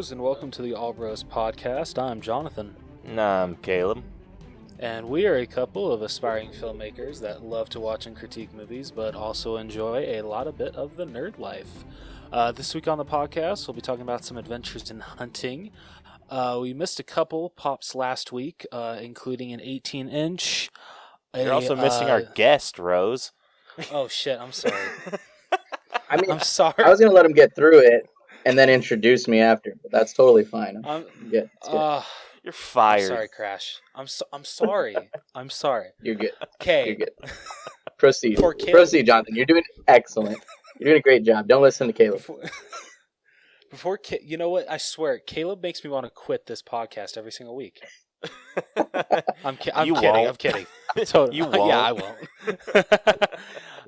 Bros, and welcome to the All Bros podcast. I'm Jonathan. I'm Caleb. And we are a couple of aspiring filmmakers that love to watch and critique movies, but also enjoy a bit of the nerd life. This week on the podcast, we'll be talking about some adventures in hunting. We missed a couple pops last week, including an 18-inch. You're also missing our guest, Rose. Oh, shit, I'm sorry. I'm sorry. I was going to let him get through it and then introduce me after, but that's totally fine. Good. You're fired. I'm sorry, Crash. I'm sorry. I'm sorry. You're good. Okay. You're good. Proceed. Proceed, Jonathan. You're doing excellent. You're doing a great job. Don't listen to Caleb. You know what? I swear, Caleb makes me want to quit this podcast every single week. I'm kidding. Totally. You won't. Yeah, I won't.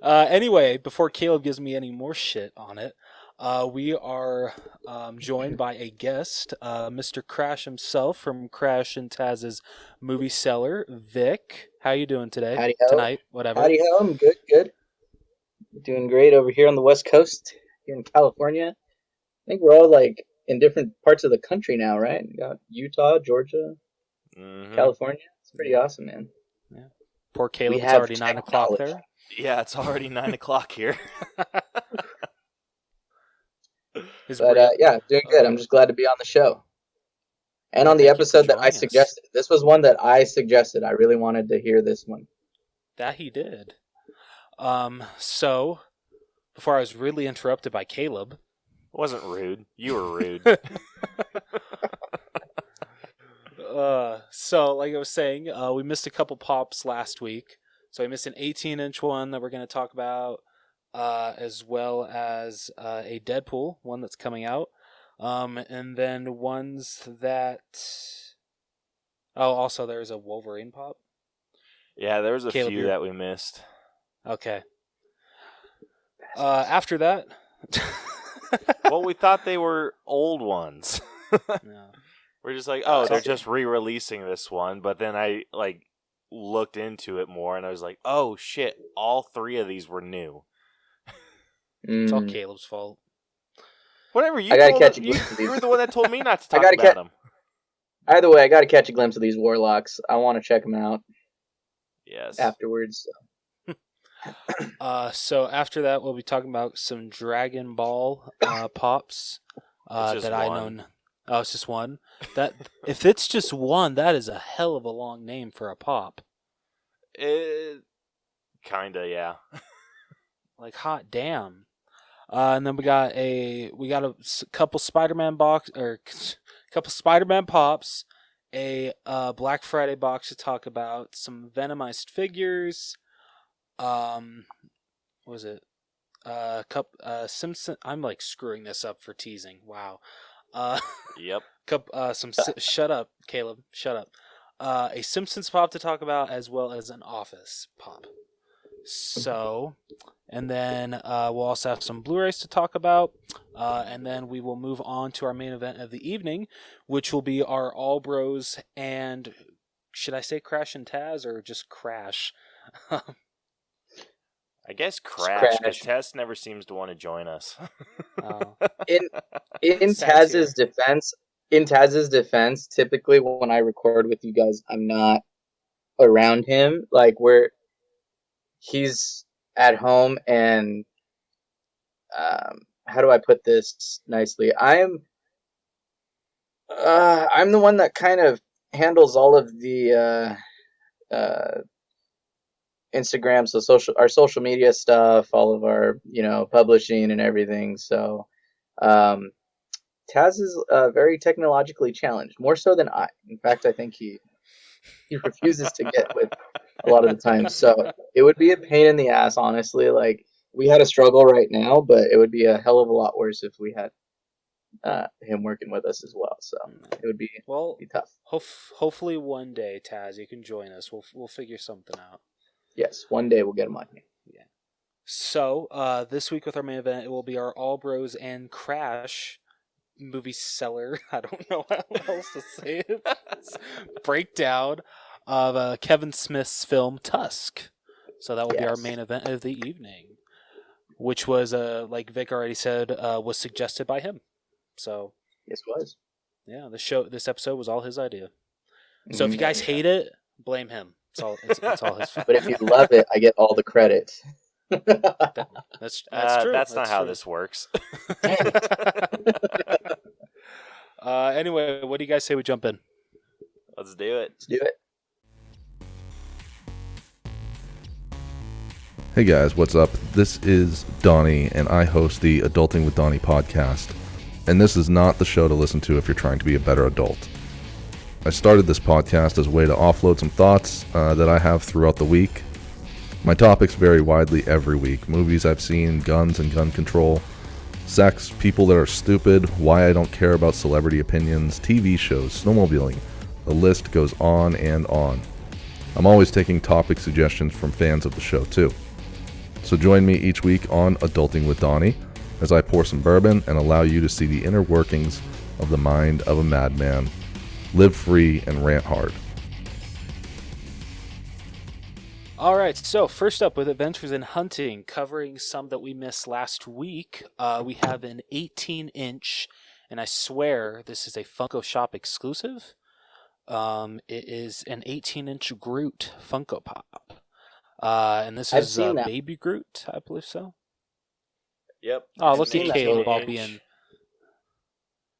Anyway, before Caleb gives me any more shit on it, we are joined by a guest, Mr. Crash himself from Crash and Taz's movie Cellar, Vic. How you doing today? Howdy-ho. Tonight, whatever. Howdy-ho. I'm good. Doing great over here on the West Coast, here in California. I think we're all in different parts of the country now, right? We got Utah, Georgia, California. It's pretty awesome, man. Yeah. Poor Caleb, it's already 9 o'clock there. Yeah, it's already 9 o'clock here. Yeah, doing good. I'm just glad to be on the show. And on the episode that I suggested. This was one that I suggested. I really wanted to hear this one. That he did. So, before I was rudely interrupted by Caleb. It wasn't rude. You were rude. So, like I was saying, we missed a couple pops last week. So I missed an 18-inch one that we're going to talk about, as well as a Deadpool one that's coming out, and then ones that. Oh, also there's a Wolverine pop. Yeah, there was a Caleb, few that we missed. Okay. After that. Well, we thought they were old ones. No. We're just like, oh, they're just re-releasing this one. But then I looked into it more, and I was like, oh shit, all three of these were new. It's all Caleb's fault. Whatever. You I gotta catch a glimpse of these. You were the one that told me not to talk about them. Either way, I gotta catch a glimpse of these warlocks. I want to check them out. Yes. Afterwards. So after that, we'll be talking about some Dragon Ball pops that I know. Oh, it's just one. That if it's just one, that is a hell of a long name for a pop. Kinda, yeah. Hot damn. And then we got a couple Spider-Man pops, a Black Friday box to talk about, some Venomized figures. What was it? Simpson. I'm screwing this up for teasing. Wow. Yep. Shut up, Caleb. Shut up. A Simpsons pop to talk about, as well as an Office pop. So, and then we'll also have some Blu-rays to talk about, and then we will move on to our main event of the evening, which will be our All Bros and, should I say Crash and Taz, or just Crash? I guess Crash, because Taz never seems to want to join us. In Taz's defense, typically when I record with you guys, I'm not around him. He's at home, and how do I put this nicely? I'm the one that kind of handles all of the Instagram, so our social media stuff, all of our publishing and everything. So Taz is very technologically challenged, more so than I. In fact, I think he refuses to get with a lot of the time. So it would be a pain in the ass, honestly. We had a struggle right now, but it would be a hell of a lot worse if we had him working with us as well. So it would be tough. Hopefully one day, Taz, you can join us. We'll figure something out. Yes, one day we'll get him on here. Yeah. So this week with our main event, it will be our All Bros and Crash movie Cellar. I don't know how else to say it. Breakdown of Kevin Smith's film Tusk. So that will be our main event of the evening, which was, like Vic already said, was suggested by him. So yes, it was. Yeah, this episode was all his idea. So if you guys hate it, blame him. It's all his fault. But if you love it, I get all the credit. That's true. That's not how true. this works. Anyway, what do you guys say we jump in? Let's do it. Let's do it. Hey guys, what's up? This is Donnie, and I host the Adulting with Donnie podcast. And this is not the show to listen to if you're trying to be a better adult. I started this podcast as a way to offload some thoughts that I have throughout the week. My topics vary widely every week. Movies I've seen, guns and gun control, sex, people that are stupid, why I don't care about celebrity opinions, TV shows, snowmobiling. The list goes on and on. I'm always taking topic suggestions from fans of the show too. So join me each week on Adulting with Donnie as I pour some bourbon and allow you to see the inner workings of the mind of a madman. Live free and rant hard. All right, so first up with Adventures in Hunting, covering some that we missed last week, we have an 18-inch, and I swear this is a Funko Shop exclusive. It is an 18-inch Groot Funko Pop. And this is Baby Groot, I believe so. Yep. Oh, look at Caleb all being...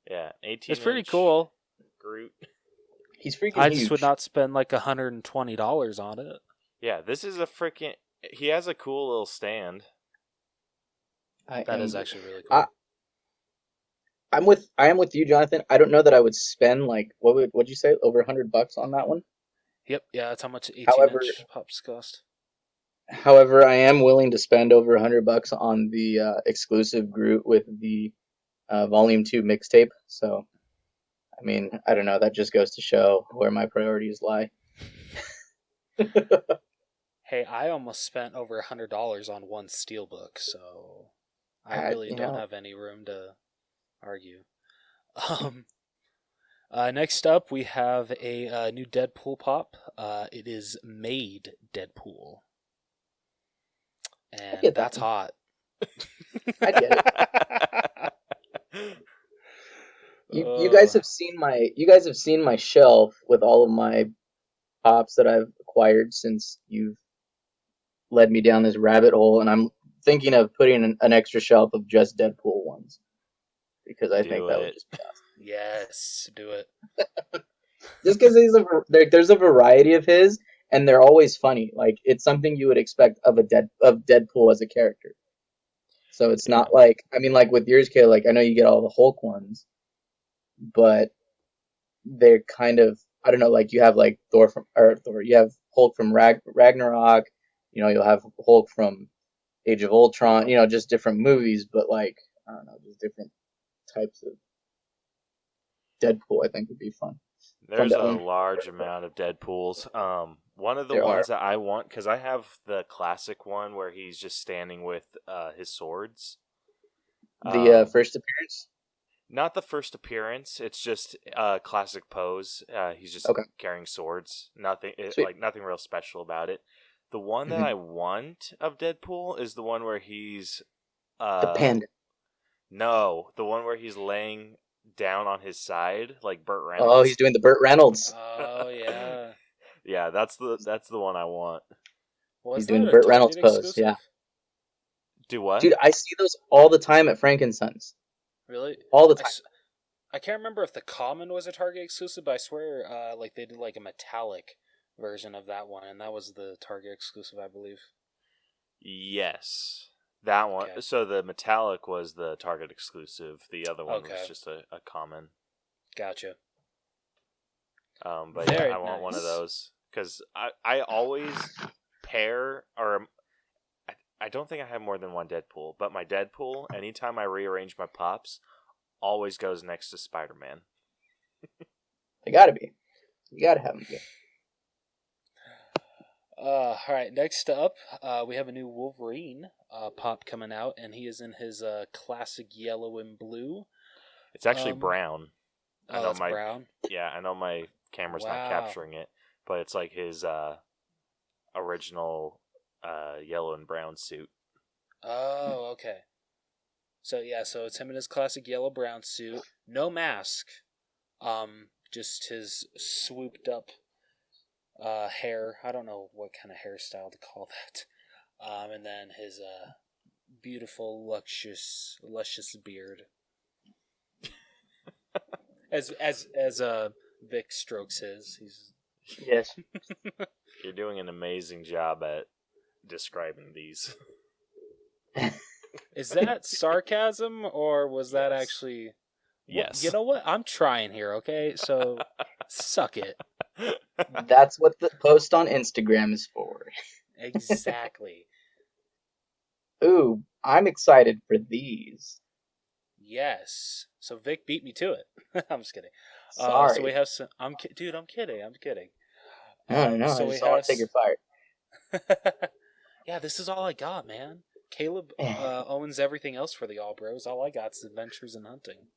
Yeah, 18. It's pretty cool. Groot. He's freaking I huge. just would not spend like $120 on it. Yeah, this is a freaking... He has a cool little stand. That is actually really cool. I am with you, Jonathan. I don't know that I would spend like what'd you say, over $100 on that one? Yep, yeah, that's how much 18-inch pops cost. However, I am willing to spend over $100 on the exclusive Groot with the Volume 2 mixtape. So, I mean, I don't know. That just goes to show where my priorities lie. Hey, I almost spent over $100 on one steelbook, so I really don't have any room to argue. Next up, we have a new Deadpool pop. It is Made Deadpool. And that's hot. I get it. You guys have seen my shelf with all of my pops that I've acquired since you've led me down this rabbit hole, and I'm thinking of putting an extra shelf of just Deadpool ones because I think that would just be awesome. Yes, do it. Just because there's a variety of his, and they're always funny. Like, it's something you would expect of Deadpool as a character. So it's not like, I mean, like with yours, Kay, like I know you get all the Hulk ones, but they're kind of, I don't know, like you have like you have Hulk from Ragnarok, you'll have Hulk from Age of Ultron, just different movies, but like, I don't know, just different types of Deadpool I think would be fun. There's a large amount of Deadpools. One of the ones that I want, because I have the classic one where he's just standing with his swords. The first appearance? Not the first appearance. It's just a classic pose. He's just carrying swords. Nothing real special about it. The one that I want of Deadpool is the one where he's... the panda. No, the one where he's laying down on his side, like Burt Reynolds. Oh, he's doing the Burt Reynolds. Oh, yeah. Yeah, that's the one I want. He's doing the Burt Reynolds pose, yeah. Do what? Dude, I see those all the time at Frankensons. Really? All the time. I can't remember if the Common was a Target exclusive, but I swear like they did like a metallic version of that one, and that was the Target exclusive, I believe. Yes. That one. Okay. So the metallic was the Target exclusive. The other one was just a common. Gotcha. But yeah, I want one of those because I always pair, or I don't think I have more than one Deadpool, but my Deadpool, anytime I rearrange my pops, always goes next to Spider-Man. They gotta be. You gotta have them good. All right, next up, we have a new Wolverine pop coming out, and he is in his classic yellow and blue. It's actually brown. It's brown? Yeah, I know my camera's not capturing it, but it's like his original yellow and brown suit. Oh, okay. So it's him in his classic yellow-brown suit, no mask. Just his swooped up hair. I don't know what kind of hairstyle to call that. And then his beautiful, luscious beard. As Vic strokes his, he's Yes. You're doing an amazing job at describing these. Is that sarcasm or was that Yes. actually? Yes. You know what? I'm trying here. Okay, so suck it. That's what the post on Instagram is for. Exactly. Ooh, I'm excited for these. Yes. So Vic beat me to it. I'm just kidding. Sorry. So we have some. Dude, I'm kidding. I'm kidding. I don't know. So I we just don't want to take your fire. Yeah, this is all I got, man. Caleb owns everything else for the All Bros. All I got is adventures and hunting.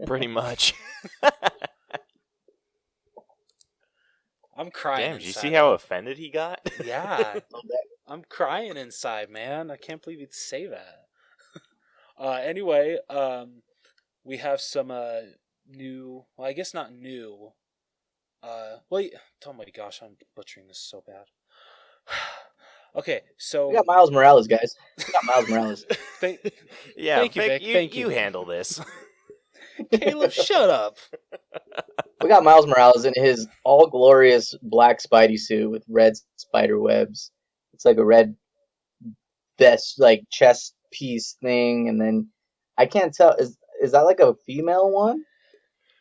Pretty much. I'm crying. Damn, did you inside. see how offended he got? Yeah, I'm crying inside, man. I can't believe you'd say that. Anyway, we have some new. Well, I guess not new. Oh my gosh, I'm butchering this so bad. Okay, so We got Miles Morales, guys. We got Miles Morales. Thank Yeah, you, Vic. Thank you handle this. Caleb, shut up. We got Miles Morales in his all glorious black Spidey suit with red spider webs. It's like a red vest, like chest piece thing, and then I can't tell. Is that like a female one?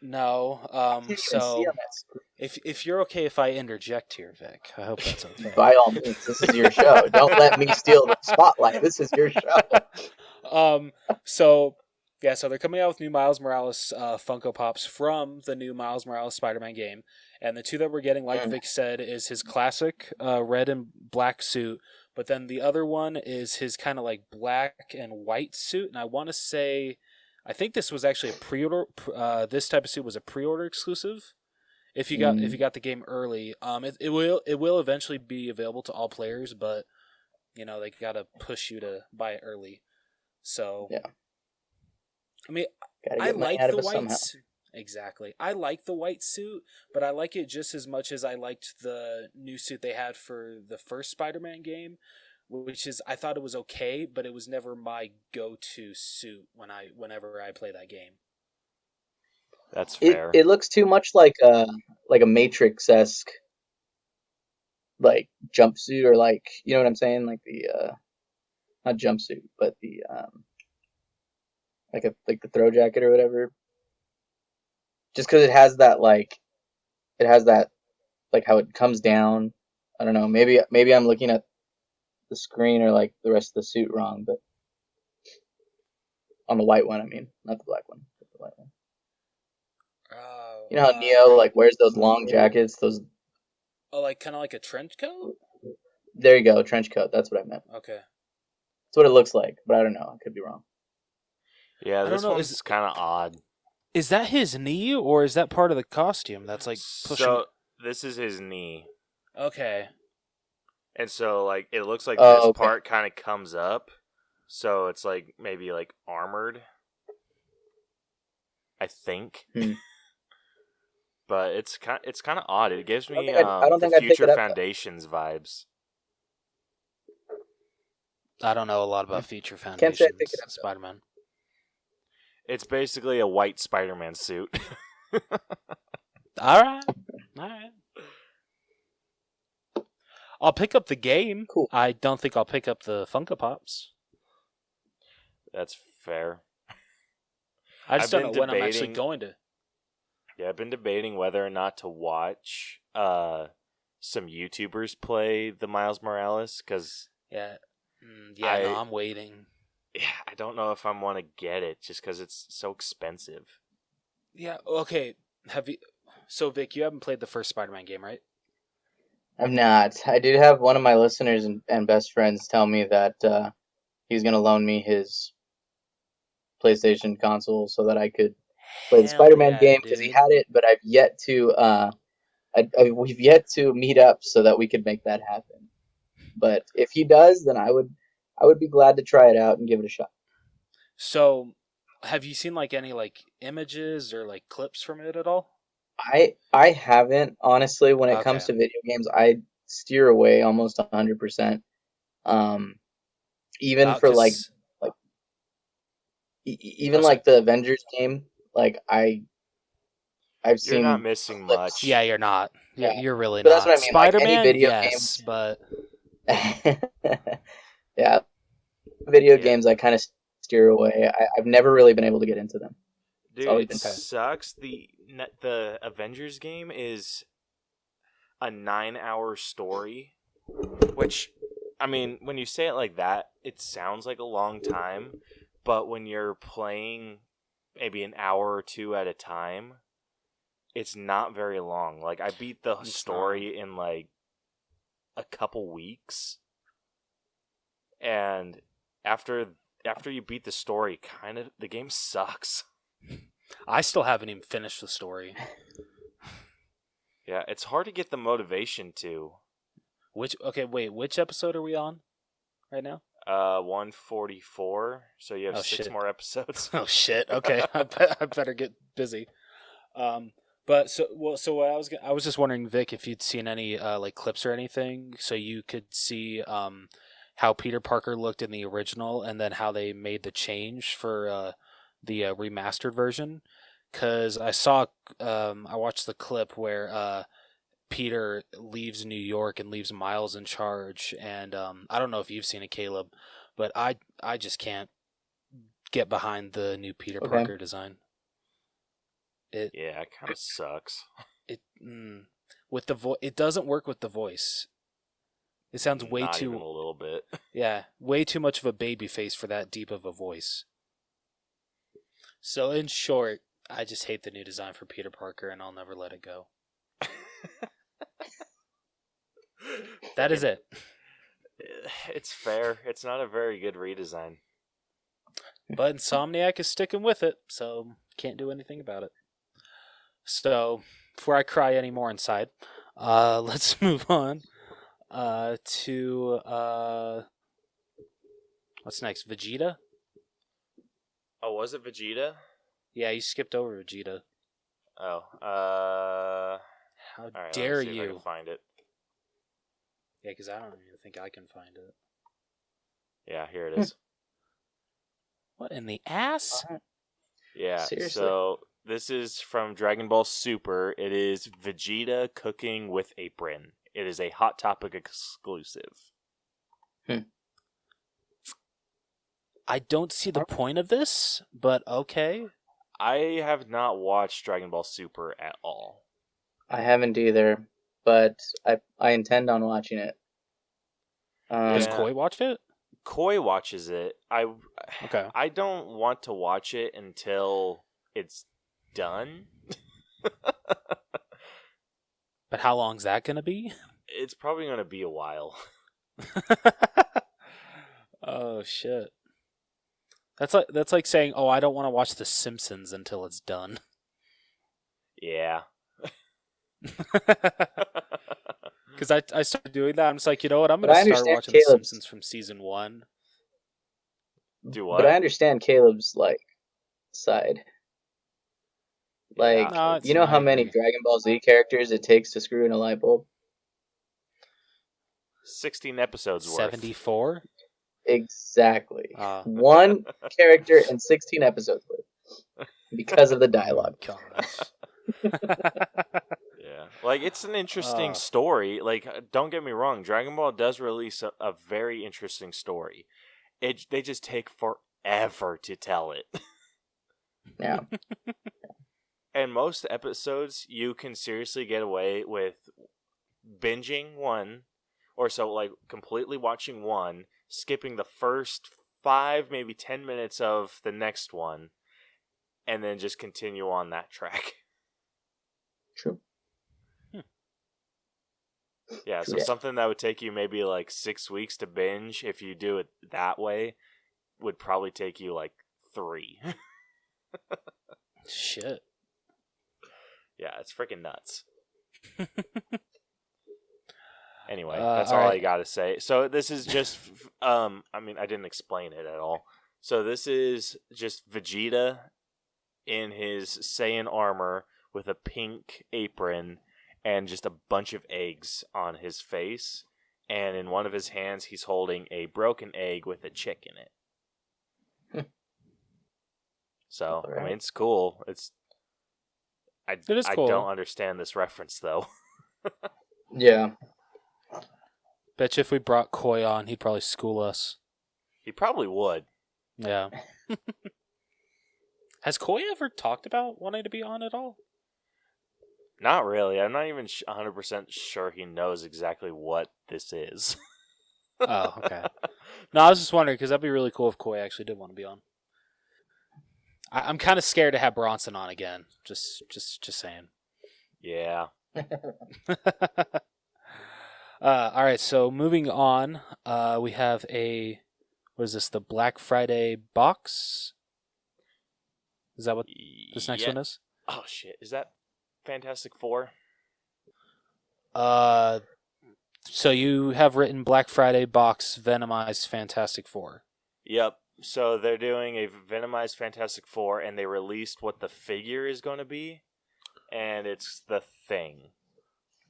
No. I can't even see So on that screen. if you're okay if I interject here, Vic, I hope that's okay. By all means, this is your show. Don't let me steal the spotlight. This is your show. So they're coming out with new Miles Morales Funko Pops from the new Miles Morales Spider-Man game. And the two that we're getting, like Vic said, is his classic red and black suit. But then the other one is his kind of like black and white suit. And I want to say, I think this was actually a pre-order. This type of suit was a pre-order exclusive. If you got the game early, it will eventually be available to all players, but they gotta push you to buy it early. So Yeah. I mean, Gotta I get money like out of the it white somehow. suit. Exactly. I like the white suit, but I like it just as much as I liked the new suit they had for the first Spider-Man game, which is I thought it was okay, but it was never my go-to suit whenever I play that game. That's fair. It looks too much like a Matrix-esque like jumpsuit, or like, you know what I'm saying, like the not jumpsuit, but the like the throw jacket or whatever. Just because it has that like how it comes down. I don't know. Maybe I'm looking at the screen or like the rest of the suit wrong, but on the white one, I mean, not the black one, but the white one. You know how Neo like wears those long jackets, those. Oh, like kind of like a trench coat? There you go, trench coat. That's what I meant. Okay. That's what it looks like, but I don't know. I could be wrong. Yeah, I this don't know, one's kind of odd. Is that his knee, or is that part of the costume that's like pushing? So this is his knee, Okay. and so like it looks like Oh, this okay. part kind of comes up, so it's like maybe like armored. I think. But it's kind of odd. It gives me I don't think the I'd pick Future it up, Foundations vibes. I don't know a lot about Future Can't say I Foundations pick it up, though. Spider-Man. It's basically a white Spider-Man suit. All right. I'll pick up the game. Cool. I don't think I'll pick up the Funko Pops. That's fair. I just I've don't know been when I'm actually debating- going to. Yeah, I've been debating whether or not to watch some YouTubers play the Miles Morales, because Yeah. No, I'm waiting. I don't know if I want to get it just because it's so expensive. Yeah, okay. So, Vic, you haven't played the first Spider-Man game, right? I'm not. I did have one of my listeners and best friends tell me that he's going to loan me his PlayStation console so that I could play the Hell Spider-Man yeah, game, because he dude. had it, but I've yet to we've yet to meet up so that we could make that happen. But if he does, then I would be glad to try it out and give it a shot. So, Have you seen like any like images or like clips from it at all? I haven't, honestly. When it Okay. comes to video games, I steer away almost 100%. Um, even for Because like oh, even sorry. like the Avengers game, like I've You're not seen missing clips. Yeah, much. you're not. Yeah, You're really but that's what not. I mean. Like any Spider-Man, video yes, games. but Yeah, video Yeah. games I kind of steer away. I've never really been able to get into them. It's Dude, always it been okay. tough. sucks. The Avengers game is a 9-hour story, which, I mean, when you say it like that, it sounds like a long time, but when you're playing maybe an hour or two at a time, it's not very long. Like, I beat the It's story in like a couple weeks, and after you beat the story, kind of the game sucks. I still haven't even finished the story. Yeah, it's hard to get the motivation to. Which episode are we on right now? 144. So you have Oh, 6 shit. more episodes. Oh shit. Okay, I better get busy. But so what I was just wondering, Vic, if you'd seen any like clips or anything, so you could see how Peter Parker looked in the original, and then how they made the change for the remastered version. Because I watched the clip where Peter leaves New York and leaves Miles in charge, and I don't know if you've seen it, Caleb, but I just can't get behind the new Peter Okay. Parker design. Yeah, it kind of sucks. With the it doesn't work with the voice. It sounds way Not too even a little bit. yeah, way too much of a baby face for that deep of a voice. So in short, I just hate the new design for Peter Parker, and I'll never let it go. That is it. It's fair. It's not a very good redesign. But Insomniac is sticking with it, so can't do anything about it. So before I cry anymore inside, let's move on to what's next? Vegeta? Oh, was it Vegeta? Yeah, you skipped over Vegeta. Oh, How all right, dare let me see if I you? can find it. Yeah, because I don't even think I can find it. Yeah, here it is. What in the ass? Yeah, Seriously? so this is from Dragon Ball Super. It is Vegeta cooking with apron. It is a Hot Topic exclusive. I don't see the point of this, but okay. I have not watched Dragon Ball Super at all. I haven't either, but I intend on watching it. Does Yeah. Koi watch it? Koi watches it. Okay. I don't want to watch it until it's done. But how long's that gonna be? It's probably going to be a while. Oh shit. That's like saying, "Oh, I don't want to watch The Simpsons until it's done." Yeah. Because I started doing that. I'm just like, you know what? I'm But gonna I start understand watching The Caleb's. Simpsons from season 1. Do But I what? understand Caleb's side. Like, No, you know I how many agree. Dragon Ball Z characters it takes to screw in a light bulb? 16 episodes worth. 74. Exactly. Oh One character in 16 episodes worth because of the dialogue. gosh. Yeah. Like, it's an interesting Uh. story. Like, don't get me wrong. Dragon Ball does release a very interesting story. They just take forever to tell it. Yeah. And most episodes, you can seriously get away with binging one, or so, like, completely watching one, skipping the first 5, maybe 10 minutes of the next one, and then just continue on that track. True. Yeah, so Yeah. something that would take you maybe like 6 weeks to binge, if you do it that way, would probably take you like 3. Shit. Yeah, it's freaking nuts. Anyway, All that's all I right. gotta say. So this is just, I mean, I didn't explain it at all. So this is just Vegeta in his Saiyan armor with a pink apron and just a bunch of eggs on his face. And in one of his hands, he's holding a broken egg with a chick in it. So, All right. I mean, it's cool. It is cool. I don't understand this reference, though. Yeah. Bet you if we brought Koi on, he'd probably school us. He probably would. Yeah. Has Koi ever talked about wanting to be on at all? Not really. I'm not even 100% sure he knows exactly what this is. Oh, okay. No, I was just wondering, because that'd be really cool if Koi actually did want to be on. I'm kind of scared to have Bronson on again. Just saying. Yeah. All right, so moving on, we have what is this, the Black Friday box? Is that what this next one is? Oh, shit. Is that Fantastic Four? So you have written Black Friday box Venomized Fantastic Four. Yep. So they're doing a Venomized Fantastic Four, and they released what the figure is going to be, and it's the Thing.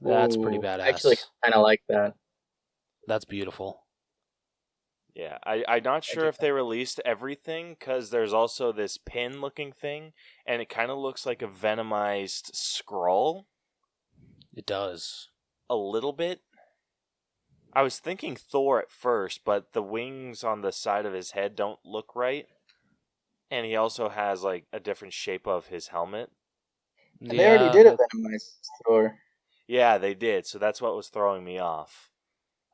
That's Ooh, pretty badass. I actually kind of like that. That's beautiful. Yeah, I'm not sure if they released everything, because there's also this pin-looking thing, and it kind of looks like a Venomized Skrull. It does. A little bit. I was thinking Thor at first, but the wings on the side of his head don't look right. And he also has like a different shape of his helmet. And they already did a Venomized Thor. Yeah, they did. So that's what was throwing me off.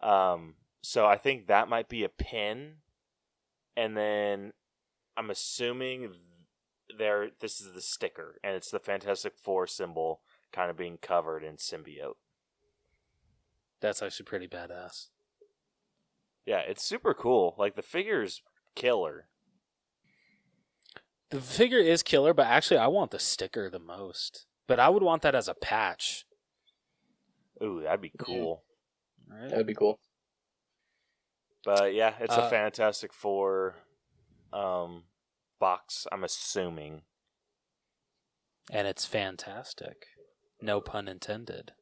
So I think that might be a pin. And then I'm assuming this is the sticker, and it's the Fantastic Four symbol kind of being covered in symbiote. That's actually pretty badass. Yeah, it's super cool. Like, the figure's killer. The figure is killer, but actually I want the sticker the most. But I would want that as a patch. Ooh, that'd be cool. Right? That would be cool. But yeah, it's a Fantastic Four box, I'm assuming. And it's fantastic. No pun intended.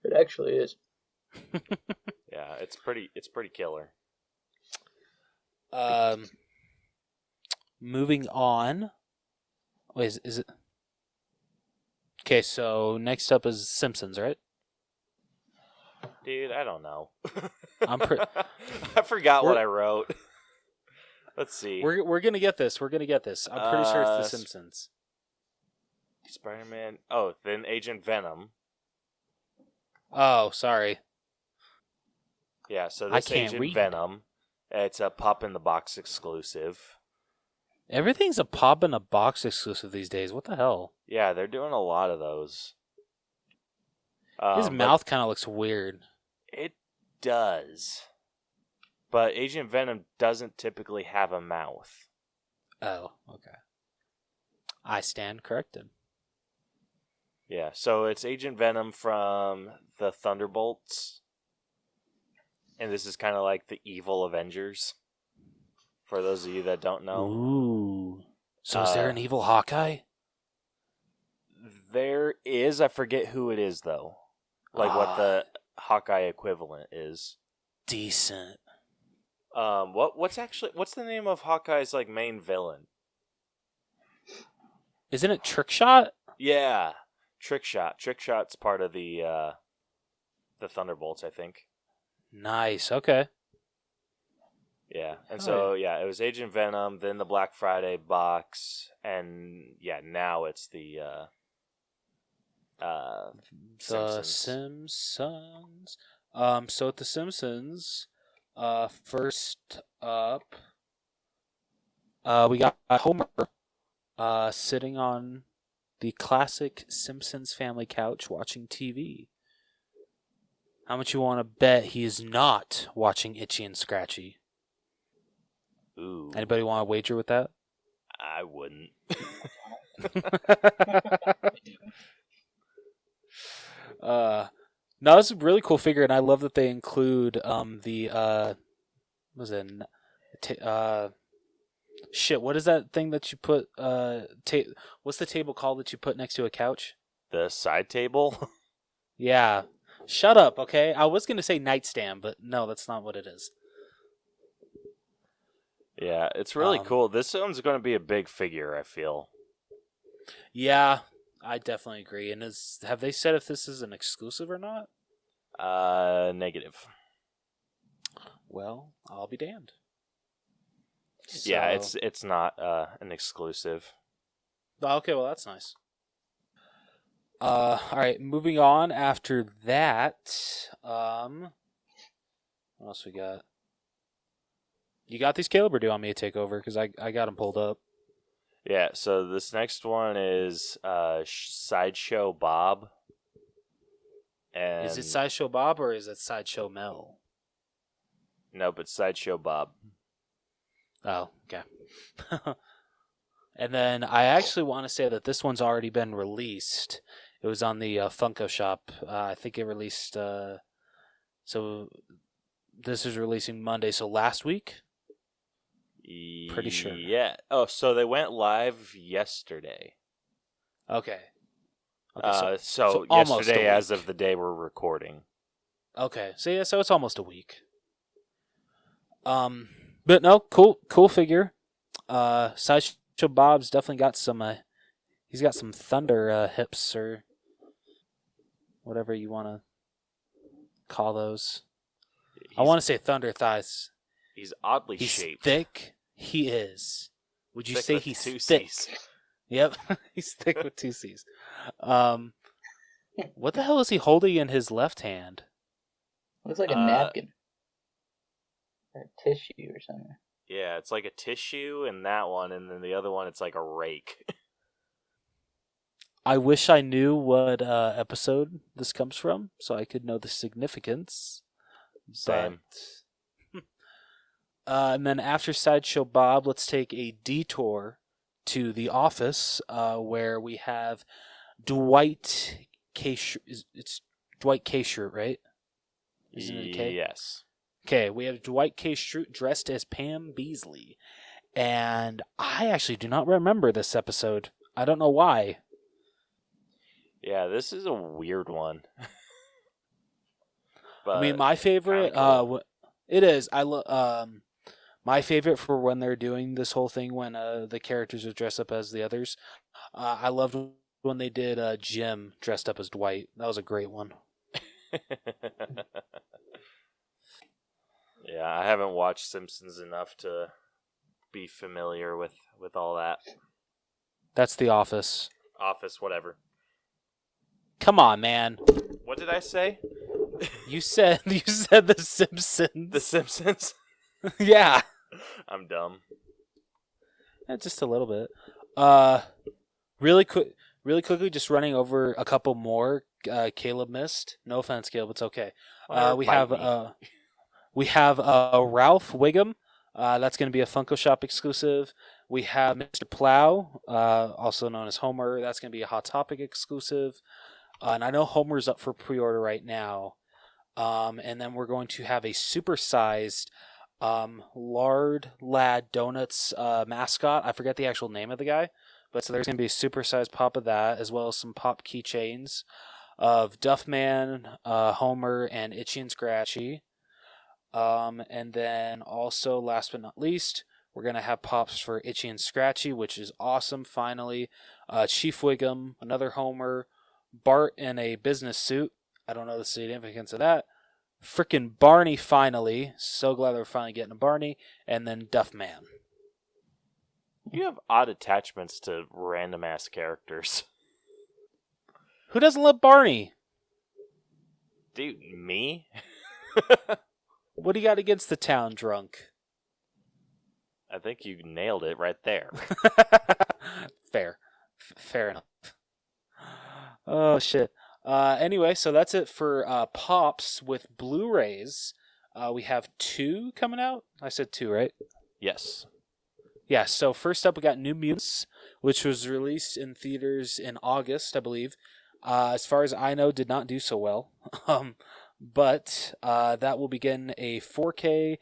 It actually is. Yeah, it's pretty killer. Moving on. Wait, is it? Okay, so next up is Simpsons, right? Dude, I don't know. I forgot what I wrote. Let's see. We're gonna get this. I'm pretty sure it's The Simpsons. Spider-Man. Oh, then Agent Venom. Oh, sorry. Yeah, so this Agent Venom, it's a Pop in the Box exclusive. Everything's a Pop in a Box exclusive these days. What the hell? Yeah, they're doing a lot of those. His mouth kind of looks weird. It does. But Agent Venom doesn't typically have a mouth. Oh, okay. I stand corrected. Yeah, so it's Agent Venom from the Thunderbolts. And this is kind of like the evil Avengers. For those of you that don't know. Ooh. So is there an evil Hawkeye? There is. I forget who it is, though. Like what the Hawkeye equivalent is. Decent. What's the name of Hawkeye's like main villain? Isn't it Trickshot? Yeah. Trickshot. Trickshot's part of the Thunderbolts, I think. Nice. Okay. Yeah. And so, yeah, it was Agent Venom, then the Black Friday box, and yeah, now it's the Simpsons. Simpsons. So at The Simpsons, first up, we got Homer sitting on the classic Simpsons family couch watching TV. How much you want to bet he is not watching Itchy and Scratchy? Ooh. Anybody want to wager with that? I wouldn't. No, it's a really cool figure, and I love that they include Shit, what is that thing that you put? What's the table called that you put next to a couch? The side table? Yeah. Shut up, okay? I was gonna say nightstand, but no, that's not what it is. Yeah, it's really cool. This one's going to be a big figure, I feel. Yeah, I definitely agree. And have they said if this is an exclusive or not? Negative. Well, I'll be damned. Yeah, it's not an exclusive. Okay, well that's nice. All right, moving on. After that, what else we got? You got these, Caleb, or do you want me to take over? Because I got them pulled up. Yeah, so this next one is Sideshow Bob. And Is it Sideshow Bob or is it Sideshow Mel? No, but Sideshow Bob. Oh, okay. And then I actually want to say that this one's already been released. It was on the Funko Shop. I think it released... so this is releasing Monday, so last week? Pretty sure. Yeah. Oh, so they went live yesterday. Okay. So almost yesterday, a as week. of the day we're recording. Okay. So yeah, so it's almost a week. But no, cool figure. Sideshow Bob's definitely got some. He's got some thunder hips or whatever you want to call those. I want to say thunder thighs. He's oddly He's shaped. thick. He is. Would you Thick say with he's two thick? Cs. Yep, he's thick with two C's. What the hell is he holding in his left hand? Looks like a napkin. Or a tissue or something. Yeah, it's like a tissue in that one, and then the other one, it's like a rake. I wish I knew what episode this comes from, so I could know the significance. Same. But, and then after Sideshow Bob, let's take a detour to the office, where we have Dwight K. It's Dwight K. Schrute, right? Isn't it a K? Yes. Okay, we have Dwight K. Schrute dressed as Pam Beasley. And I actually do not remember this episode. I don't know why. Yeah, this is a weird one. But I mean, my favorite, cool. it is. My favorite for when they're doing this whole thing when the characters are dressed up as the others. I loved when they did Jim dressed up as Dwight. That was a great one. Yeah, I haven't watched Simpsons enough to be familiar with all that. That's The Office. Office, whatever. Come on, man. What did I say? You said The Simpsons. The Simpsons? Yeah. I'm dumb. Just a little bit. Really quickly, just running over a couple more. Caleb missed. No offense, Caleb. It's okay. We have Ralph Wiggum. That's going to be a Funko Shop exclusive. We have Mr. Plow, also known as Homer. That's going to be a Hot Topic exclusive. And I know Homer's up for pre-order right now. And then we're going to have a supersized Lard Lad Donuts mascot. I forget the actual name of the guy. But so there's going to be a supersized pop of that, as well as some pop keychains of Duffman, Homer, and Itchy and Scratchy. And then also, last but not least, we're going to have pops for Itchy and Scratchy, which is awesome, finally. Chief Wiggum, another Homer, Bart in a business suit. I don't know the significance of that. Frickin' Barney, finally. So glad we're finally getting a Barney. And then Duffman. You have odd attachments to random-ass characters. Who doesn't love Barney? Dude, me? What do you got against the town drunk? I think you nailed it right there. Fair enough. Oh, shit. Anyway, so that's it for Pops with Blu-rays. We have 2 coming out. I said 2, right? Yes. Yeah, so first up we got New Mutants, which was released in theaters in August, I believe. As far as I know, did not do so well. But that will begin a 4K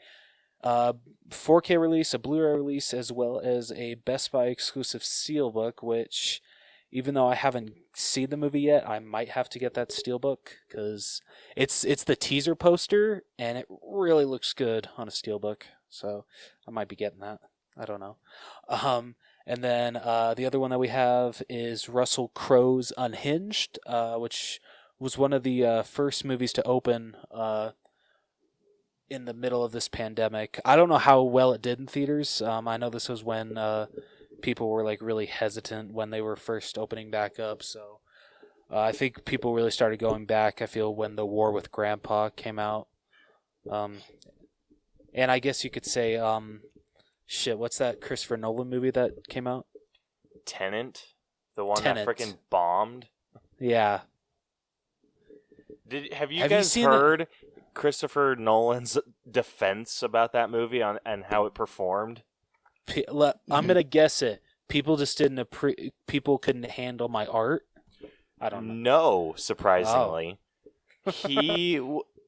4K release, a Blu-ray release, as well as a Best Buy exclusive steelbook, which, even though I haven't seen the movie yet, I might have to get that steelbook because it's the teaser poster and it really looks good on a steelbook. So I might be getting that. I don't know. And then the other one that we have is Russell Crowe's Unhinged, which was one of the first movies to open in the middle of this pandemic. I don't know how well it did in theaters. I know this was when people were like really hesitant when they were first opening back up. So I think people really started going back, I feel, when The War with Grandpa came out. And I guess you could say, what's that Christopher Nolan movie that came out? Tenet? The one Tenet. that freaking bombed? Yeah. Have you guys heard Christopher Nolan's defense about that movie and how it performed? I'm gonna guess it. People just didn't people couldn't handle my art. I don't know. No, surprisingly, he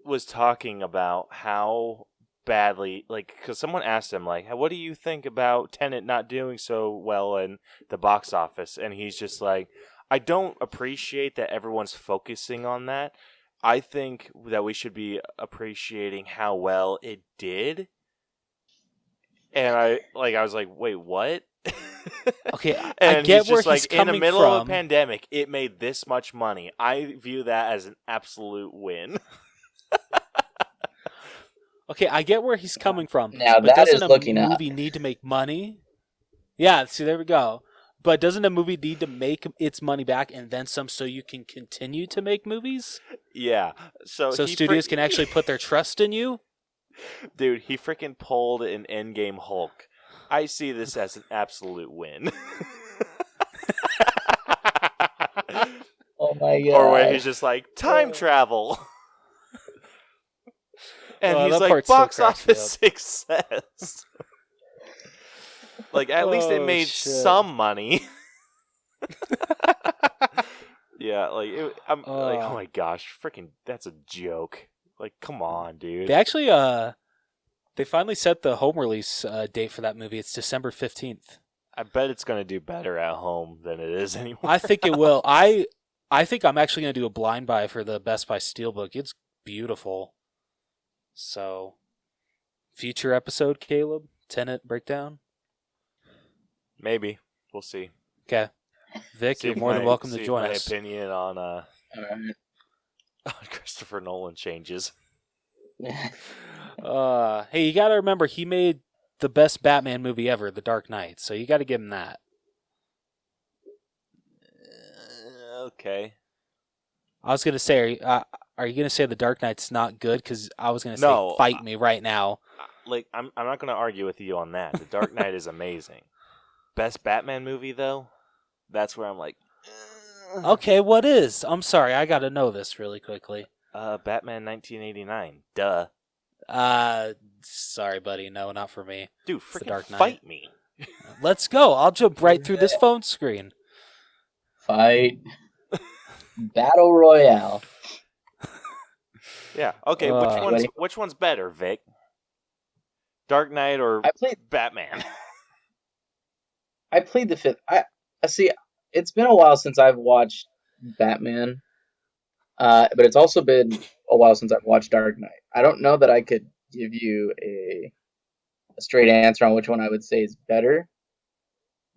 was talking about how badly, like, because someone asked him, like, what do you think about Tenet not doing so well in the box office? And he's just like, I don't appreciate that everyone's focusing on that. I think that we should be appreciating how well it did. And I was like, wait, what? Okay, and I get he's where just like, he's coming in the middle from. of a pandemic, it made this much money. I view that as an absolute win. Okay, I get where he's coming from. Now but that is doesn't looking a up. movie need to make money? Yeah, see, there we go. But doesn't a movie need to make its money back and then some so you can continue to make movies? Yeah. So studios can actually put their trust in you? Dude, he freaking pulled an Endgame Hulk. I see this as an absolute win. Oh my god. Or where he's just like, time travel. And he's that like, part still box cracks me office success. Like, at least it Oh, made shit. some money. Yeah, like, I'm like, oh my gosh, freaking, that's a joke. Like, come on, dude. They actually, they finally set the home release date for that movie. It's December 15th. I bet it's going to do better at home than it is anymore. I think it will. I think I'm actually going to do a blind buy for the Best Buy Steelbook. It's beautiful. So, future episode, Caleb? Tenet breakdown? Maybe. We'll see. Okay. Vic, See you're if more than my- welcome see to if join my us. opinion on Alright. Christopher Nolan changes. Hey, you got to remember, he made the best Batman movie ever, The Dark Knight. So you got to give him that. Okay. I was going to say, are you going to say The Dark Knight's not good? Because I was going to say, No, fight me right now. Like, I'm not going to argue with you on that. The Dark Knight is amazing. Best Batman movie, though? That's where I'm like... Okay, what is? I'm sorry, I got to know this really quickly. Batman 1989. Duh. Sorry, buddy. No, not for me. Dude, The freaking Dark Knight. fight me. Let's go. I'll jump right through this phone screen. Fight. Battle Royale. Yeah. Okay, which one's better, Vic? Dark Knight or Batman? I played the fifth. I see. It's been a while since I've watched Batman, but it's also been a while since I've watched Dark Knight. I don't know that I could give you a straight answer on which one I would say is better.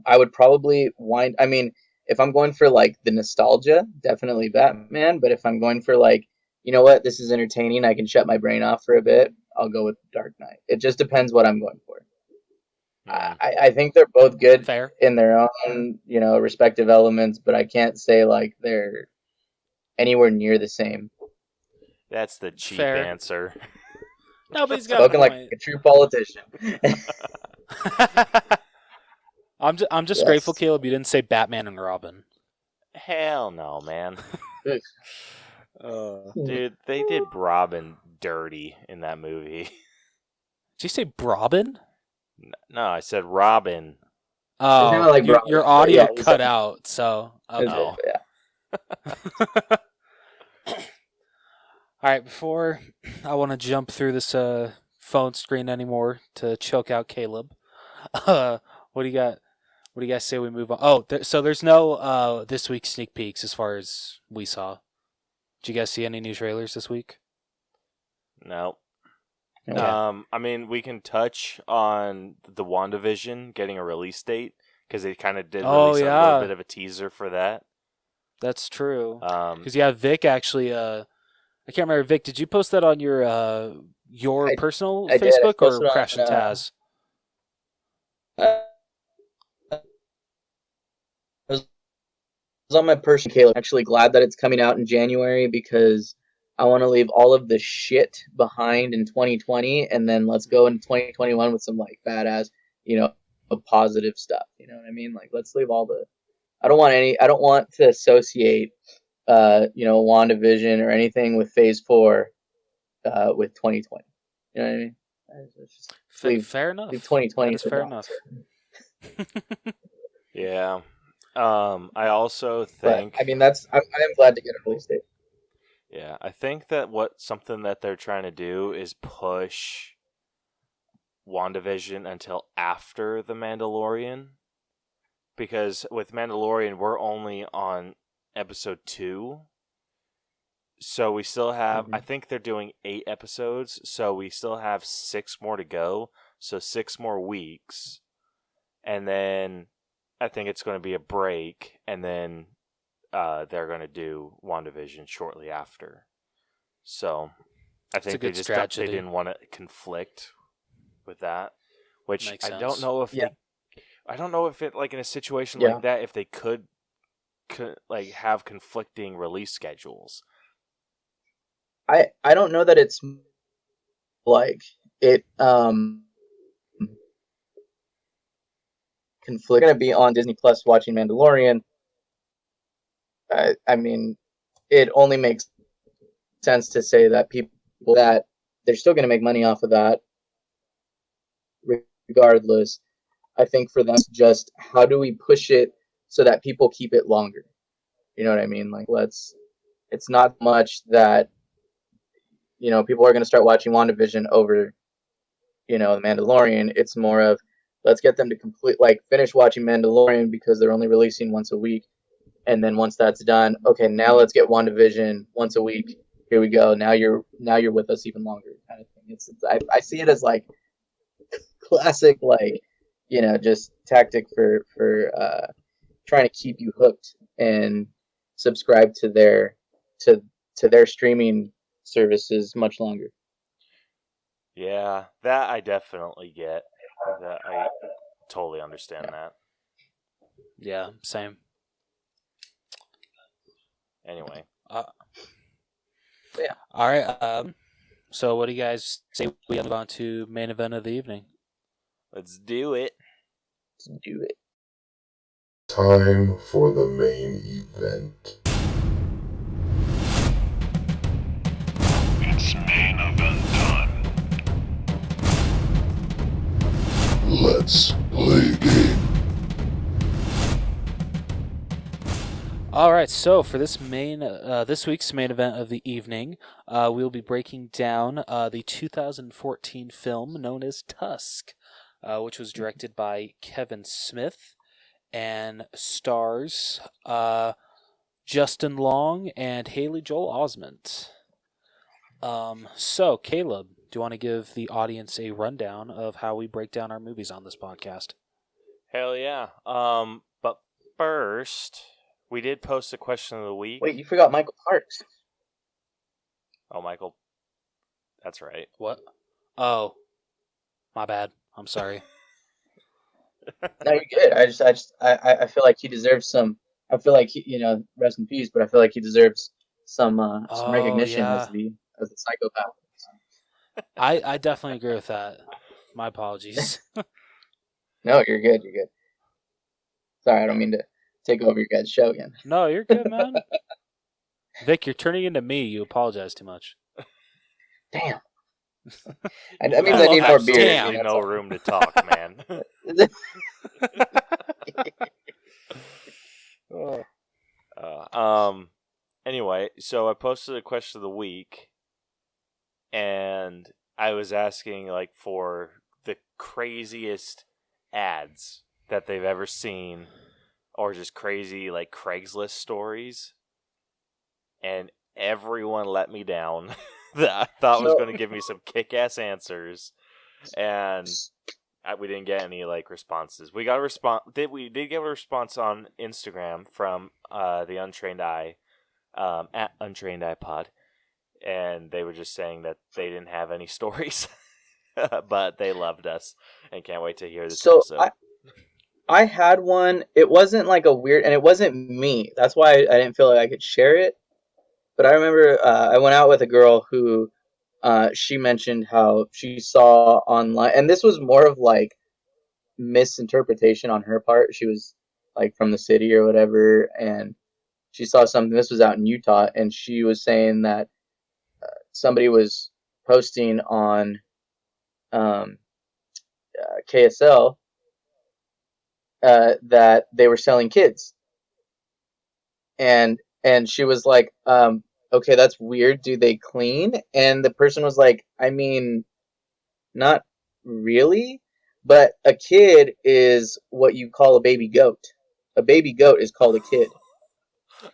I would probably I mean, if I'm going for like the nostalgia, definitely Batman. But if I'm going for like, you know what, this is entertaining, I can shut my brain off for a bit, I'll go with Dark Knight. It just depends what I'm going for. I think they're both good Fair. in their own, respective elements, but I can't say like they're anywhere near the same. That's the cheap Fair. answer. No, but he's got Spoken a like point. a true politician. I'm just Yes. grateful, Caleb, you didn't say Batman and Robin. Hell no, man. Did Dude, they did Robin dirty in that movie. you say Robin? No, I said Robin. Oh, kinda like Robin, your but audio yeah, he's cut like- out, so... Okay. No. Yeah. All right, before I want to jump through this phone screen anymore to choke out Caleb. What do you got? What do you guys say we move on? Oh, so there's no this week's sneak peeks as far as we saw. Did you guys see any new trailers this week? No. Okay. I mean, we can touch on the WandaVision getting a release date because they kind of did release a little bit of a teaser for that. That's true. Because Yeah, Vic actually. I can't remember. Vic, did you post that on your personal I did. I Facebook or posted Crash and on, Taz? it was on my personal. Caleb, I'm actually glad that it's coming out in January because I want to leave all of the shit behind in 2020, and then let's go in 2021 with some like badass, positive stuff. You know what I mean? Like, let's leave all the. I don't want to associate, WandaVision or anything with Phase 4, with 2020. You know what I mean? Let's just Fair enough. leave 2020 That is to fair the enough. yeah. I also But think. I mean, I am glad to get a release date. Yeah, I think that something that they're trying to do is push WandaVision until after The Mandalorian. Because with Mandalorian, we're only on episode 2. So we still have, I think they're doing 8 episodes, so we still have 6 more to go. So 6 more weeks. And then I think it's going to be a break, and then they're going to do WandaVision shortly after. So I think they didn't want to conflict with that, which Makes I sense. don't know if I don't know if it, like, in a situation like that, if they could like have conflicting release schedules. I don't know that it's like it conflict. Going to be on Disney Plus watching Mandalorian. I mean, it only makes sense to say that people that they're still going to make money off of that regardless. I think for them, it's just how do we push it so that people keep it longer? You know what I mean? Like, it's not much that, people are going to start watching WandaVision over, The Mandalorian. It's more of, let's get them to finish watching Mandalorian because they're only releasing once a week. And then once that's done, okay, now let's get WandaVision once a week. Here we go. Now you're with us even longer, kind of thing. I see it as like classic, like, just tactic for trying to keep you hooked and subscribe to their streaming services much longer. Yeah, that I definitely get. That I totally understand that. Yeah, same. Anyway. Yeah. All right. So what do you guys say we move on to main event of the evening? Let's do it. Let's do it. Time for the main event. It's main event time. Let's play a game. All right, so for this week's main event of the evening, we'll be breaking down the 2014 film known as Tusk, which was directed by Kevin Smith and stars Justin Long and Haley Joel Osment. So, Caleb, do you want to give the audience a rundown of how we break down our movies on this podcast? Hell yeah. But first, we did post a question of the week. Wait, you forgot Michael Parks. Oh, Michael. That's right. What? Oh, my bad. I'm sorry. No, you're good. I feel like he deserves some. I feel like he, rest in peace. But I feel like he deserves some recognition as the psychopath. I definitely agree with that. My apologies. No, you're good. You're good. Sorry, I don't mean to take over your guys' show again. No, you're good, man. Vic, you're turning into me. You apologize too much. Damn. That means I need more beer. Absolutely no room to talk, man. Anyway, so I posted a question of the week, and I was asking like for the craziest ads that they've ever seen, or just crazy like Craigslist stories, and everyone let me down. That I thought was going to give me some kick-ass answers, and we didn't get any like responses. We got a response. We did get a response on Instagram from the Untrained Eye, at Untrained Eye Pod, and they were just saying that they didn't have any stories, but they loved us and can't wait to hear this episode. I had one. It wasn't like a weird, and it wasn't me. That's why I didn't feel like I could share it. But I remember I went out with a girl who she mentioned how she saw online, and this was more of like misinterpretation on her part. She was like from the city or whatever, and she saw something. This was out in Utah, and she was saying that somebody was posting on KSL that they were selling kids, and she was like, okay, that's weird. Do they clean? And the person was like, I mean, not really, but a kid is what you call a baby goat. A baby goat is called a kid.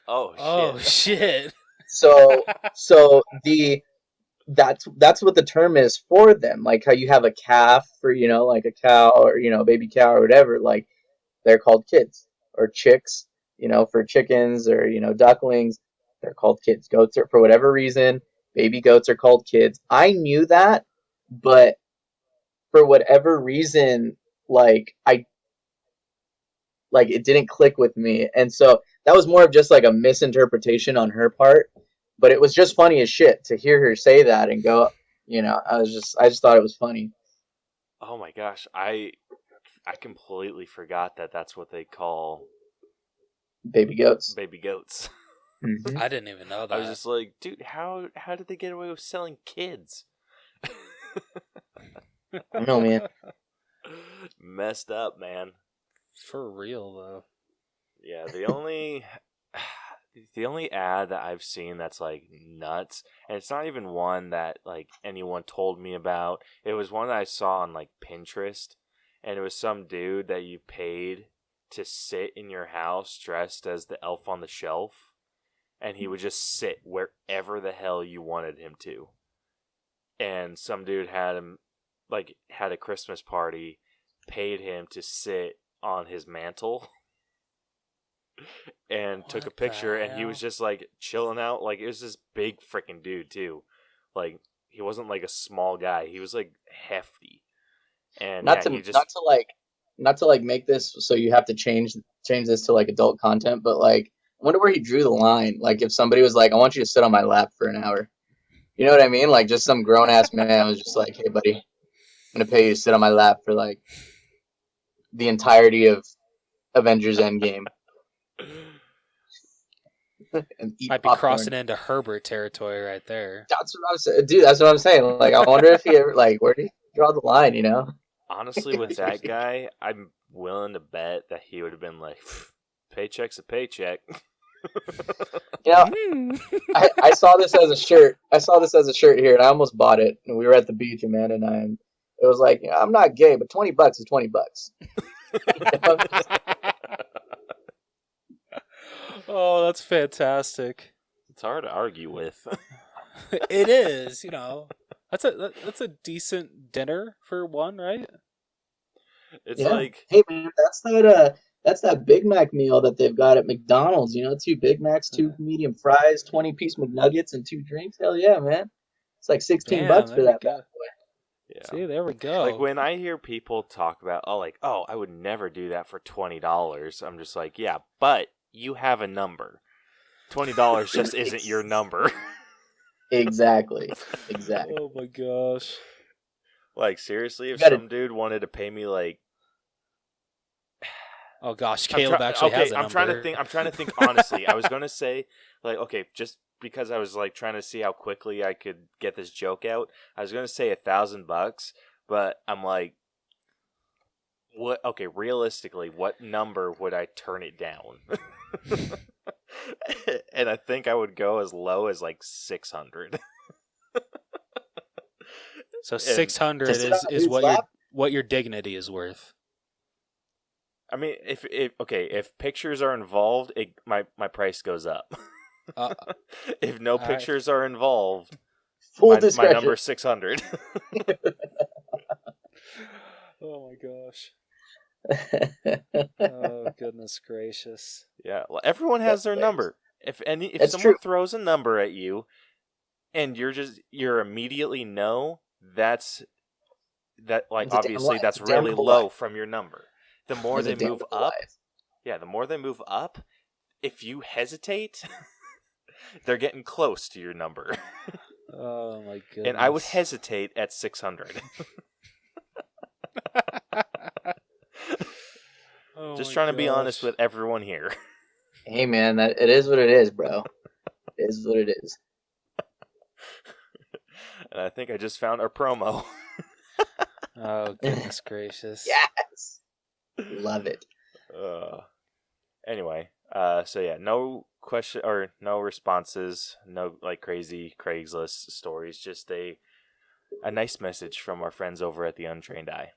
Oh shit. So that's what the term is for them. Like how you have a calf for, like a cow or, a baby cow or whatever, like they're called kids. Or chicks, for chickens or, ducklings, they're called kids. Goats are, for whatever reason, baby goats are called kids. I knew that, but for whatever reason, it didn't click with me. And so that was more of just like a misinterpretation on her part. But it was just funny as shit to hear her say that and go, I just thought it was funny. Oh my gosh, I completely forgot that that's what they call baby goats. Baby goats. Mm-hmm. I didn't even know that. I was just like, dude, how did they get away with selling kids? I know, man. Messed up, man. For real though. Yeah, the only ad that I've seen that's like nuts, and it's not even one that like anyone told me about. It was one that I saw on like Pinterest, and it was some dude that you paid to sit in your house dressed as the elf on the shelf, and he would just sit wherever the hell you wanted him to. And some dude had a Christmas party, paid him to sit on his mantle and took a picture, and he was just like chilling out. Like, it was this big freaking dude too. Like, he wasn't like a small guy. He was like hefty. And not to make this so you have to change this to like adult content, but like I wonder where he drew the line. Like if somebody was like, I want you to sit on my lap for an hour. You know what I mean? Like just some grown ass man was just like, hey buddy, I'm gonna pay you to sit on my lap for like the entirety of Avengers Endgame. And eat might be popcorn. crossing into Herbert territory right there. That's what I'm saying, dude. That's what I'm saying. Like I wonder if he ever where did he draw the line? Honestly, with that guy, I'm willing to bet that he would have been like, paycheck's a paycheck. I saw this as a shirt. Here, and I almost bought it. And we were at the beach, Amanda and I, and it was like, I'm not gay, but $20 is $20. Oh, that's fantastic. It's hard to argue with. It is, That's a decent dinner for one, right? It's like, hey man, that's that Big Mac meal that they've got at McDonald's. 2 Big Macs, 2 medium fries, 20-piece McNuggets, and 2 drinks. Hell yeah, man! It's like $16 for that bad boy. Yeah. See, there we go. Like when I hear people talk about, I would never do that for $20. I'm just like, yeah, but you have a number. $20 just isn't your number. Exactly. Oh my gosh. Like seriously, if some dude wanted to pay me like, oh gosh, Caleb actually has a number. I'm trying to think honestly. I was gonna say like, okay, just because I was like trying to see how quickly I could get this joke out, I was gonna say $1,000, but I'm like, what? Okay, realistically, what number would I turn it down? And I think I would go as low as like 600. So 600 To sit on a is dude's lap? what your dignity is worth. I mean, if pictures are involved, my price goes up. If no right. pictures are involved, Full my discretion. number's 600. Oh my gosh. Oh goodness gracious. Yeah, well, everyone has their That's number. If That's someone true. throws a number at you, and you're immediately no, like It's a damn obviously lie. that's It's a damn really double low lie. from your number. The more It's a they damn move double up, lie. the more they move up, if you hesitate, they're getting close to your number. Oh my goodness. And I would hesitate at 600. Oh Just my trying to be honest gosh. with everyone here. Hey man, it is what it is, bro. It is what it is. And I think I just found our promo. Oh goodness gracious. Yes. Love it. Anyway, so yeah, no question or no responses, no like crazy Craigslist stories, just a nice message from our friends over at the Untrained Eye.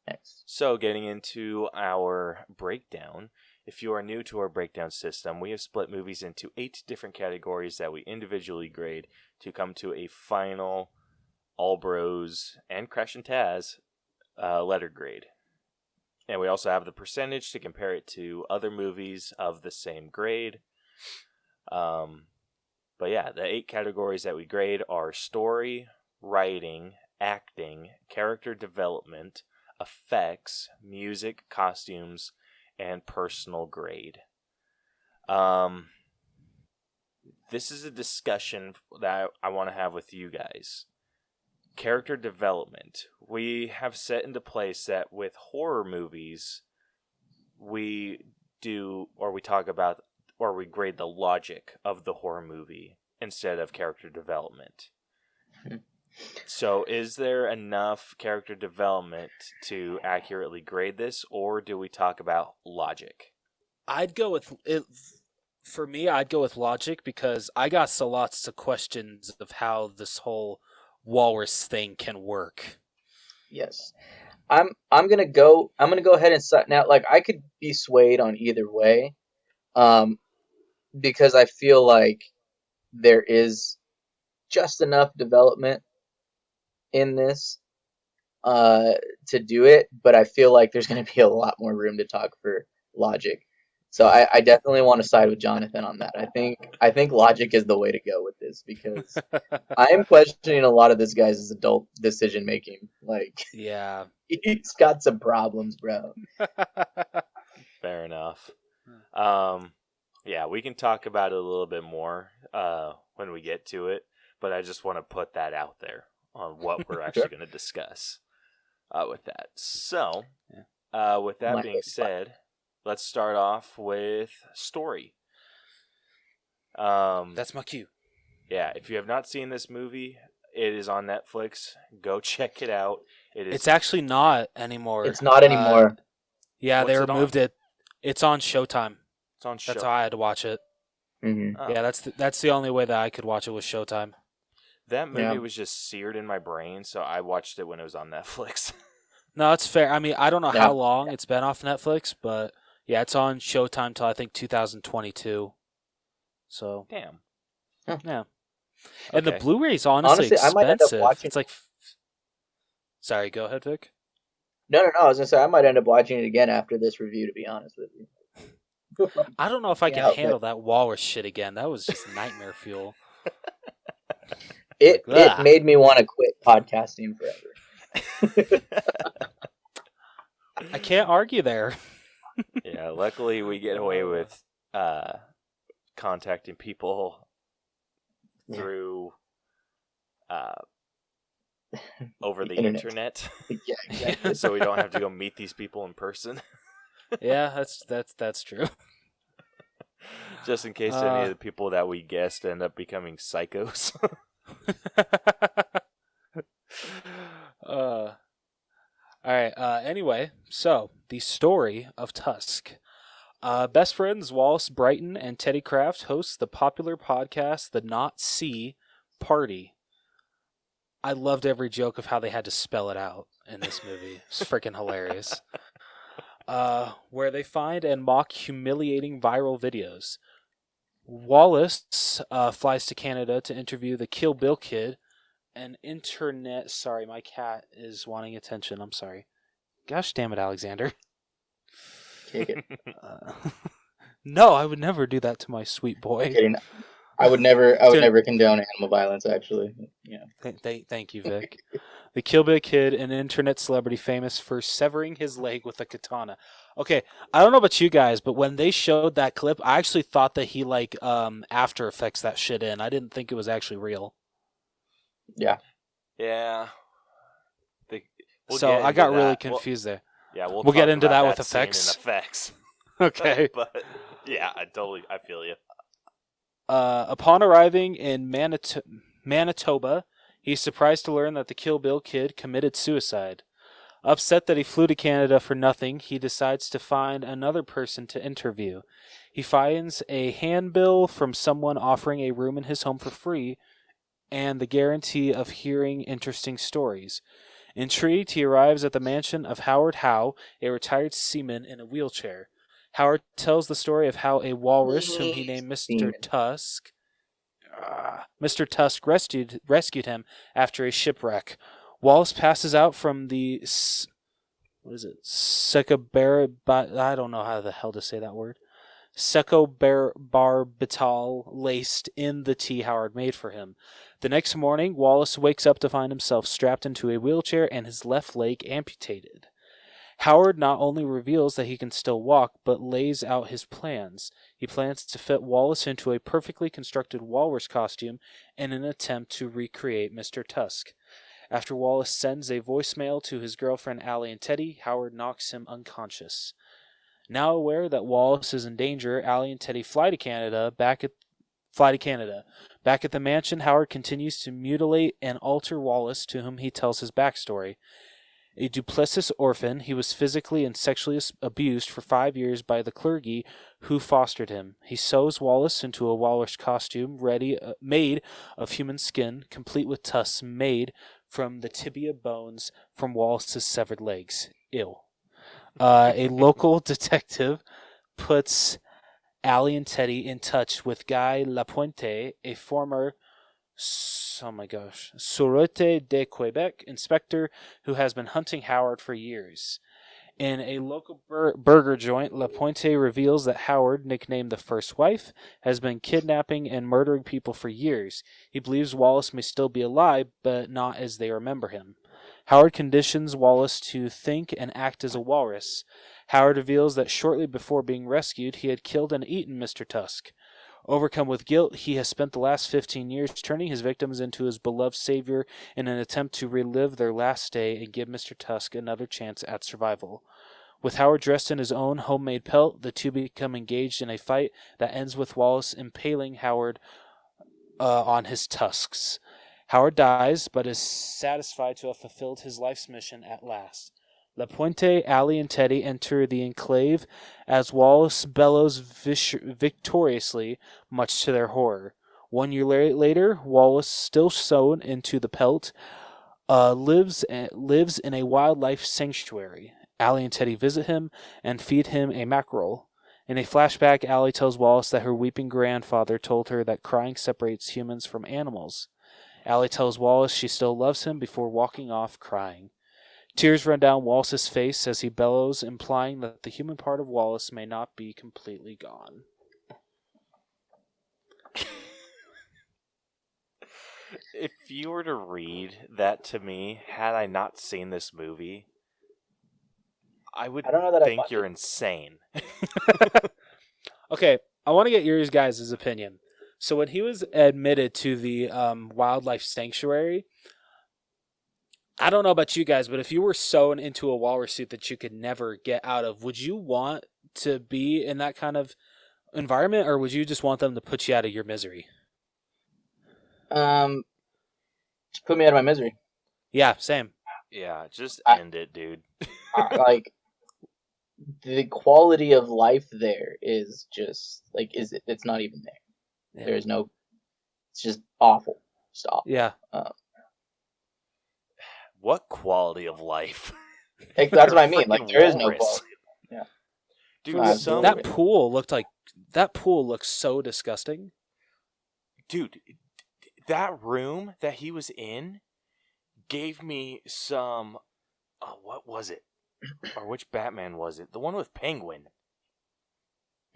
Thanks. So getting into our breakdown, if you are new to our breakdown system, we have split movies into 8 different categories that we individually grade to come to a final All Bros and Crash and Taz letter grade. And we also have the percentage to compare it to other movies of the same grade. But yeah, the 8 categories that we grade are story, writing, acting, character development, effects, music, costumes, and personal grade. This is a discussion that I want to have with you guys. Character development. We have set into place that with horror movies, we talk about or we grade the logic of the horror movie instead of character development. So is there enough character development to accurately grade this, or do we talk about logic? I'd go with it. For me, I'd go with logic because I got so lots of questions of how this whole walrus thing can work. Yes. I'm gonna go ahead and set now. Like I could be swayed on either way, because I feel like there is just enough development in this to do it, but I feel like there's going to be a lot more room to talk for logic. So I definitely want to side with Jonathan on that. I think logic is the way to go with this because I am questioning a lot of this guy's adult decision making. Like, Yeah. he's got some problems, bro. Fair enough. Yeah, we can talk about it a little bit more when we get to it, but I just want to put that out there on what we're actually going to discuss with that. So, with that being said, let's start off with story. That's my cue. Yeah, if you have not seen this movie, it is on Netflix. Go check it out. It's actually not anymore. It's not anymore. Yeah, What's they it removed it. It's on Showtime. It's on That's how I had to watch it. Mm-hmm. Oh. Yeah, that's the only way that I could watch it was Showtime. That movie Yeah. was just seared in my brain, so I watched it when it was on Netflix. No, it's fair. I mean, I don't know Yeah. how long it's been off Netflix, but yeah, it's on Showtime till I think 2022. So Damn. yeah, and the Okay. Blu-ray's honestly Honestly, I might end up expensive. watching It's like, sorry, go ahead, Vic. No. I was gonna say I might end up watching it again after this review. To be honest with you. I don't know if I can Yeah, handle that walrus shit again. That was just nightmare fuel. It Like, ugh. made me want to quit podcasting forever. I can't argue there. Yeah, luckily we get away with contacting people through over the internet. Yeah, exactly. So we don't have to go meet these people in person. Yeah, that's true. Just in case any of the people that we guessed end up becoming psychos. All right. Anyway, so the story of Tusk. Best friends Wallace Brighton and Teddy Kraft host the popular podcast The Not See Party. I loved every joke of how they had to spell it out in this movie. It's freaking hilarious. Where they find and mock humiliating viral videos. Wallace flies to Canada to interview the Kill Bill Kid, an internet... Sorry, my cat is wanting attention. I'm sorry. Gosh damn it, Alexander. Kick it. No, I would never do that to my sweet boy. Kidding. I would never condone animal violence, actually. Yeah. Thank you, Vic. The Kill Bill Kid, an internet celebrity famous for severing his leg with a katana. Okay, I don't know about you guys, but when they showed that clip, I actually thought that he After Effects that shit in. I didn't think it was actually real. Yeah. Yeah. So I got really confused there. Yeah, we'll get into that with scene effects. and effects. Okay. But yeah, I feel you. Upon arriving in Manitoba, he's surprised to learn that the Kill Bill Kid committed suicide. Upset that he flew to Canada for nothing, he decides to find another person to interview. He finds a handbill from someone offering a room in his home for free and the guarantee of hearing interesting stories. Intrigued, he arrives at the mansion of Howard Howe, a retired seaman in a wheelchair. Howard tells the story of how a walrus, whom he named Mr. Tusk, rescued him after a shipwreck. Wallace passes out from the Secobarbital, I don't know how the hell to say that word. Secobarbital laced in the tea Howard made for him. The next morning, Wallace wakes up to find himself strapped into a wheelchair and his left leg amputated. Howard not only reveals that he can still walk, but lays out his plans. He plans to fit Wallace into a perfectly constructed walrus costume in an attempt to recreate Mr. Tusk. After Wallace sends a voicemail to his girlfriend Allie and Teddy, Howard knocks him unconscious. Now aware that Wallace is in danger, Allie and Teddy fly to Canada. Back at the mansion, Howard continues to mutilate and alter Wallace, to whom he tells his backstory. A duplicitous orphan, he was physically and sexually abused for 5 years by the clergy who fostered him. He sews Wallace into a walrus costume made of human skin, complete with tusks made from the tibia bones from Wallace's severed legs. Ew. A local detective puts Allie and Teddy in touch with Guy Lapointe, a former Sûreté de Quebec inspector who has been hunting Howard for years. In a local burger joint, Lapointe reveals that Howard, nicknamed the First Wife, has been kidnapping and murdering people for years. He believes Wallace may still be alive, but not as they remember him. Howard conditions Wallace to think and act as a walrus. Howard reveals that shortly before being rescued, he had killed and eaten Mr. Tusk. Overcome with guilt, he has spent the last 15 years turning his victims into his beloved savior in an attempt to relive their last day and give Mr. Tusk another chance at survival. With Howard dressed in his own homemade pelt, the two become engaged in a fight that ends with Wallace impaling Howard on his tusks. Howard dies, but is satisfied to have fulfilled his life's mission at last. Lapointe, Allie, and Teddy enter the enclave as Wallace bellows victoriously, much to their horror. 1 year later, Wallace, still sewn into the pelt, lives in a wildlife sanctuary. Allie and Teddy visit him and feed him a mackerel. In a flashback, Allie tells Wallace that her weeping grandfather told her that crying separates humans from animals. Allie tells Wallace she still loves him before walking off crying. Tears run down Wallace's face as he bellows, implying that the human part of Wallace may not be completely gone. If you were to read that to me, had I not seen this movie, I would think you're insane. Okay, I want to get yours guys' opinion. So when he was admitted to the wildlife sanctuary, I don't know about you guys, but if you were sewn into a walrus suit that you could never get out of, would you want to be in that kind of environment, or would you just want them to put you out of your misery? Just put me out of my misery. Yeah, same. Yeah, just end it, dude. Like, the quality of life there is just, like, it's not even there. Yeah. There's no, it's just awful. Just awful. Yeah. what quality of life? Like, that's what I mean. Freaking Like, there is no walrus. quality. Yeah. Dude, No, some That pool looked so disgusting. dude, that room that he was in gave me some. What was it? Or which Batman was it? The one with Penguin.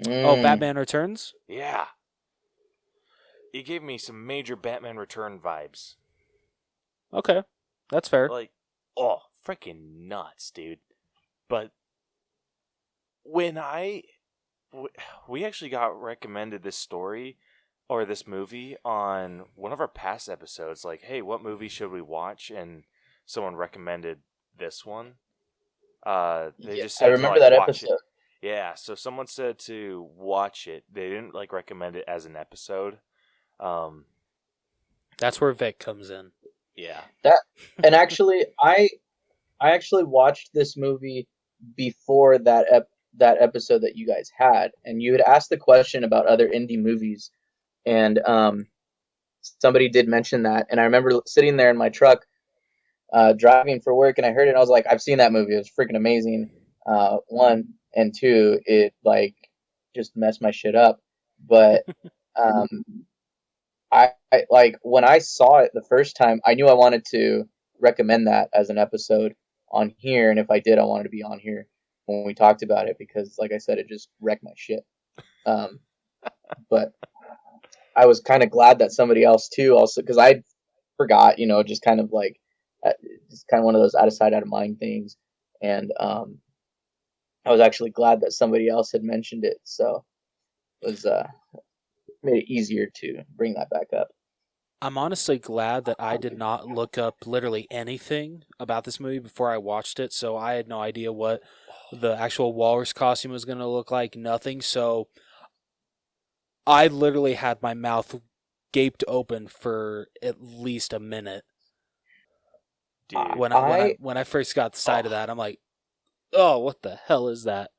Oh, Batman Returns? Yeah. It gave me some major Batman Return vibes. Okay, that's fair. Like, oh, freaking nuts, dude. But when we actually got recommended this story or this movie on one of our past episodes, like, hey, what movie should we watch? And someone recommended this one. They just said I remember to, like, that watch episode. it. Yeah, so someone said to watch it. They didn't like recommend it as an episode. That's where Vic comes in. Yeah. And actually, I actually watched this movie before that episode that you guys had, and you had asked the question about other indie movies, and somebody did mention that, and I remember sitting there in my truck, driving for work, and I heard it, and I was like, I've seen that movie. It was freaking amazing. One and two, it like just messed my shit up, but I like when I saw it the first time, I knew I wanted to recommend that as an episode on here, and if I did, I wanted to be on here when we talked about it because, like I said, it just wrecked my shit. But I was kind of glad that somebody else too, also because I forgot, just kind of like, just kind of one of those out of sight, out of mind things, and I was actually glad that somebody else had mentioned it, so it was made it easier to bring that back up. I'm honestly glad that I did not look up literally anything about this movie before I watched it, so I had no idea what the actual walrus costume was going to look like, nothing, so I literally had my mouth gaped open for at least a minute. Dude. When I first got the sight of that, I'm like, oh, what the hell is that?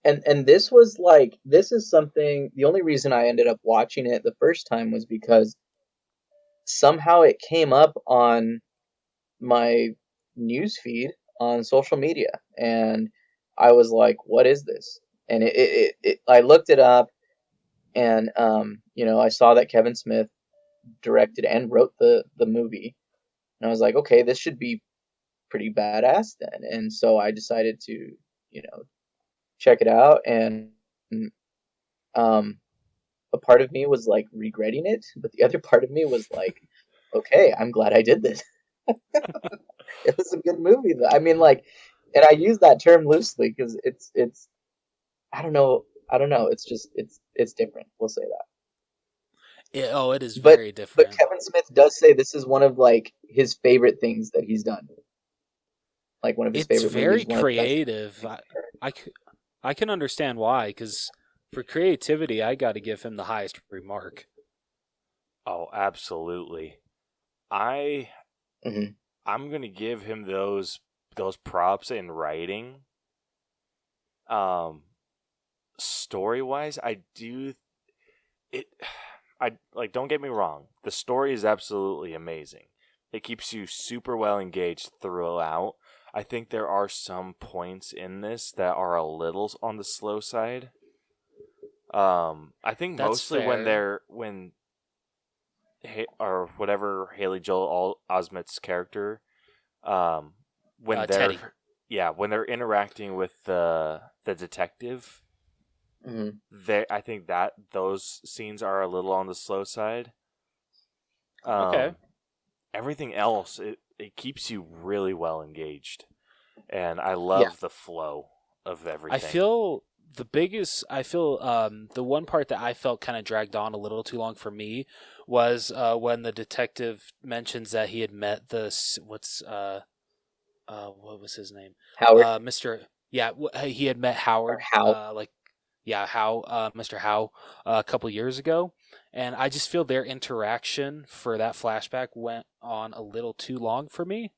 And this was like, this is something, the only reason I ended up watching it the first time was because somehow it came up on my news feed on social media, and I was like, what is this? And I looked it up, and I saw that Kevin Smith directed and wrote the movie, and I was like, okay, this should be pretty badass then. And so I decided to check it out, and a part of me was like regretting it, but the other part of me was like, okay, I'm glad I did this. It was a good movie. I mean, like, and I use that term loosely because it's I don't know, it's just it's different, we'll say that. It is very different. But Kevin Smith does say this is one of like his favorite things that he's done, like one of his favorite movies. It's very creative. I can understand why, because for creativity, I got to give him the highest remark. Oh, absolutely. I'm gonna give him those props in writing. Story wise, don't get me wrong. The story is absolutely amazing. It keeps you super well engaged throughout. I think there are some points in this that are a little on the slow side. I think That's mostly fair. when Haley Joel Osment's character, when Teddy. when they're interacting with the detective, I think that those scenes are a little on the slow side. Okay. Everything else, it keeps you really well engaged, and I love the flow of everything. I feel the one part that I felt kind of dragged on a little too long for me was when the detective mentions that he had met what was his name? Howard. He had met Howard. Howe. Mr. Howe, a couple years ago, and I just feel their interaction for that flashback went on a little too long for me.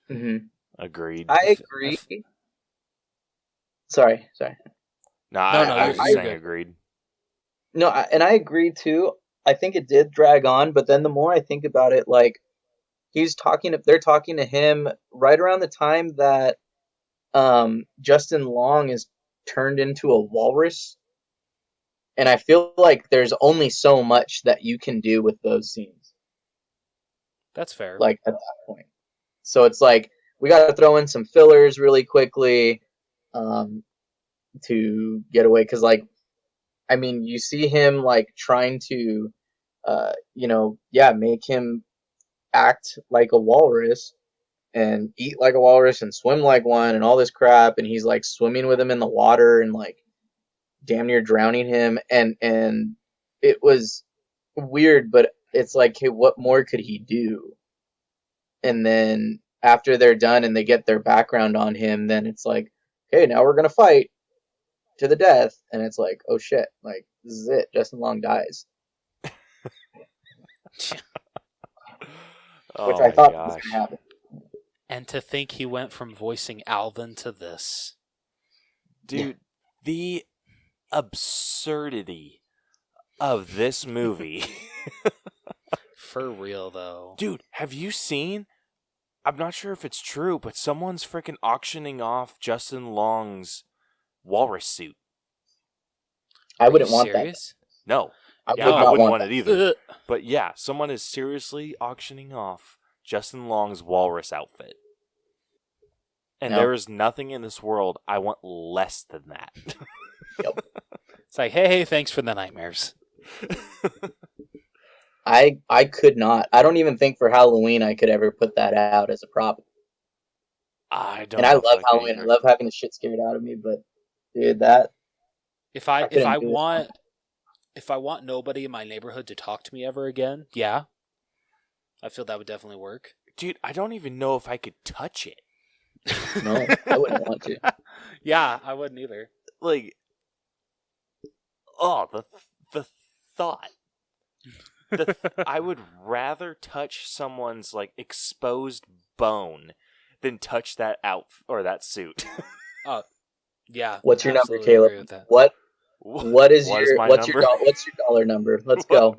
Mm-hmm. Agreed. I agree. Sorry. No, I was just saying agreed. No, and I agree too. I think it did drag on, but then the more I think about it, like, They're talking to him right around the time that Justin Long is turned into a walrus. And I feel like there's only so much that you can do with those scenes. That's fair. Like at that point. So it's like we got to throw in some fillers really quickly to get away, because like, I mean, you see him like trying to make him act like a walrus and eat like a walrus and swim like one and all this crap, and he's like swimming with him in the water and like damn near drowning him, and it was weird, but it's like, hey, what more could he do? And then after they're done and they get their background on him, then it's like, okay, now we're gonna fight to the death, and it's like, oh shit, like this is it, Justin Long dies. Which I thought was gonna happen. And to think he went from voicing Alvin to this. Dude, the absurdity of this movie. For real, though. Dude, have you seen? I'm not sure if it's true, but someone's freaking auctioning off Justin Long's walrus suit. I wouldn't want serious? that. No. I wouldn't want it either. But yeah, someone is seriously auctioning off Justin Long's walrus outfit. And there is nothing in this world I want less than that. Yep. It's like, hey, thanks for the nightmares. I could not. I don't even think for Halloween I could ever put that out as a prop. I don't. And I love Halloween. I love having the shit scared out of me. But dude, that if I want nobody in my neighborhood to talk to me ever again, yeah, I feel that would definitely work. Dude, I don't even know if I could touch it. No, I wouldn't want to. Yeah, I wouldn't either. Like, oh, the thought. I would rather touch someone's like exposed bone than touch that that suit. Yeah. What's your number, Caleb? What's your dollar number? Let's go.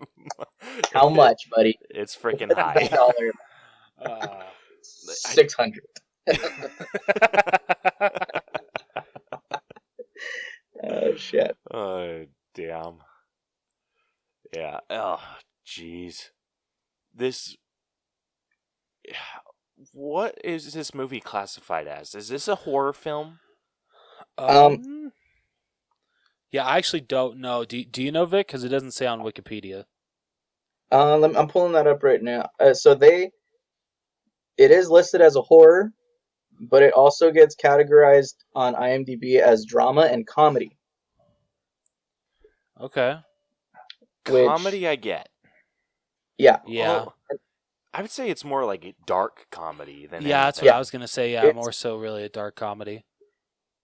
How much, buddy? It's freaking high. $600. Oh shit. Oh damn. Yeah. Oh jeez. What is this movie classified as? Is this a horror film? Yeah, I actually don't know. Do you know, Vic? Because it doesn't say on Wikipedia. I'm pulling that up right now. It is listed as a horror, but it also gets categorized on IMDb as drama and comedy. Okay. Comedy, I get. Yeah. Yeah. Well, I would say it's more like a dark comedy than Yeah, that's what I was gonna say. Yeah, more so really a dark comedy.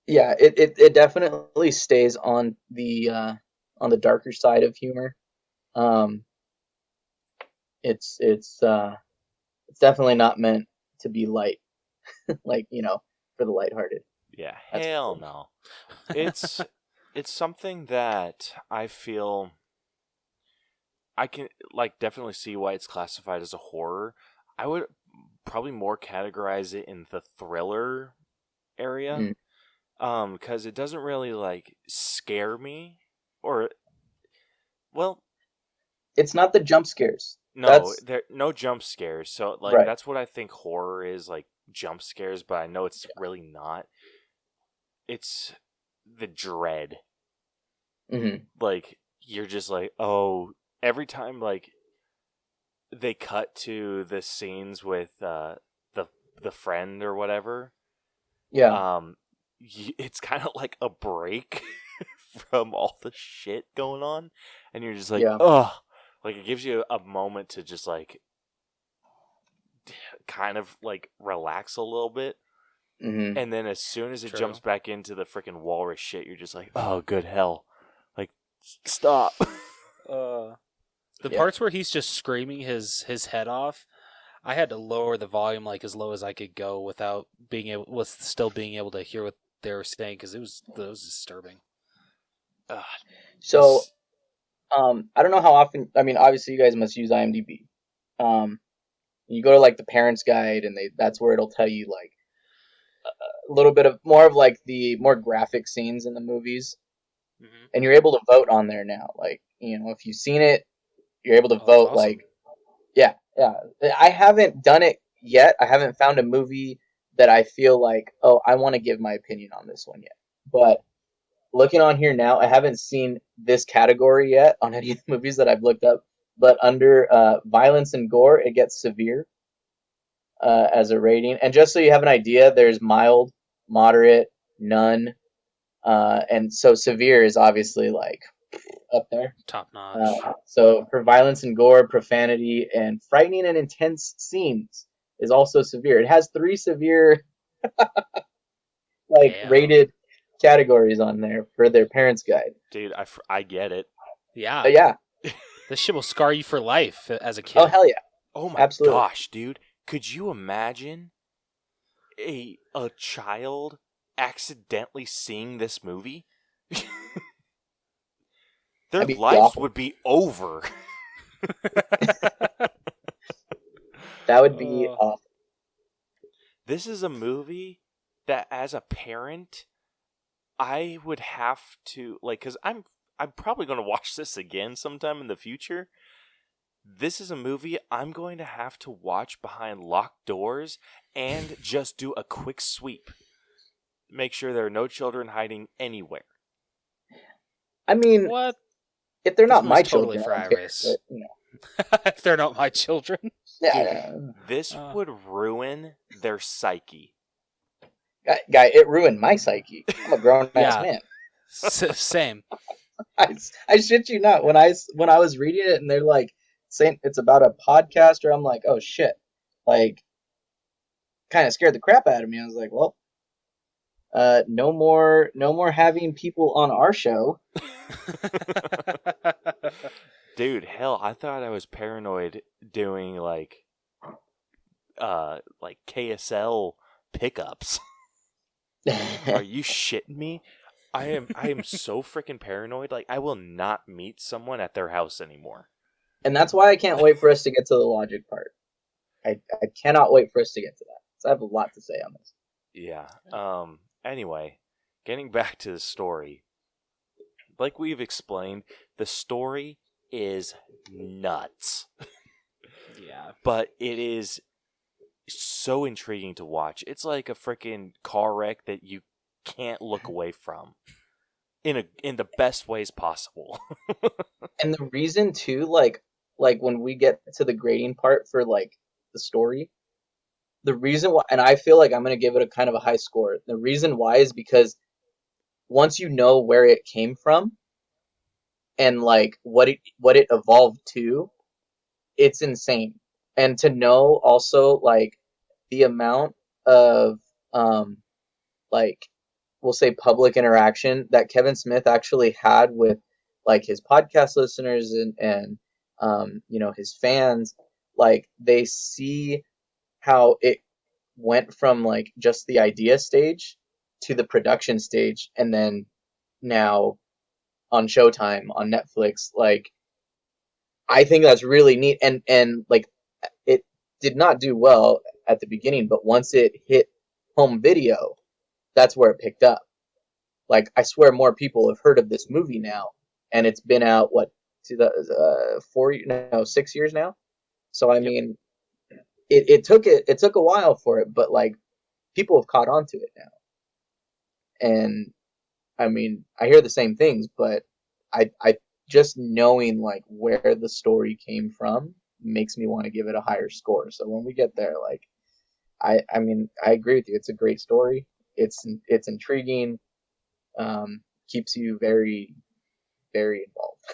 Yeah, it definitely stays on the darker side of humor. It's definitely not meant to be light, like, for the lighthearted. Yeah, hell no. It's something that I feel I can definitely see why it's classified as a horror. I would probably more categorize it in the thriller area. Because it doesn't really scare me, it's not the jump scares. No, there no jump scares. So right. That's what I think horror is, jump scares, but I know it's really not. It's the dread. Mm-hmm. You're just oh, every time they cut to the scenes with the friend or whatever. Yeah. It's kind of like a break from all the shit going on, and you're just oh, it gives you a moment to just kind of relax a little bit, and then as soon as it jumps back into the freaking walrus shit, you're just oh, good hell, stop. The parts where he's just screaming his head off, I had to lower the volume as low as I could go without still being able to hear what they were saying, because it was disturbing. So, I don't know how often. I mean, obviously, you guys must use IMDb. You go to like the parents guide, and that's where it'll tell you like a little bit of more of like the more graphic scenes in the movies, and you're able to vote on there now. Like, you know, if you've seen it, you're able to vote. Awesome. Like, yeah. I haven't done it yet. I haven't found a movie that I feel like, oh, I want to give my opinion on this one yet. But looking on here now, I haven't seen this category yet on any of the movies that I've looked up. But under violence and gore, it gets severe as a rating. And just so you have an idea, there's mild, moderate, none, and so severe is obviously like up there. Top notch. So for violence and gore, profanity, and frightening and intense scenes is also severe. It has 3 severe rated categories on there for their parents' guide. Dude, I get it. Yeah. Yeah. This shit will scar you for life as a kid. Oh, hell yeah. Oh my Absolutely. gosh, dude. Could you imagine a child accidentally seeing this movie? Their That'd be lives awful. would be over. That would be awful. This is a movie that, as a parent, I would have to because I'm probably going to watch this again sometime in the future. This is a movie I'm going to have to watch behind locked doors and just do a quick sweep. Make sure there are no children hiding anywhere. I mean, What? if they're not This my movie's totally children, for I don't care, Iris. but, you know. If they're not my children. Yeah. This would ruin their psyche. Guy, it ruined my psyche. I'm a grown-ass Yeah. man. Same. I shit you not. When I was reading it and they're like saying it's about a podcaster, I'm like, oh shit, like, kind of scared the crap out of me. I was like, well, no more having people on our show. Dude, hell, I thought I was paranoid doing like KSL pickups. Are you shitting me? I am so freaking paranoid. Like, I will not meet someone at their house anymore. And that's why I can't wait for us to get to the logic part. I cannot wait for us to get to that. So I have a lot to say on this. Yeah. Anyway, getting back to the story. Like we've explained, the story is nuts. Yeah. But it is so intriguing to watch. It's like a freaking car wreck that you can't look away from in the best ways possible. And the reason too, like when we get to the grading part for like the story, the reason why, and I feel like I'm gonna give it a kind of a high score. The reason why is because once you know where it came from and like what it evolved to, it's insane. And to know also like the amount of like we'll say public interaction that Kevin Smith actually had with like his podcast listeners and you know, his fans, like they see how it went from like just the idea stage to the production stage, and then now on Showtime, on Netflix. Like, I think that's really neat, and like it did not do well at the beginning, but once it hit home video, that's where it picked up. Like, I swear more people have heard of this movie now, and it's been out, what, 6 years now? So, I mean, it took a while for it, but, like, people have caught on to it now. And, I mean, I hear the same things, but I just knowing, like, where the story came from makes me want to give it a higher score. So when we get there, like, I mean, I agree with you. It's a great story. It's intriguing. Keeps you very, very involved.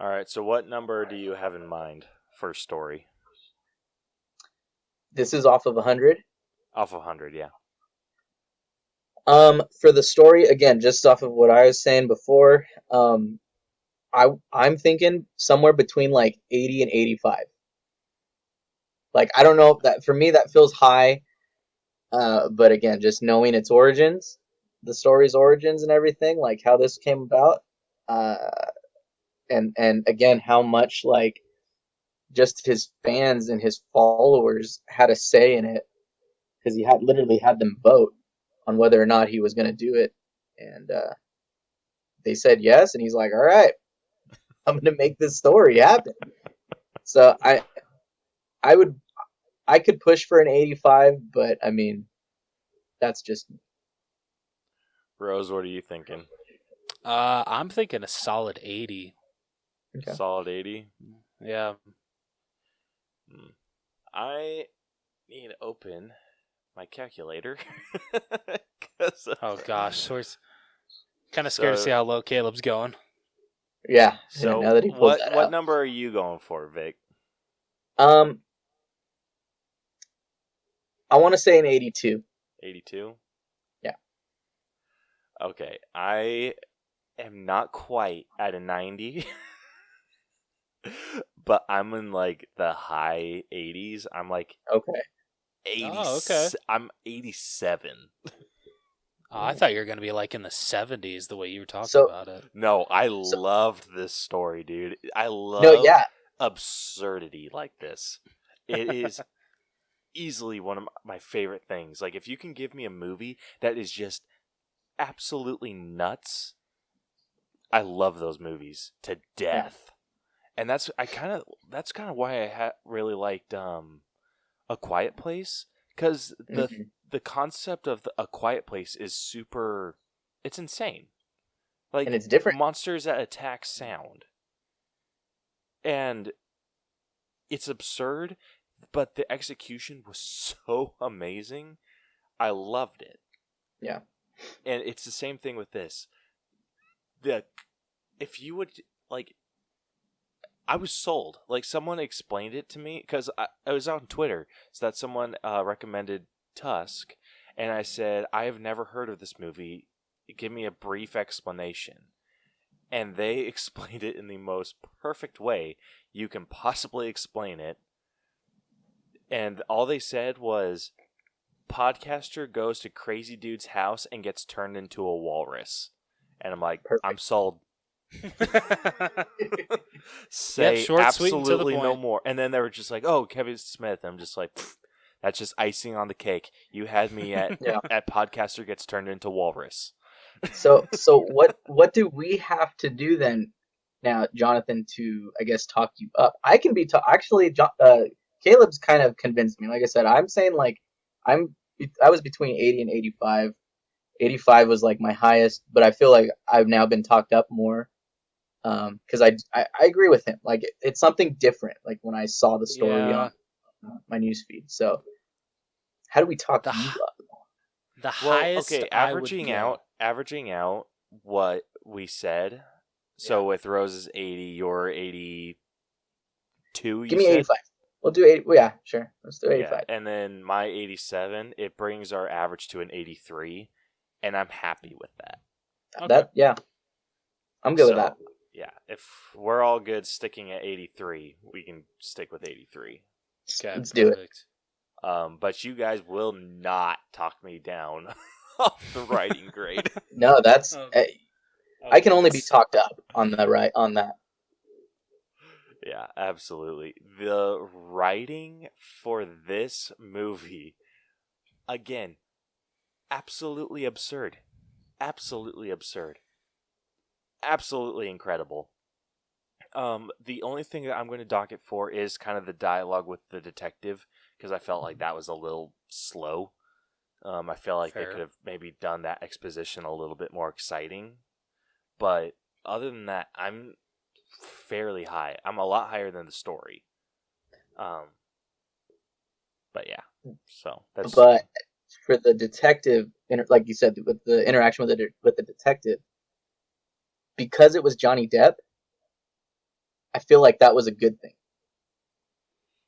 All right, so what number do you have in mind for story? This is off of 100. Off of 100, yeah. For the story, again, just off of what I was saying before, I'm thinking somewhere between like 80 and 85. Like, I don't know, that for me that feels high. But again, just knowing its origins, the story's origins and everything, like how this came about, and again, how much like just his fans and his followers had a say in it, because he had literally had them vote on whether or not he was going to do it, and they said yes, and he's like, all right, I'm going to make this story happen. So I could push for an 85, but I mean, that's just me. Rose, what are you thinking? I'm thinking a solid 80. Okay. Solid 80? Yeah. I need to open my calculator. Oh gosh, so we're kind of scared to see how low Caleb's going. Yeah. So now that he pulled that what out. number are you going for, Vic? I want to say an 82. 82? Yeah. Okay, I am not quite at a 90. But I'm in like the high 80s. I'm like Okay. 80. Oh, okay. I'm 87. Oh, I thought you were going to be like in the 70s the way you were talking So- about it. No, I loved this story, dude. I love No, yeah. absurdity like this. It is easily one of my favorite things. Like, if you can give me a movie that is just absolutely nuts, I love those movies to death. And that's kind of why I really liked A Quiet Place, because the concept of A Quiet Place is super, it's insane. Like, And it's different. Monsters that attack sound. And it's absurd, but the execution was so amazing. I loved it. Yeah. And it's the same thing with this. If you would, like, I was sold. Like, someone explained it to me, because I was on Twitter, so that someone recommended Tusk, and I said, I have never heard of this movie. Give me a brief explanation. And they explained it in the most perfect way you can possibly explain it. And all they said was, podcaster goes to crazy dude's house and gets turned into a walrus. And I'm like, Perfect. I'm sold. Say short, sweet, and to the absolutely no point. more. And then they were just like, oh, Kevin Smith. I'm just like, that's just icing on the cake. You had me at Yeah. at podcaster gets turned into walrus. So what do we have to do then now, Jonathan, to, I guess, talk you up? I can be actually, Caleb's kind of convinced me. Like I said, I'm saying like I was between 80 and 85. 85 was like my highest, but I feel like I've now been talked up more. Because I agree with him. Like, it's something different. Like when I saw the story on my newsfeed. So how do we talk you up? The Well, highest. okay, I would averaging out what we said. So with Rose's 80, you're 82. You Give me said? 85. We'll do 80. Well, yeah, sure. Let's do 85. Yeah, and then my 87, it brings our average to an 83, and I'm happy with that. Okay. I'm good with that. Yeah, if we're all good sticking at 83, we can stick with 83. Okay, Let's do it. perfect. But you guys will not talk me down off the writing grade. No, that's I can only be goodness. talked up on that. Yeah, absolutely. The writing for this movie, again, absolutely absurd. Absolutely absurd. Absolutely incredible. The only thing that I'm going to dock it for is kind of the dialogue with the detective, because I felt like that was a little slow. I feel like Fair. they could have maybe done that exposition a little bit more exciting. But other than that, I'm fairly high. I'm a lot higher than the story. But yeah, so that's. But for the detective, like you said, with the interaction with the detective, because it was Johnny Depp, I feel like that was a good thing.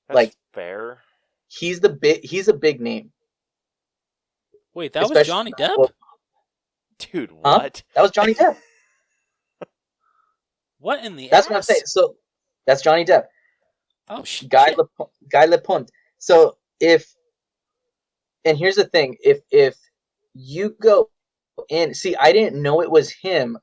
That's like, fair. He's a big name. Wait, that was Especially- Johnny Depp? well, Dude, Huh? what? That was Johnny Depp. What in the That's ass? what I'm saying. So that's Johnny Depp. Oh, shit. Guy Lapointe. So and here's the thing, if you go in, see, I didn't know it was him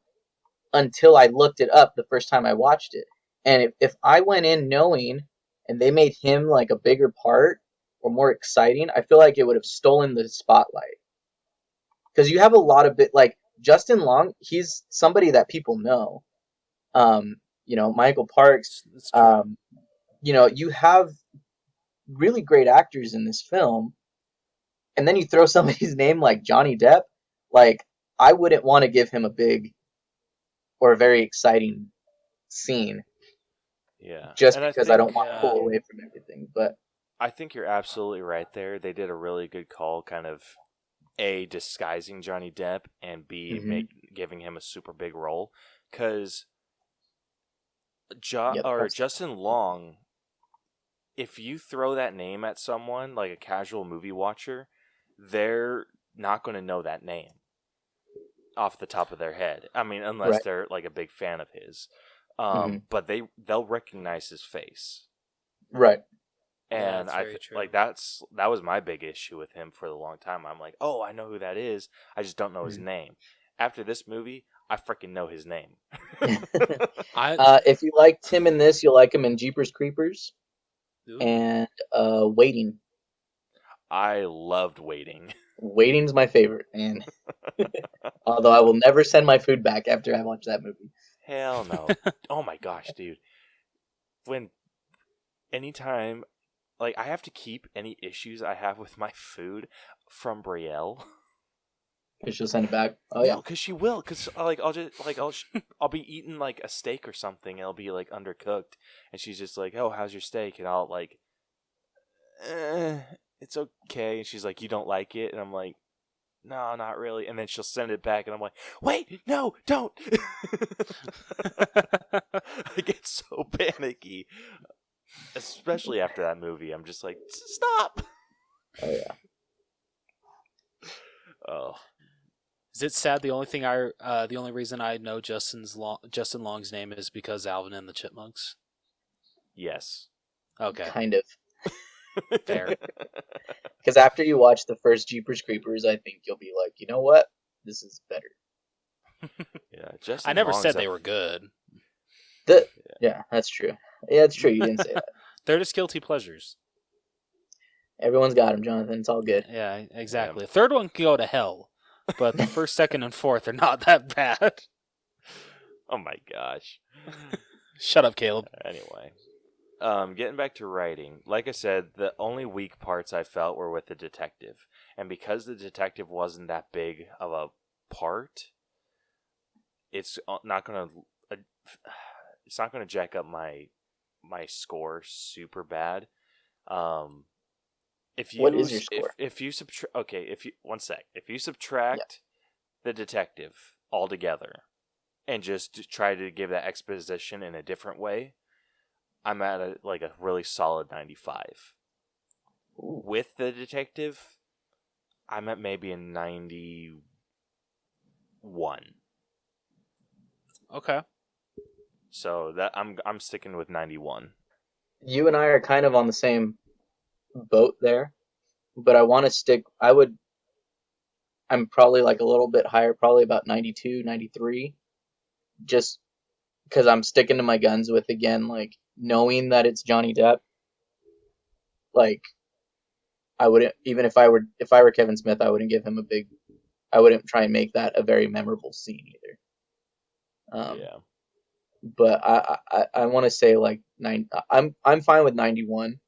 until I looked it up the first time I watched it. And if I went in knowing and they made him like a bigger part or more exciting, I feel like it would have stolen the spotlight. Because you have a lot of like Justin Long, he's somebody that people know. Michael Parks. It's true. You have really great actors in this film, and then you throw somebody's name like Johnny Depp. Like, I wouldn't want to give him a big or a very exciting scene. Yeah. Just And because I don't want to pull away from everything. But I think you're absolutely right there. They did a really good call, kind of A, disguising Johnny Depp, and B, giving him a super big role. Because Justin Long, if you throw that name at someone, like a casual movie watcher, they're not going to know that name off the top of their head. I mean, unless they're like a big fan of his. But they'll recognize his face. Right. And that was my big issue with him for a long time. I'm like, oh, I know who that is. I just don't know his name. After this movie, I freaking know his name. If you liked him in this, you'll like him in Jeepers Creepers. Ooh. And Waiting. I loved Waiting. Waiting's my favorite, man. Although I will never send my food back after I watch that movie. Hell no. Oh my gosh, dude. Anytime, like, I have to keep any issues I have with my food from Brielle. Because she'll send it back. Oh, no, yeah. because she will. Because I'll be eating like a steak or something. It'll be like undercooked, and she's just like, "Oh, how's your steak?" And I'll like, "It's okay." And she's like, "You don't like it?" And I'm like, "No, not really." And then she'll send it back, and I'm like, "Wait, no, don't!" I get so panicky, especially after that movie. I'm just like, "Stop!" Oh yeah. Oh. Is it sad? The only reason I know Justin Long's name is because Alvin and the Chipmunks. Yes. Okay. Kind of. Fair. Because after you watch the first Jeepers Creepers, I think you'll be like, you know what? This is better. Yeah. I never said they were good. Yeah, that's true. Yeah, it's true. You didn't say that. They're just guilty pleasures. Everyone's got them, Jonathan. It's all good. Yeah, exactly. The third one can go to hell, but the first, second, and fourth are not that bad. Oh my gosh. Shut up, Caleb. Anyway. Getting back to writing, like I said, the only weak parts I felt were with the detective. And because the detective wasn't that big of a part, it's not going to jack up my score super bad. What is your score? If you subtract the detective altogether and just try to give that exposition in a different way, I'm at a really solid 95. Ooh. With the detective, I'm at maybe a 91. Okay. So that I'm sticking with 91. You and I are kind of on the same boat there, but I want to stick. I'm probably like a little bit higher, probably about 92, 93, just because I'm sticking to my guns with, again, like, knowing that it's Johnny Depp. Like, I wouldn't, even if I were Kevin Smith, I wouldn't give him I wouldn't try and make that a very memorable scene either. Yeah. But I want to say like I'm fine with 91.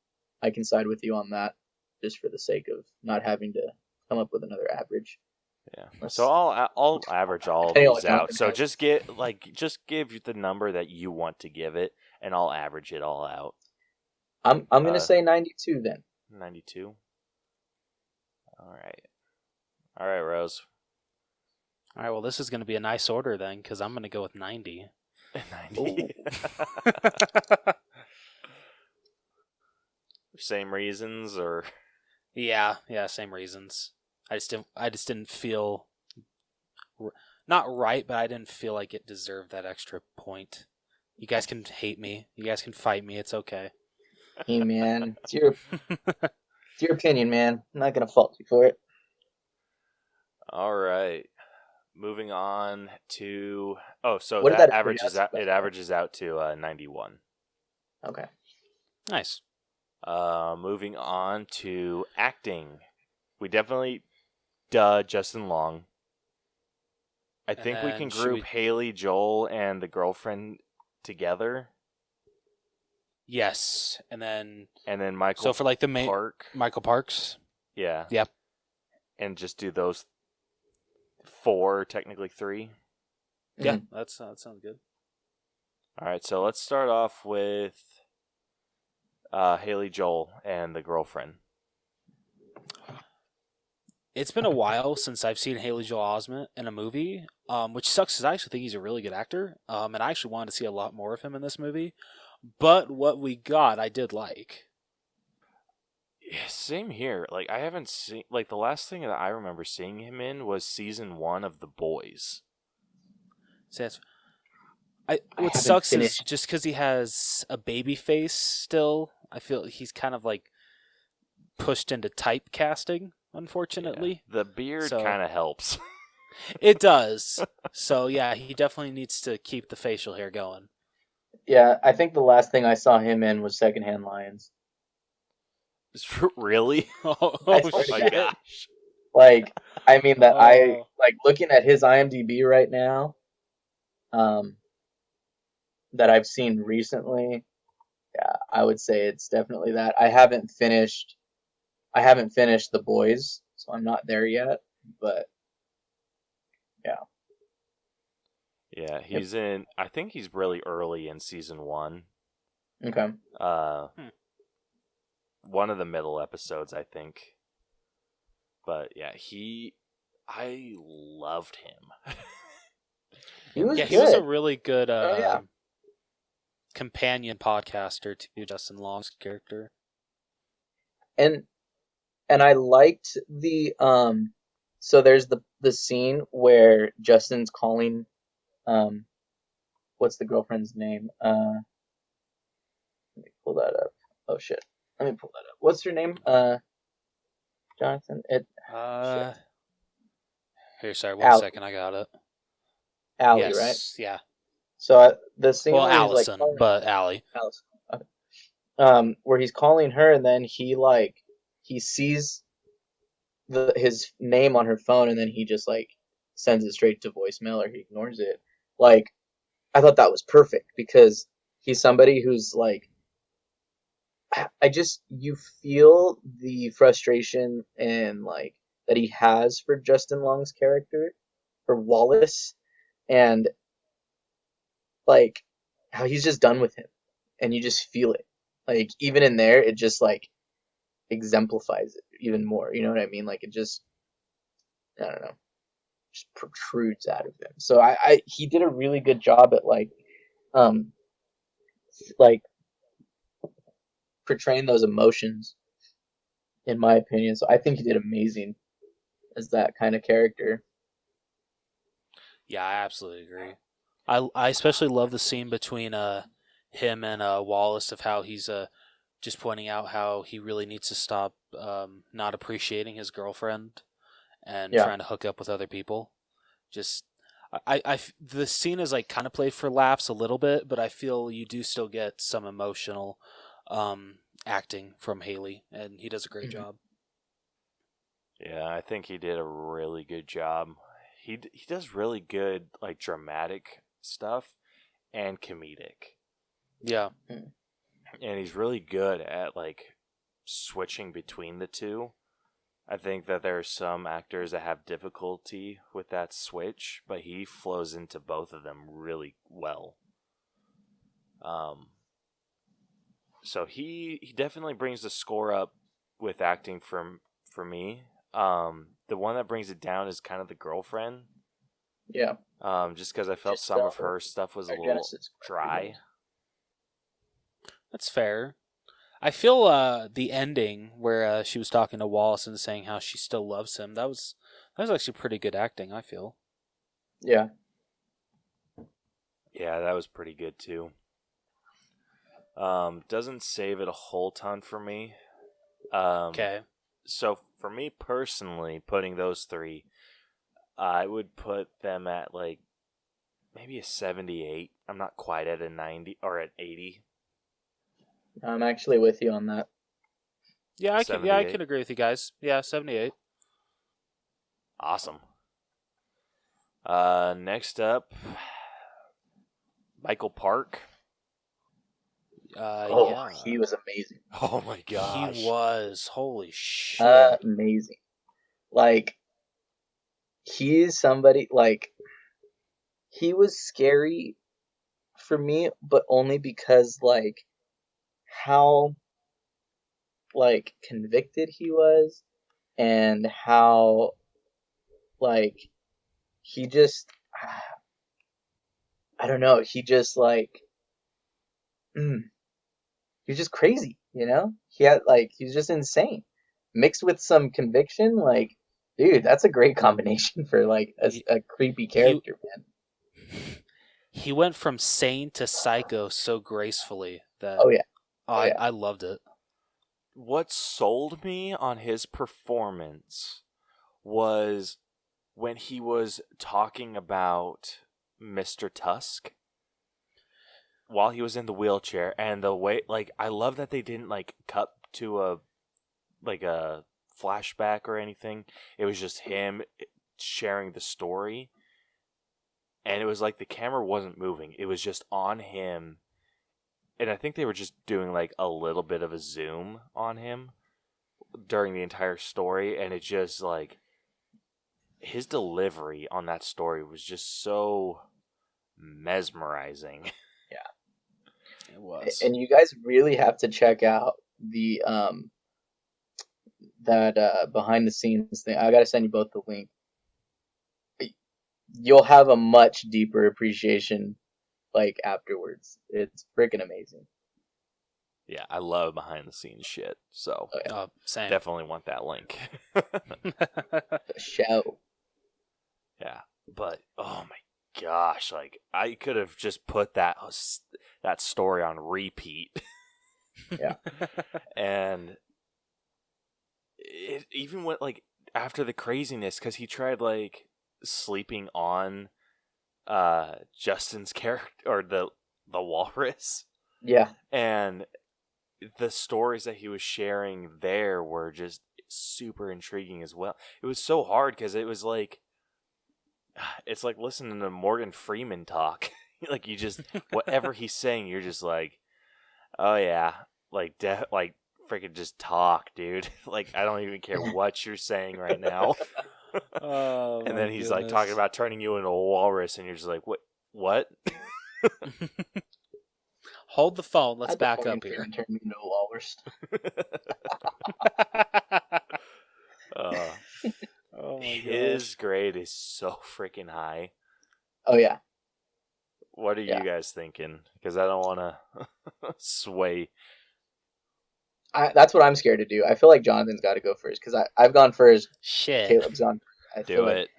I can side with you on that, just for the sake of not having to come up with another average. Yeah. So I'll average all of these out. So just give the number that you want to give it, and I'll average it all out. I'm gonna say 92 then. 92. All right, Rose. All right. Well, this is going to be a nice order then, because I'm going to go with 90. 90. Same reasons, or? Yeah, same reasons. I just didn't feel not right, but I didn't feel like it deserved that extra point. You guys can hate me. You guys can fight me. It's okay. Hey man, it's your opinion, man. I'm not gonna fault you for it. All right. Moving on to what that averages out. It averages out to 91. Okay. Nice. Moving on to acting. We definitely Justin Long. I And think we then can should group we- Haley Joel and the girlfriend together. Yes, and then Michael so for like the main Park. Michael Parks. Yeah. Yep. And just do those 4, technically 3. Yeah, that sounds good. All right, so let's start off with Haley Joel and the girlfriend. It's been a while since I've seen Haley Joel Osment in a movie, which sucks because I actually think he's a really good actor, and I actually wanted to see a lot more of him in this movie. But what we got, I did like. Yeah, same here. Like, I haven't seen... Like, the last thing that I remember seeing him in was season 1 of The Boys. So I what haven't sucks finished. is just because he has a baby face still, I feel he's kind of like pushed into typecasting, unfortunately. Yeah. The beard So- kind of helps. It does. So, yeah, he definitely needs to keep the facial hair going. Yeah, I think the last thing I saw him in was Secondhand Lions. Really? Oh, I Oh swear to my shit. gosh. Like, I mean that I Oh. like looking at his IMDb right now, that I've seen recently. Yeah, I would say it's definitely that. I haven't finished The Boys, so I'm not there yet. But Yeah, he's in... I think he's really early in season 1. okay, One of the middle episodes, I think. But yeah, I loved him. he was Yeah, good. he was a really good yeah. companion podcaster to Justin Long's character. and I liked the so there's the scene where Justin's calling what's the girlfriend's name? Let me pull that up. Oh shit. Let me pull that up. What's her name? Jonathan? Shit. Here, sorry, 1 Allie. second, I got it. Allie, Yes, right? yeah. So the scene Well, where he's Allison, like calling but Allie. Allison. Okay. Where he's calling her and then he sees his name on her phone and then he just like sends it straight to voicemail or he ignores it. Like, I thought that was perfect because he's somebody who's like, you feel the frustration and like that he has for Justin Long's character, for Wallace, and like how he's just done with him, and you just feel it. Like even in there, it just like exemplifies it even more. You know what I mean? Like it just, I don't know, just protrudes out of him. So he did a really good job at like portraying those emotions, in my opinion. So I think he did amazing as that kind of character. Yeah, I absolutely agree. I especially love the scene between him and Wallace of how he's just pointing out how he really needs to stop not appreciating his girlfriend and Yeah. trying to hook up with other people. Just the scene is like kind of played for laughs a little bit, but I feel you do still get some emotional acting from Haley, and he does a great Mhm. job. Yeah, I think he did a really good job. He does really good like dramatic stuff and comedic. Yeah. And he's really good at like switching between the two. I think that there are some actors that have difficulty with that switch, but he flows into both of them really well. So he definitely brings the score up with acting for me. The one that brings it down is kind of the girlfriend. Yeah. Just because I felt Just, some of her stuff was a little Genesis. dry. That's fair. I feel the ending where she was talking to Wallace and saying how she still loves him. That was actually pretty good acting, I feel. Yeah. Yeah, that was pretty good too. Doesn't save it a whole ton for me. Okay. So for me personally, putting those three, I would put them at like maybe a 78. I'm not quite at a 90 or at 80. I'm actually with you on that. Yeah, I can 78. agree with you guys. Yeah, 78. Awesome. Next up, Michael Park. Yeah. He was amazing. Oh my gosh. He was. Holy shit. Amazing. Like, he is somebody, like, he was scary for me, but only because, like, how, like, convicted he was, and how, like, he just, I don't know, he just, like, he was just crazy, you know? He was just insane. Mixed with some conviction, like, dude, that's a great combination for, like, a creepy character, man. He went from sane to psycho so gracefully that Oh, yeah. I loved it. What sold me on his performance was when he was talking about Mr. Tusk while he was in the wheelchair, and the way, like, I love that they didn't, like, cut to a flashback or anything. It was just him sharing the story, and it was like the camera wasn't moving. It was just on him, and I think they were just doing, like, a little bit of a zoom on him during the entire story, and it just, like, his delivery on that story was just so mesmerizing. It was. And you guys really have to check out the that behind the scenes thing. I gotta send you both the link. You'll have a much deeper appreciation, like, afterwards. It's freaking amazing. Yeah, I love behind the scenes shit, so Oh, yeah. Same. definitely want that link. The show. Yeah, but oh my gosh, like, I could have just put that story on repeat. Yeah. And it even went, like, after the craziness, because he tried, like, sleeping on Justin's character, or the walrus, Yeah. and the stories that he was sharing there were just super intriguing as well. It was so hard because it was like, it's like listening to Morgan Freeman talk. Like, you just, whatever he's saying, you're just like, oh yeah, like, like, freaking just talk, dude. Like, I don't even care what you're saying right now. Oh, And my then he's like goodness. talking about turning you into a walrus, and you're just like, what? Hold the phone. Let's How'd back Morgan up here. Freeman turn me into a walrus? Oh my His grade is so freaking high. Oh, yeah. What are Yeah. you guys thinking? Because I don't want to sway. That's what I'm scared to do. I feel like Jonathan's got to go first, because I've gone first. Shit. Caleb's gone first. I feel Do like it.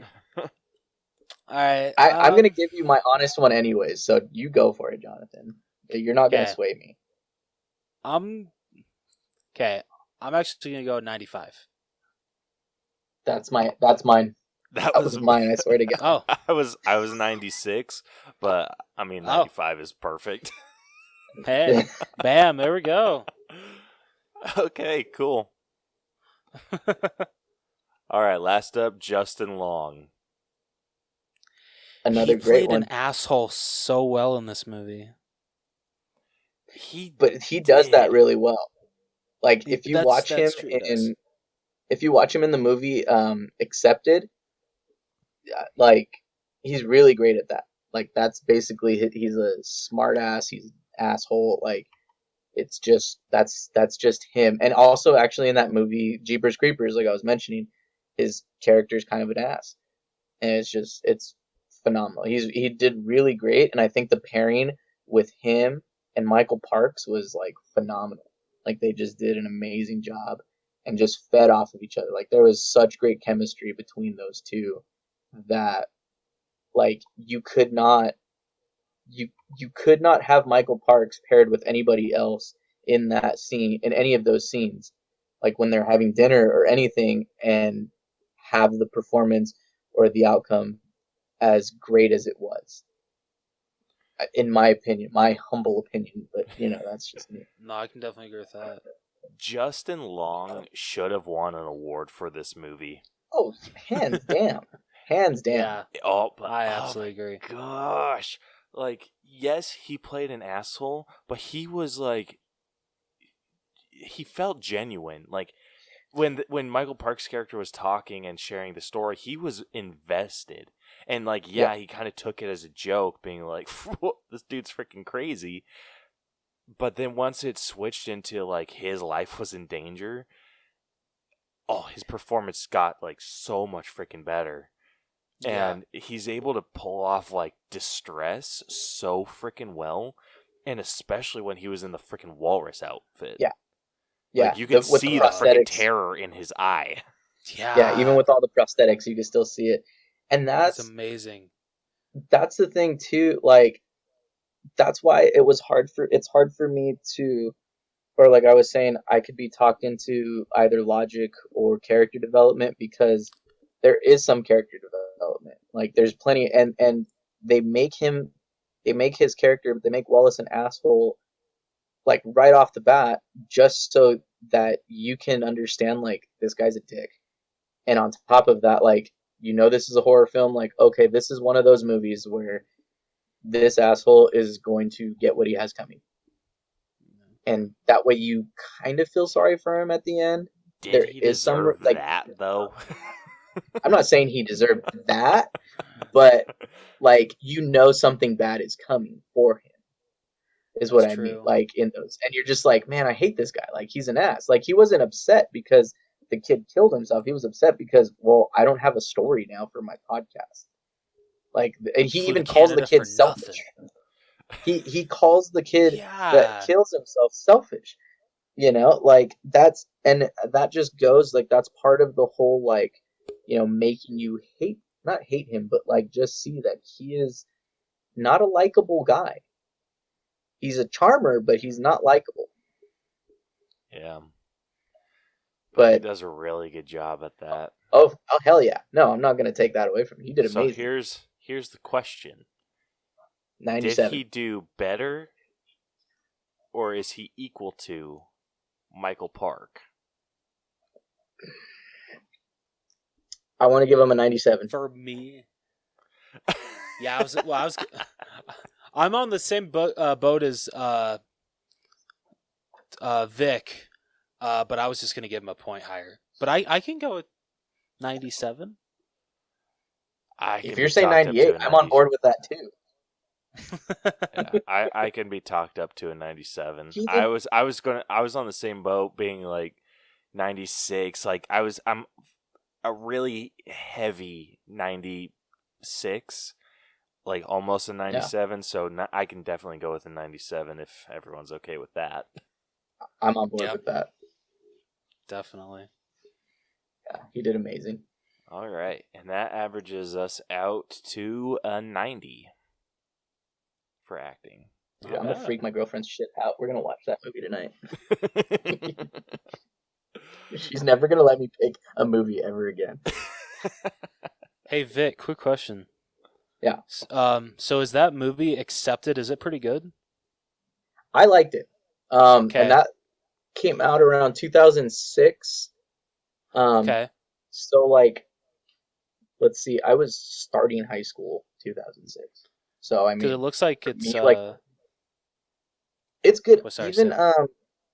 All right. I'm going to give you my honest one anyways, so you go for it, Jonathan. You're not going to Okay. sway me. Okay. I'm actually gonna go 95. That's mine. That That was mine, I swear to God. Oh, I was 96, but I mean, 95 is perfect. hey, bam! There we go. Okay, cool. All right, last up, Justin Long. Another He great played one. an asshole so well in this movie. But he does did. that really well. Like, if you watch him that's true, he does. in the movie Accepted, like, he's really great at that. Like, that's basically, he's a smart ass, he's an asshole. Like, it's just, that's just him. And also, actually, in that movie Jeepers Creepers, like I was mentioning, his character's kind of an ass, and it's phenomenal. He did really great, and I think the pairing with him and Michael Parks was, like, phenomenal. Like, they just did an amazing job and just fed off of each other. Like, there was such great chemistry between those two that, like, you could not have Michael Parks paired with anybody else in that scene, in any of those scenes, like when they're having dinner or anything, and have the performance or the outcome as great as it was. In my opinion, my humble opinion, but that's just me. No, I can definitely agree with that. Justin Long should have won an award for this movie. Oh, hands down. Hands down. Yeah, Oh, but, I absolutely agree. Gosh. Like, yes, he played an asshole, but he was like, he felt genuine. Like, when Michael Park's character was talking and sharing the story, he was invested. And like, yeah, he kind of took it as a joke, being like, this dude's freaking crazy. But then once it switched into like his life was in danger, his performance got like so much freaking better. And he's able to pull off like distress so freaking well. And especially when he was in the freaking walrus outfit. Yeah. Yeah. Like, you could see the freaking terror in his eye. Yeah, even with all the prosthetics, you can still see it. And that's amazing. That's the thing too, like, that's why it's hard for me to, or like I was saying, I could be talked into either logic or character development, because there is some character development. Like, there's plenty, and they make his character, they make Wallace an asshole, like, right off the bat, just so that you can understand, like, this guy's a dick. And on top of that, like, this is a horror film, like, okay, this is one of those movies where this asshole is going to get what he has coming. And that way you kind of feel sorry for him at the end. Did he deserve that, though? I'm not saying he deserved that, but, like, something bad is coming for him, is what I mean. Like, in those. And you're just like, man, I hate this guy. Like, he's an ass. Like, he wasn't upset because the kid killed himself. He was upset because, well, I don't have a story now for my podcast. Like, and he even calls the kid selfish. He calls the kid that kills himself selfish. Like, that just goes, like, that's part of the whole, like, making you not hate him, but, like, just see that he is not a likable guy. He's a charmer, but he's not likable. Yeah. But he does a really good job at that. Oh hell yeah. No, I'm not going to take that away from him. He did amazing. So here's the question. 97. Did he do better, or is he equal to Michael Park? I want to give him a 97. For me. Yeah, I'm on the same boat as Vic, but I was just going to give him a point higher. But I can go with 97. If you're saying 98, I'm on board with that too. Yeah, I can be talked up to a 97. I was on the same boat, being like 96. Like, I'm a really heavy 96, like almost a 97. Yeah. So I can definitely go with a 97 if everyone's okay with that. I'm on board with that. Definitely. Yeah, he did amazing. All right, and that averages us out to a 90 for acting. Dude, I'm gonna freak my girlfriend's shit out. We're gonna watch that movie tonight. She's never gonna let me pick a movie ever again. Hey Vic, quick question. Yeah. So is that movie accepted? Is it pretty good? I liked it. And that came out around 2006. Okay. So, like, let's see, I was starting high school 2006. So, I mean, because it looks like it's it's good. Even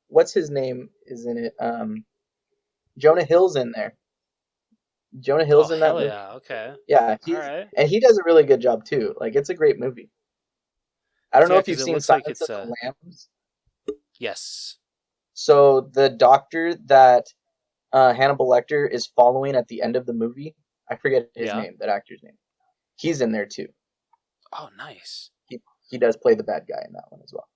what's his name is in it? Jonah Hill's in there. Jonah Hill's in that movie. Yeah, okay. Yeah, and he does a really good job too. Like, it's a great movie. I don't know if you've seen Silence of the Lambs. Yes. So the doctor that Hannibal Lecter is following at the end of the movie, I forget his name, that actor's name. He's in there too. Oh, nice. He does play the bad guy in that one as well.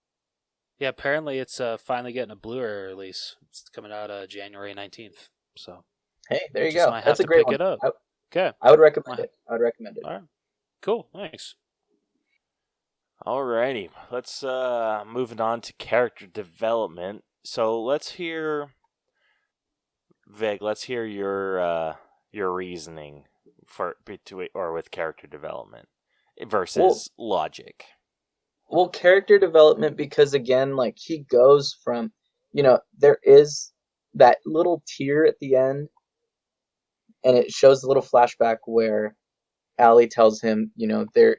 Yeah, apparently it's finally getting a Blu-ray release. It's coming out January 19th. So. Hey, there you go. That's a great one. It up. Okay. I would recommend it. All right. Cool. Thanks. Alrighty. Let's moving on to character development. So let's hear, Vic. Let's hear your reasoning with character development versus logic. Well, character development, because again, like, he goes from, there is that little tear at the end, and it shows the little flashback where Allie tells him, they're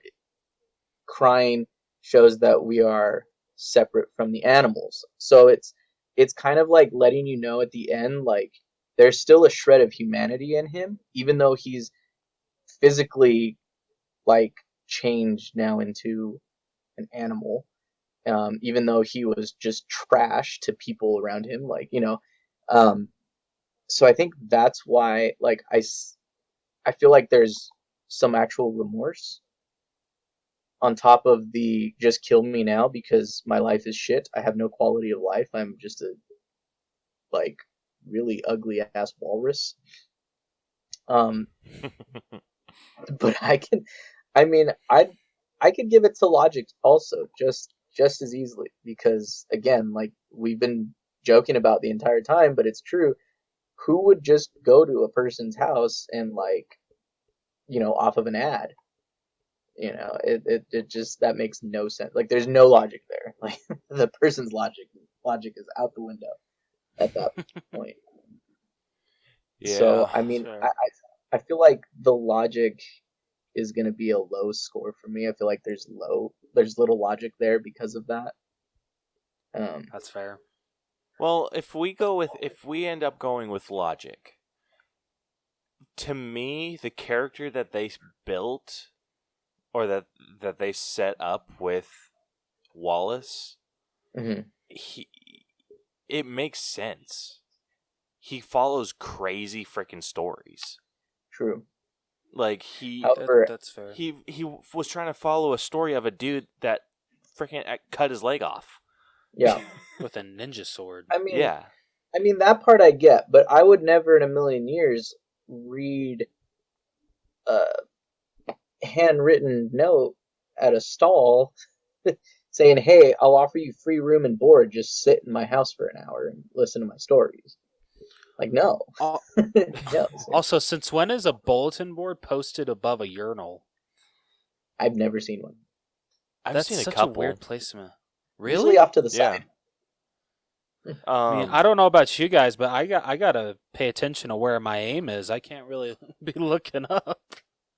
crying shows that we are separate from the animals. So it's kind of like letting you know at the end, like, there's still a shred of humanity in him, even though he's physically, like, changed now into an animal. Even though he was just trash to people around him, like, so I think that's why, like, I feel like there's some actual remorse on top of the just kill me now because my life is shit. I have no quality of life. I'm just a, like, really ugly ass walrus. But I could give it to logic also, just as easily, because again, like we've been joking about the entire time, but it's true. Who would just go to a person's house and, like, off of an ad? It just, that makes no sense. Like, there's no logic there. Like, the person's logic is out the window at that point. Yeah. So I mean, I feel like the logic is going to be a low score for me. I feel like there's little logic there because of that. That's fair. Well, if we end up going with logic, to me, the character that they built, or that they set up with Wallace, Mm-hmm. it makes sense. He follows crazy freaking stories. True. Like, However, that's fair. He was trying to follow a story of a dude that freaking cut his leg off. Yeah. With a ninja sword. I mean, Yeah. that part I get, but I would never in a million years read a handwritten note at a stall saying, "Hey, I'll offer you free room and board. Just sit in my house for an hour and listen to my stories." Like, no. No. Also, since when is a bulletin board posted above a urinal? I've never seen one. I've seen such a couple. a weird placement. Usually Really? off to the Yeah. side. I mean, I don't know about you guys, but I gotta pay attention to where my aim is. I can't really be looking up.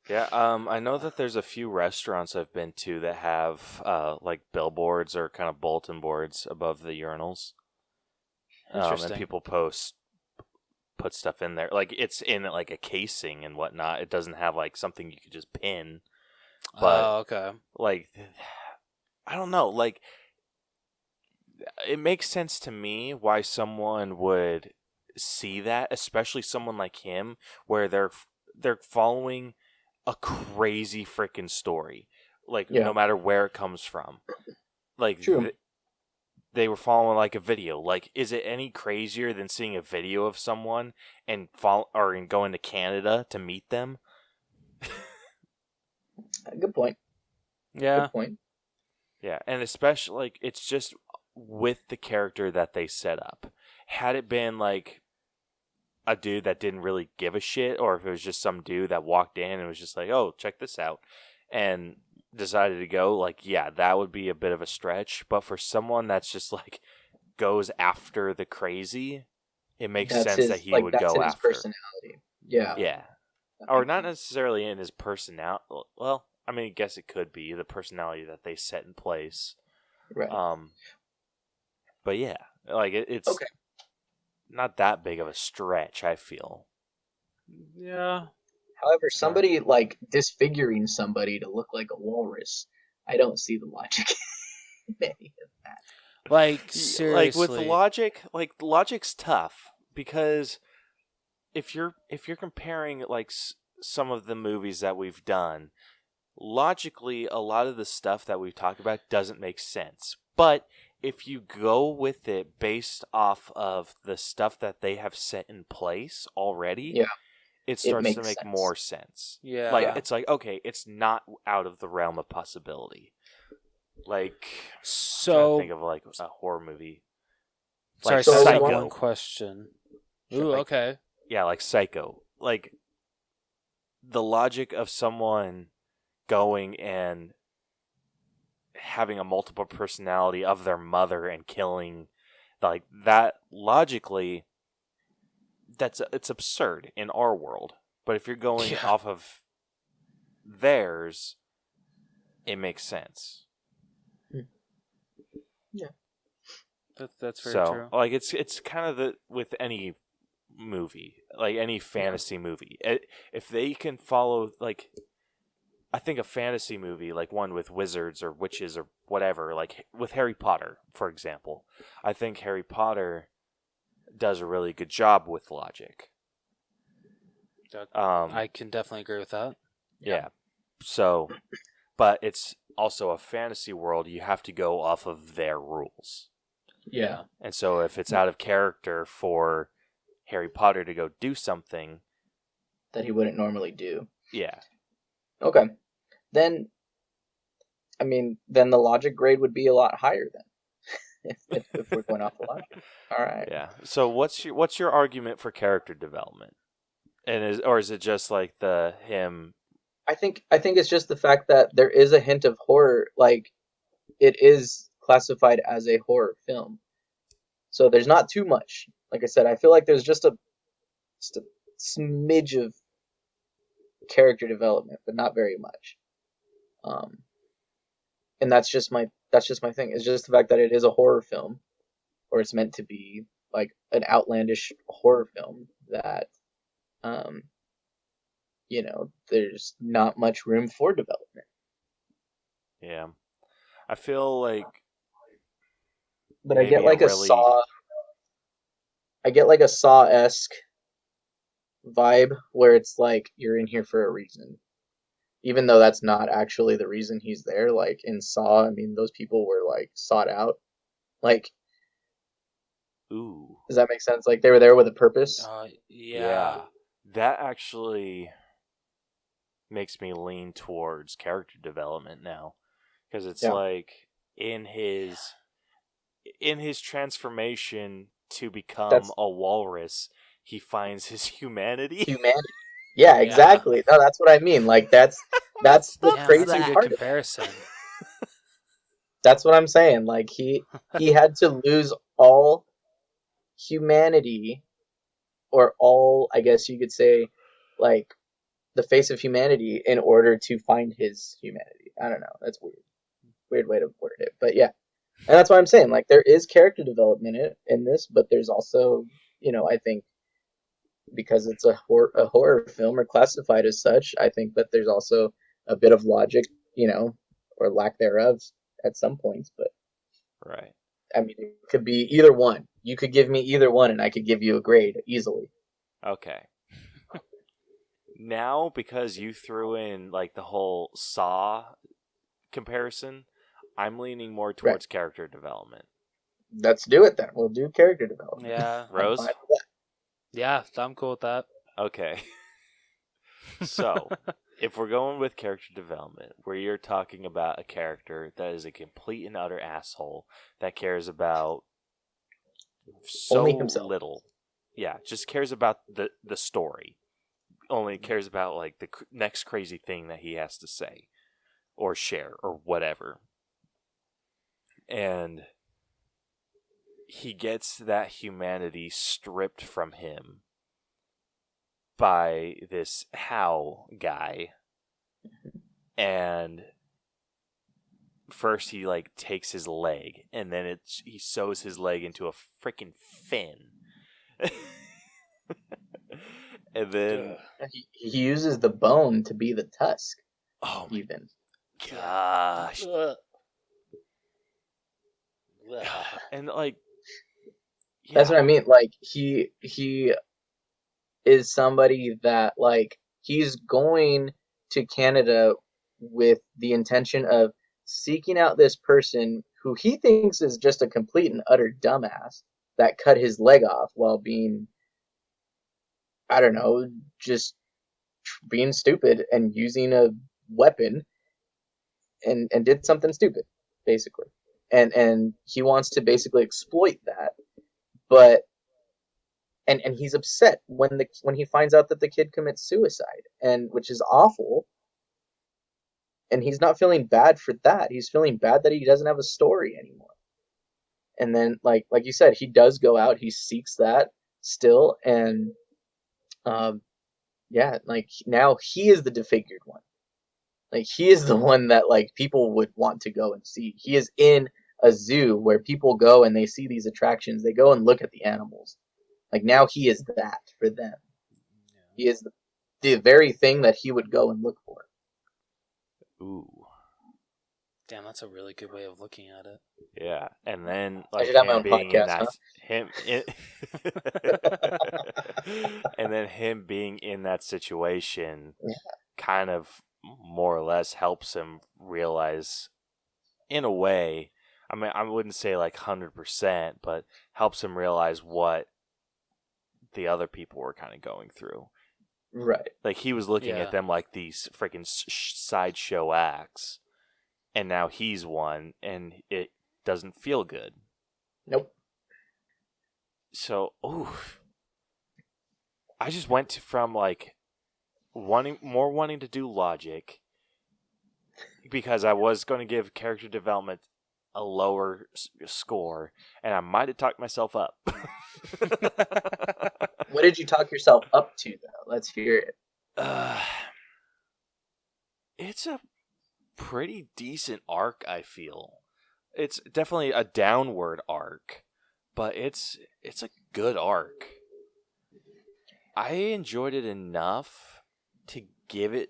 Yeah, I know that there's a few restaurants I've been to that have like billboards or kind of bulletin boards above the urinals. Interesting. And people put stuff in there. Like, it's in like a casing and whatnot. It doesn't have like something you could just pin. But okay. like, I don't know. Like, it makes sense to me why someone would see that, especially someone like him, where they're following a crazy freaking story, like, no matter where it comes from. Like, they were following like a video. Like, is it any crazier than seeing a video of someone and going to Canada to meet them? Good point. Yeah. Good point. Yeah, and especially, like, it's just with the character that they set up. Had it been like a dude that didn't really give a shit, or if it was just some dude that walked in and was just like, "Oh, check this out," and decided to go, like, yeah, that would be a bit of a stretch. But for someone that's just like goes after the crazy, it makes sense that he would go after. His personality. Yeah. Yeah. Or not necessarily in his personality. Well, I mean, I guess it could be the personality that they set in place. Right. But yeah, like, it's okay. Not that big of a stretch, I feel. Yeah. However, somebody like disfiguring somebody to look like a walrus, I don't see the logic in any of that. Like, seriously. Like, with logic, like, logic's tough, because if you're comparing like some of the movies that we've done, logically a lot of the stuff that we've talked about doesn't make sense. But if you go with it based off of the stuff that they have set in place already, it starts to make more sense. Yeah. Like, it's like, okay, it's not out of the realm of possibility. Like, I'm trying to think of like a horror movie. Sorry, like Psycho. One question. Ooh, like, okay. Yeah, like Psycho. Like, the logic of someone going and having a multiple personality of their mother and killing like that logically, it's absurd in our world. But if you're going off of theirs, it makes sense. Yeah. That's very true. Like it's kind of with any movie, like any fantasy movie. If they can follow, like, I think a fantasy movie, like one with wizards or witches or whatever, like with Harry Potter, for example, I think Harry Potter does a really good job with logic. I can definitely agree with that. Yeah. So, but it's also a fantasy world. You have to go off of their rules. Yeah. And so if it's out of character for Harry Potter to go do something that he wouldn't normally do. Yeah. Okay. Then, I mean, then the logic grade would be a lot higher then, if we're going off the logic. All right. Yeah. So what's your argument for character development? And is it just like him? I think it's just the fact that there is a hint of horror, like it is classified as a horror film. So there's not too much. Like I said, I feel like there's just a smidge of character development, but not very much. And that's just my thing. It's just the fact that it is a horror film, or it's meant to be like an outlandish horror film that, there's not much room for development. Yeah, I feel like. But I get like a Saw. I get like a Saw-esque vibe where it's like you're in here for a reason, even though that's not actually the reason he's there. Like in Saw, I mean, those people were like sought out. Like, ooh, does that make sense? Like they were there with a purpose. Yeah, that actually makes me lean towards character development now, because it's like in his transformation to become a walrus, he finds his humanity. Yeah, exactly. No, that's what I mean. Like that's the crazy that's a good part comparison. That's what I'm saying. Like he had to lose all humanity, or all, I guess you could say, like the face of humanity in order to find his humanity. I don't know. That's weird way to word it, but yeah. And that's why I'm saying, like, there is character development in this, but there's also, I think, because it's a horror film or classified as such, I think that there's also a bit of logic, or lack thereof at some points. But right. I mean, it could be either one. You could give me either one, and I could give you a grade easily. Okay. Now, because you threw in like the whole Saw comparison, I'm leaning more towards character development. Let's do it then. We'll do character development. Yeah. Rose? Yeah, I'm cool with that. Okay. So, if we're going with character development, where you're talking about a character that is a complete and utter asshole that cares about only himself. Little. Yeah, just cares about the story. Only cares about like the next crazy thing that he has to say or share or whatever. And he gets that humanity stripped from him by this How guy. And first he like takes his leg, and then he sews his leg into a freaking fin. And then he uses the bone to be the tusk. Oh, even. Gosh. And like, that's what I mean. Like he is somebody that, like, he's going to Canada with the intention of seeking out this person who he thinks is just a complete and utter dumbass that cut his leg off while being, I don't know, just being stupid and using a weapon and did something stupid, basically. And he wants to basically exploit that, but and he's upset when he finds out that the kid commits suicide, and which is awful. And he's not feeling bad for that. He's feeling bad that he doesn't have a story anymore. And then like you said, he does go out, he seeks that still, and yeah, like now he is the disfigured one. Like he is the one that like people would want to go and see. He is in a zoo where people go and they see these attractions. They go and look at the animals. Like now he is that for them. He is the very thing that he would go and look for. Ooh. Damn, that's a really good way of looking at it. Yeah, and then I like should have my him own being in podcast, that and then him being in that situation kind of more or less helps him realize, in a way, I mean, I wouldn't say like 100%, but helps him realize what the other people were kind of going through. Right. Like he was looking Yeah. at them like these freaking sideshow acts, and now he's one, and it doesn't feel good. Nope. So, I just went from like wanting to do logic, because I was going to give character development a lower score, and I might have talked myself up. What did you talk yourself up to, though? Let's hear it. It's a pretty decent arc, I feel. It's definitely a downward arc, but it's a good arc. I enjoyed it enough to give it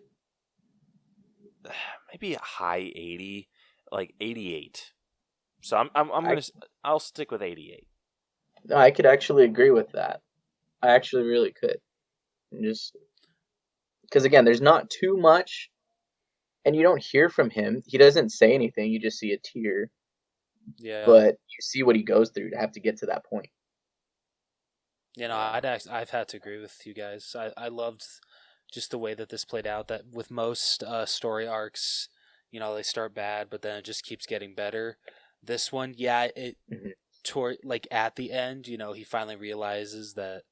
maybe a high 80, like 88. So I'll stick with 88. No, I could actually agree with that. I actually really could. Just because again, there's not too much, and you don't hear from him. He doesn't say anything. You just see a tear. Yeah. But you see what he goes through to have to get to that point. You know, I've had to agree with you guys. I loved just the way that this played out. That with most story arcs, you know, they start bad, but then it just keeps getting better. This one, yeah, it toward like at the end, you know, he finally realizes that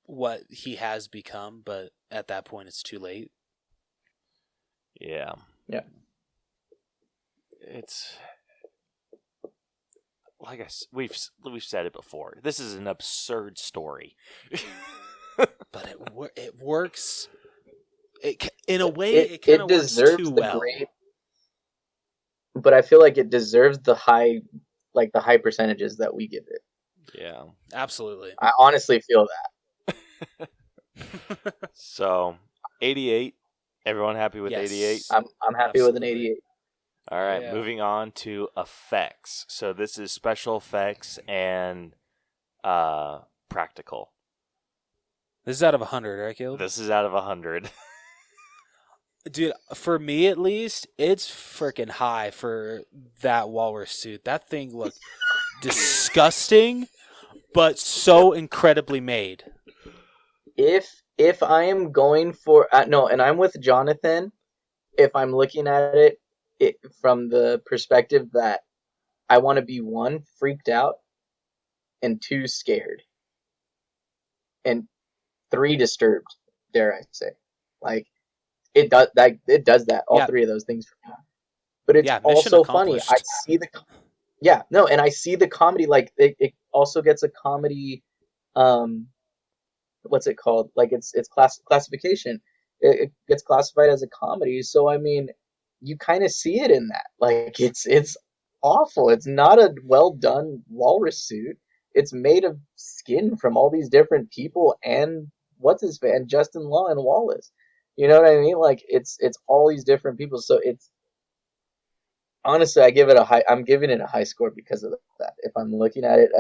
what he has become, but at that point, it's too late. Yeah. Yeah. It's like we've said it before. This is an absurd story, but it works. In a way, it kind of works too well. Great, but I feel like it deserves the high percentages that we give it. Yeah, absolutely. I honestly feel that. So, 88. Everyone happy with 88? I'm happy absolutely. with an 88. All right, Yeah. Moving on to effects. So this is special effects and practical. This is out of 100, right, Caleb? This is out of 100. Dude, for me at least, it's freaking high for that walrus suit. That thing looked disgusting, but so incredibly made. If I am going for no, and I'm with Jonathan, if I'm looking at it from the perspective that I want to be 1, freaked out, and 2, scared, and 3, disturbed, dare I say. Like it does that all 3 of those things for me. But it's also funny. I see and I see the comedy, like it also gets a comedy what's it called? Like it's classification. It gets classified as a comedy. So I mean, you kind of see it in that. Like it's awful. It's not a well done walrus suit. It's made of skin from all these different people and and Justin Law and Wallace. You know what I mean? Like it's all these different people. So it's honestly, I'm giving it a high score because of that. If I'm looking at it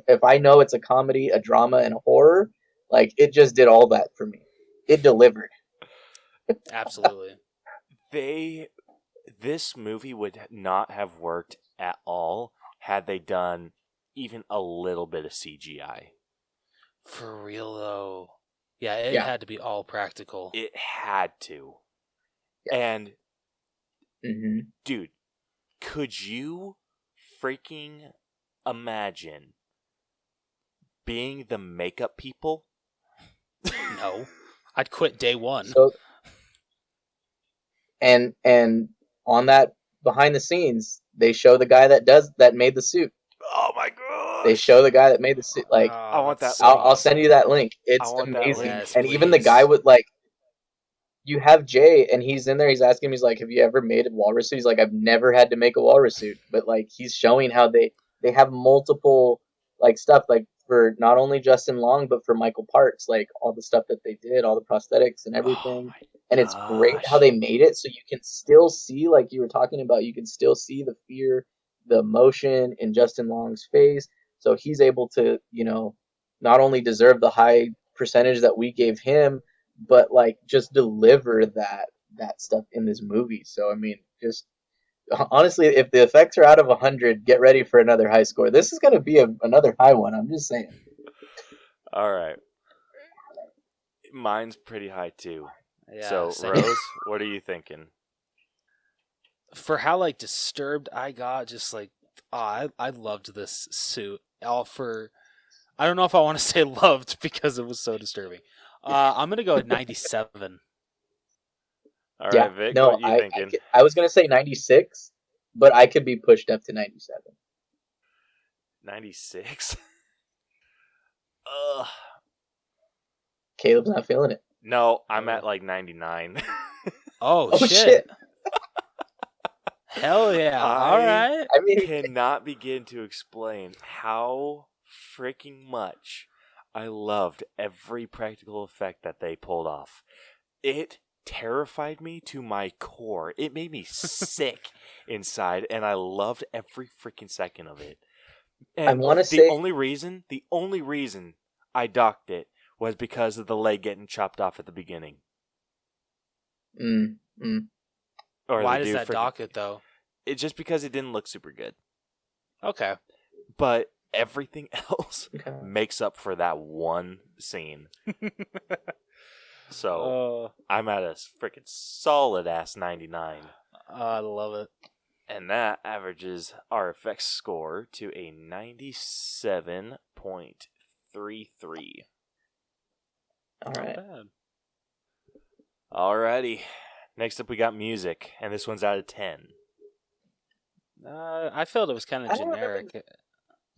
if I know it's a comedy, a drama, and a horror, like it just did all that for me. It delivered. Absolutely. This movie would not have worked at all had they done even a little bit of CGI. For real though. Yeah, it had to be all practical. It had to. Yeah. And Mm-hmm. dude, could you freaking imagine being the makeup people? No. I'd quit day 1. So, and on that behind the scenes, they show the guy that made the suit. Oh my god! They show the guy that made the suit. Like, I want that I'll send you that link. It's want that amazing. link. And even the guy would like, you have Jay, and he's in there. He's asking him. He's like, "Have you ever made a walrus suit?" He's like, "I've never had to make a walrus suit." But like, he's showing how they have multiple like stuff, like for not only Justin Long but for Michael Parks, like all the stuff that they did, all the prosthetics and everything. And it's great how they made it so you can still see, like you were talking about, you can still see the fear, the emotion in Justin Long's face. So he's able to, not only deserve the high percentage that we gave him, but like just deliver that stuff in this movie. So I mean, just honestly, if the effects are out of 100, get ready for another high score. This is going to be another high one. I'm just saying. All right, mine's pretty high too. Yeah, so same. Rose, what are you thinking? For how like disturbed I got, just like I loved this suit. I don't know if I want to say loved because it was so disturbing. I'm gonna go at 97. All right, Vic, what are you thinking? I was gonna say 96, but I could be pushed up to 97. 96. Caleb's not feeling it. No, I'm at like 99. Oh shit. Hell yeah! All right. I mean, cannot begin to explain how freaking much I loved every practical effect that they pulled off. It terrified me to my core. It made me sick inside, and I loved every freaking second of it. And I want to say the only reason I docked it was because of the leg getting chopped off at the beginning. Or why does that dock it though? It's just because it didn't look super good. Okay. But everything else makes up for that one scene. So I'm at a freaking solid ass 99. I love it. And that averages our effects score to a 97.33. All right. Not bad. Alrighty. Next up, we got music, and this one's out of 10. I felt it was kind of generic.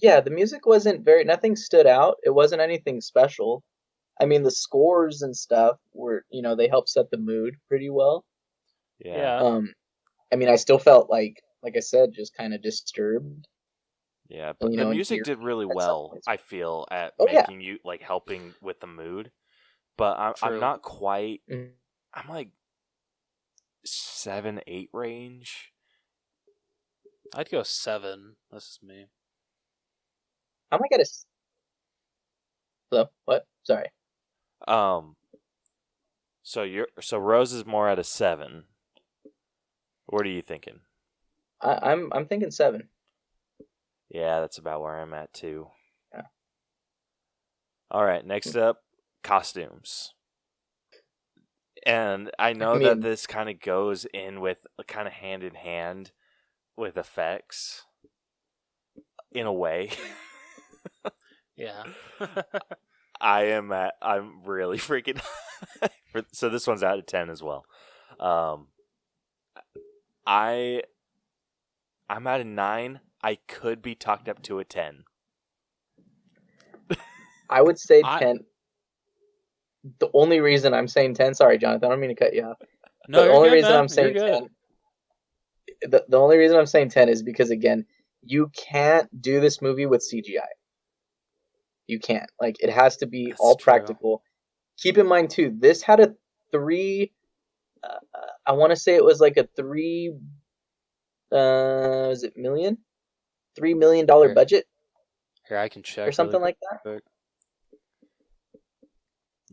Yeah, the music wasn't nothing stood out. It wasn't anything special. I mean, the scores and stuff were, they helped set the mood pretty well. Yeah. I mean, I still felt like I said, just kind of disturbed. Yeah, but the music did really well, I feel, at making you, like, helping with the mood. But I'm not quite, I'm like 7, 8 range. I'd go 7. This is me. I might get a... Hello? What? Sorry. So Rose is more at a 7. What are you thinking? I'm thinking 7. Yeah, that's about where I'm at too. Yeah. All right, next up, costumes. And I know that this kind of goes in with kind of hand in hand with effects in a way. Yeah. I'm really freaking so this one's out of 10 as well. I'm at a 9. I could be talked up to a 10. I would say 10. The only reason I'm saying 10, sorry, Jonathan, I don't mean to cut you off. No, the only good, reason man. I'm saying 10. The only reason I'm saying 10 is because, again, you can't do this movie with CGI. You can't. Like, it has to be all practical. Keep in mind, too, this had a 3... I want to say it was like a 3... is it million? $3 million budget? Here, I can check. Or something like that?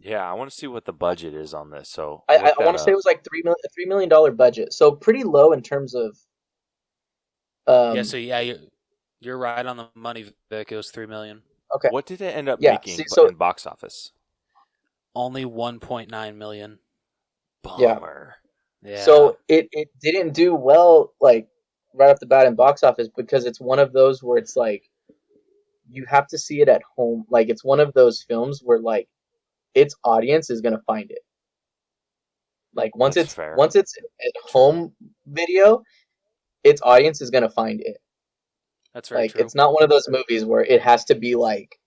Yeah, I want to see what the budget is on this. So I want to say it was like $3 million budget. So pretty low in terms of... you're right on the money, Vic. It was $3 million. Okay. What did it end up making in box office? Only $1.9 million. Bummer. Yeah. So it didn't do well, like, right off the bat in box office, because it's one of those where it's like, you have to see it at home. Like, it's one of those films where, like, its audience is going to find it. Like, once it's at home video, its audience is gonna find it. That's very Like true. it's not one of those movies where it has to be like,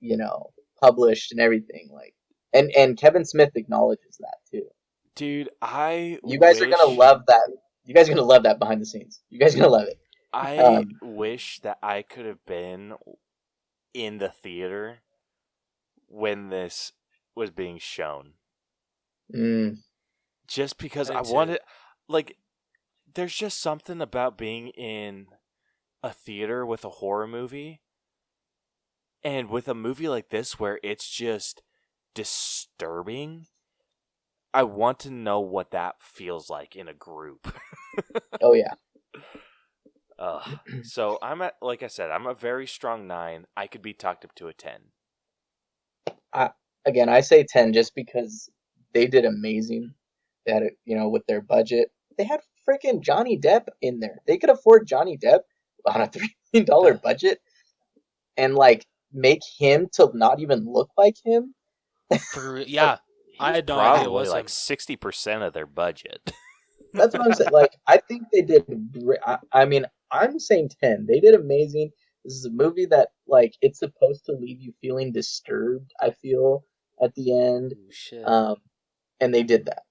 published and everything. Like and Kevin Smith acknowledges that too. Dude, I You guys are gonna wish love that. You guys are gonna love that behind the scenes. You guys are gonna love it. I wish that I could have been in the theater when this was being shown. Just because I wanted, like, there's just something about being in a theater with a horror movie and with a movie like this where it's just disturbing. I want to know what that feels like in a group. Oh yeah. So like I said, I'm a very strong 9. I could be talked up to a 10. Again, I say 10 just because they did amazing. They had it, with their budget. They had freaking Johnny Depp in there. They could afford Johnny Depp on a $3 million budget and like make him to not even look like him. Yeah, I had no idea it was like him. 60% of their budget. That's what I'm saying. Like, I think they did. I mean, I'm saying 10. They did amazing. This is a movie that, like, it's supposed to leave you feeling disturbed, I feel, at the end. Ooh, shit. And they did that.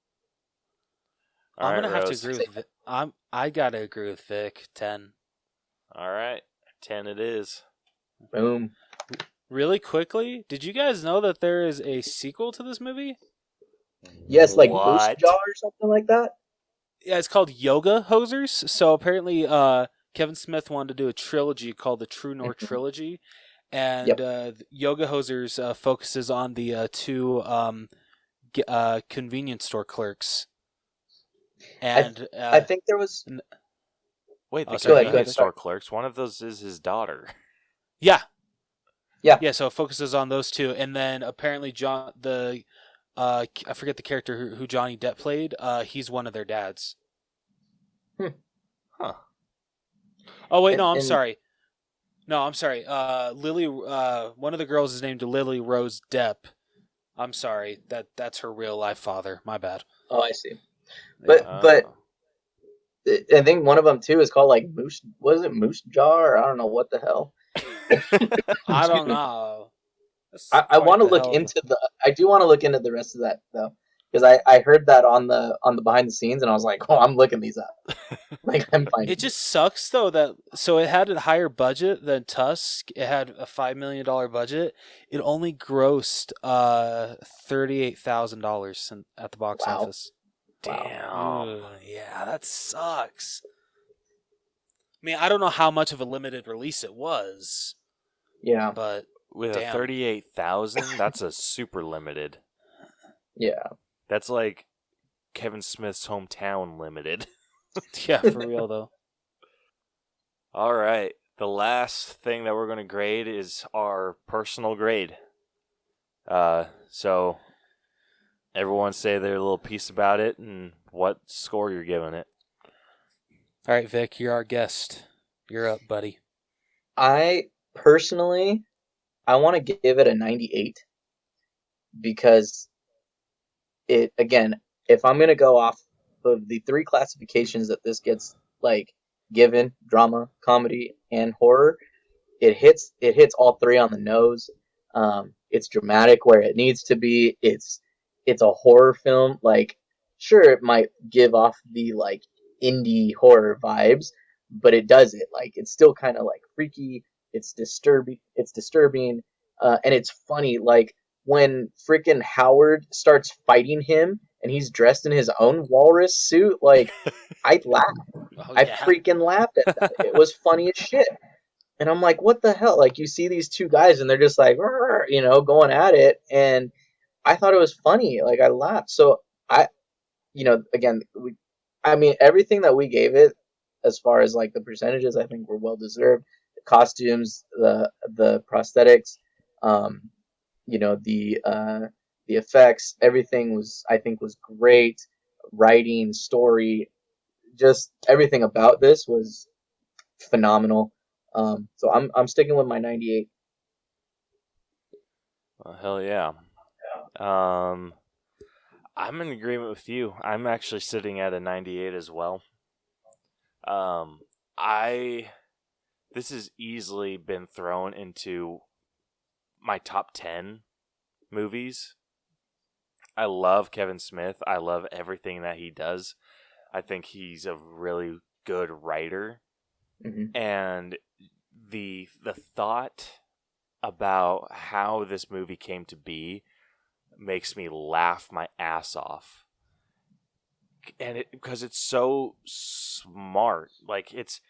I'm going to have to agree with Vic. I got to agree with Vic. 10. All right. 10 it is. Boom. Really quickly, did you guys know that there is a sequel to this movie? Yes, like What? Moose Jaw or something like that? Yeah, it's called Yoga Hosers. So apparently, Kevin Smith wanted to do a trilogy called the True North Trilogy, and Yoga Hosers focuses on the two convenience store clerks. And I think there was. Wait, the go ahead, convenience store sorry. clerks. One of those is his daughter. Yeah. Yeah. So it focuses on those two, and then apparently I forget the character who Johnny Depp played. He's one of their dads. Huh. Oh wait, no, I'm sorry. Lily. One of the girls is named Lily Rose Depp. I'm sorry. That's her real life father. My bad. Oh, I see. But I think one of them too is called like Moose. Was it Moose Jaw? Or I don't know what the hell. I don't know. I want to look into I do want to look into the rest of that though, because I heard that on the behind the scenes, and I was like, oh, I'm looking these up. Like I'm fine. It just sucks though that it had a higher budget than Tusk. It had a $5 million budget. It only grossed $38,000 at the box office. Damn. Yeah, that sucks. I mean, I don't know how much of a limited release it was. Yeah, but with a 38,000, that's a super limited. Yeah, that's like Kevin Smith's hometown limited. Yeah, for real though. All right, the last thing that we're going to grade is our personal grade. So everyone say their little piece about it and what score you're giving it. All right, Vic, you're our guest. You're up, buddy. I personally, I want to give it a 98 because it, again, if I'm going to go off of the 3 classifications that this gets like given, drama, comedy, and horror, it hits all 3 on the nose. It's dramatic where it needs to be. It's a horror film. Like, sure, it might give off the like indie horror vibes, but it does it. Like, it's still kind of like freaky. It's disturbing. And it's funny. Like when freaking Howard starts fighting him and he's dressed in his own walrus suit, like I laughed. I freaking laughed at that. It was funny as shit. And I'm like, what the hell? Like, you see these two guys and they're just like, going at it. And I thought it was funny. Like, I laughed. So again, everything that we gave it, as far as like the percentages, I think were well deserved. The costumes, the prosthetics, the effects, everything was great. Writing, story, just everything about this was phenomenal. So I'm sticking with my 98. Well, hell yeah. I'm in agreement with you. I'm actually sitting at a 98 as well. This has easily been thrown into my top 10 movies. I love Kevin Smith. I love everything that he does. I think he's a really good writer. Mm-hmm. And the thought about how this movie came to be makes me laugh my ass off. And because it's so smart. Like, it's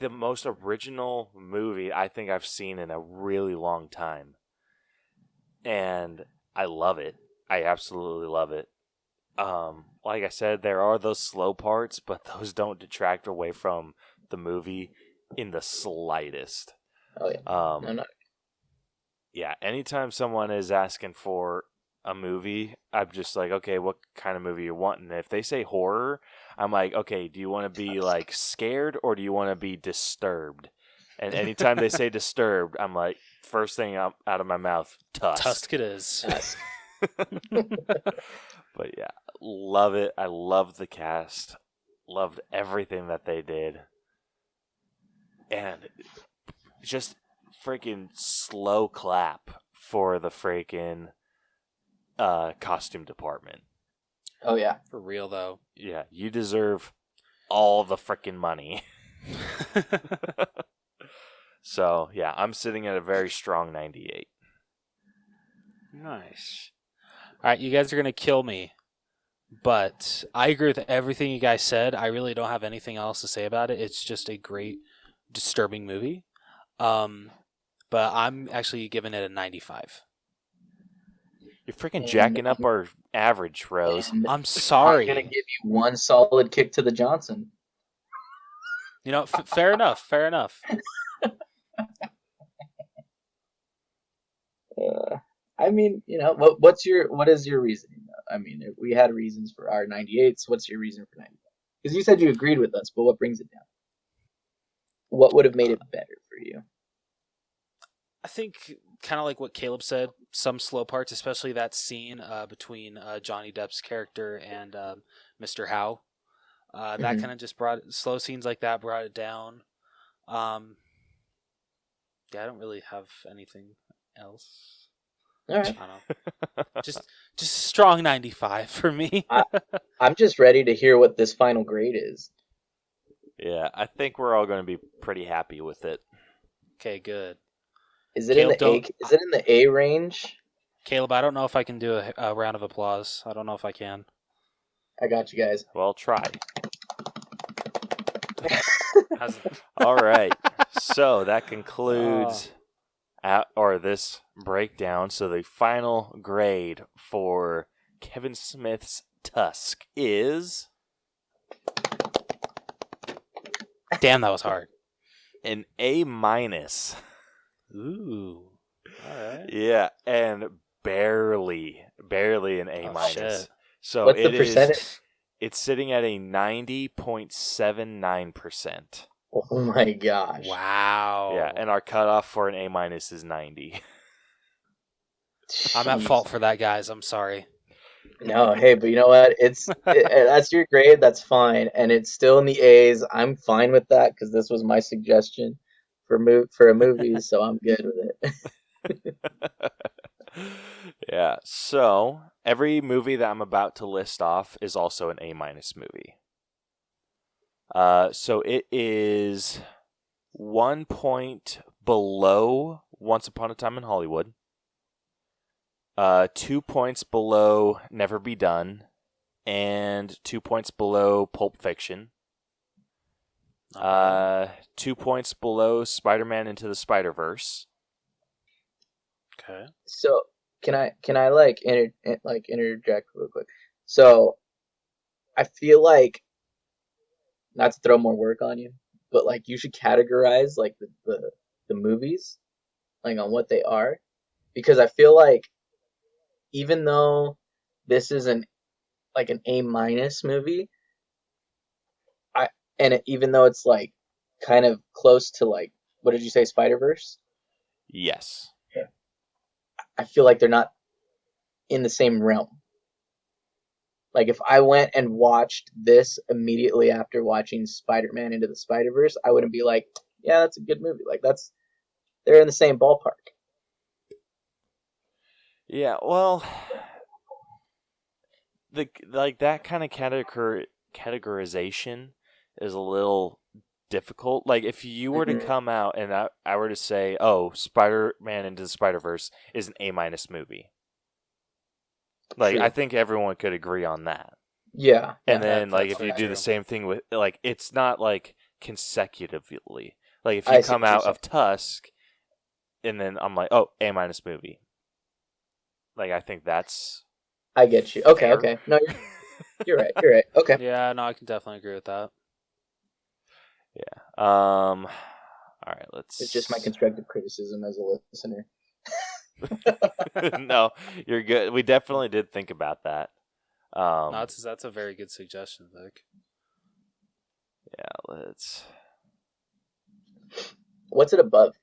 the most original movie I think I've seen in a really long time. And I love it. I absolutely love it. Like I said, there are those slow parts, but those don't detract away from the movie in the slightest. Oh yeah. No. Yeah, anytime someone is asking for a movie, I'm just like, okay, what kind of movie you want? And if they say horror, I'm like, okay, do you want to be like scared or do you want to be disturbed? And anytime they say disturbed, I'm like, first thing out of my mouth, Tusk. Tusk it is. Tusk. But yeah, love it. I loved the cast. Loved everything that they did. And just freaking slow clap for the freaking costume department. Oh yeah. For real though. Yeah, you deserve all the freaking money. So, yeah, I'm sitting at a very strong 98. Nice. All right, you guys are going to kill me, but I agree with everything you guys said. I really don't have anything else to say about it. It's just a great, disturbing movie. But I'm actually giving it a 95. You're freaking jacking up our average, Rose. I'm sorry. I'm going to give you one solid kick to the Johnson. You know, fair enough. Fair enough. I mean, you know, what is your reasoning? I mean, if we had reasons for our 98s. What's your reason for 95? Because you said you agreed with us, but what brings it down? What would have made it better for you? I think kind of like what Caleb said, some slow parts, especially that scene between Johnny Depp's character and Mr. Howe. That kind of just slow scenes like that brought it down. Yeah, I don't really have anything else. All right. I don't know. just a strong 95 for me. I'm just ready to hear what this final grade is. Yeah, I think we're all going to be pretty happy with it. Okay, good. Is it in the A range? Caleb, I don't know if I can do a round of applause. I don't know if I can. I got you guys. Well, try. All right. So that concludes this breakdown. So the final grade for Kevin Smith's Tusk is... Damn, that was hard. An A-. Ooh. All right. Yeah, and barely an A-. Shit. So what's the percentage? It's sitting at a 90.79%. Oh my gosh. Wow. Yeah, and our cutoff for an A- is 90. I'm at fault for that, guys. I'm sorry. No, hey, but you know what? That's your grade. That's fine, and it's still in the A's. I'm fine with that because this was my suggestion for a movie, so I'm good with it. Yeah. So every movie that I'm about to list off is also an A- movie. So it is 1 point below Once Upon a Time in Hollywood. 2 points below Never Be Done, and 2 points below Pulp Fiction. 2 points below Spider-Man Into the Spider-Verse. Okay. So can I interject real quick? So I feel like, not to throw more work on you, but like you should categorize like the movies like on what they are, because I feel like even though this is an A- movie, even though it's like kind of close to like, what did you say, Spider-Verse? Yes. Yeah. I feel like they're not in the same realm. Like if I went and watched this immediately after watching Spider-Man Into the Spider-Verse, I wouldn't be like, yeah, that's a good movie. Like they're in the same ballpark. Yeah, well, that kind of categorization is a little difficult. Like if you were to come out and I were to say, "Oh, Spider-Man Into the Spider-Verse is an A- movie," like True. I think everyone could agree on that. Yeah. And then that's if you very do the true. same thing with like it's not like consecutively. Like if I you see come what you're out of Tusk, and then I'm like, "Oh, A- movie." Like I think that's I get you. Okay, fair. okay. No, you're right. You're right. Okay. Yeah, no, I can definitely agree with that. Yeah. All right. Let's. It's just my constructive criticism as a listener. No, you're good. We definitely did think about that. No, that's a very good suggestion, Vic. Yeah. Let's. What's it above?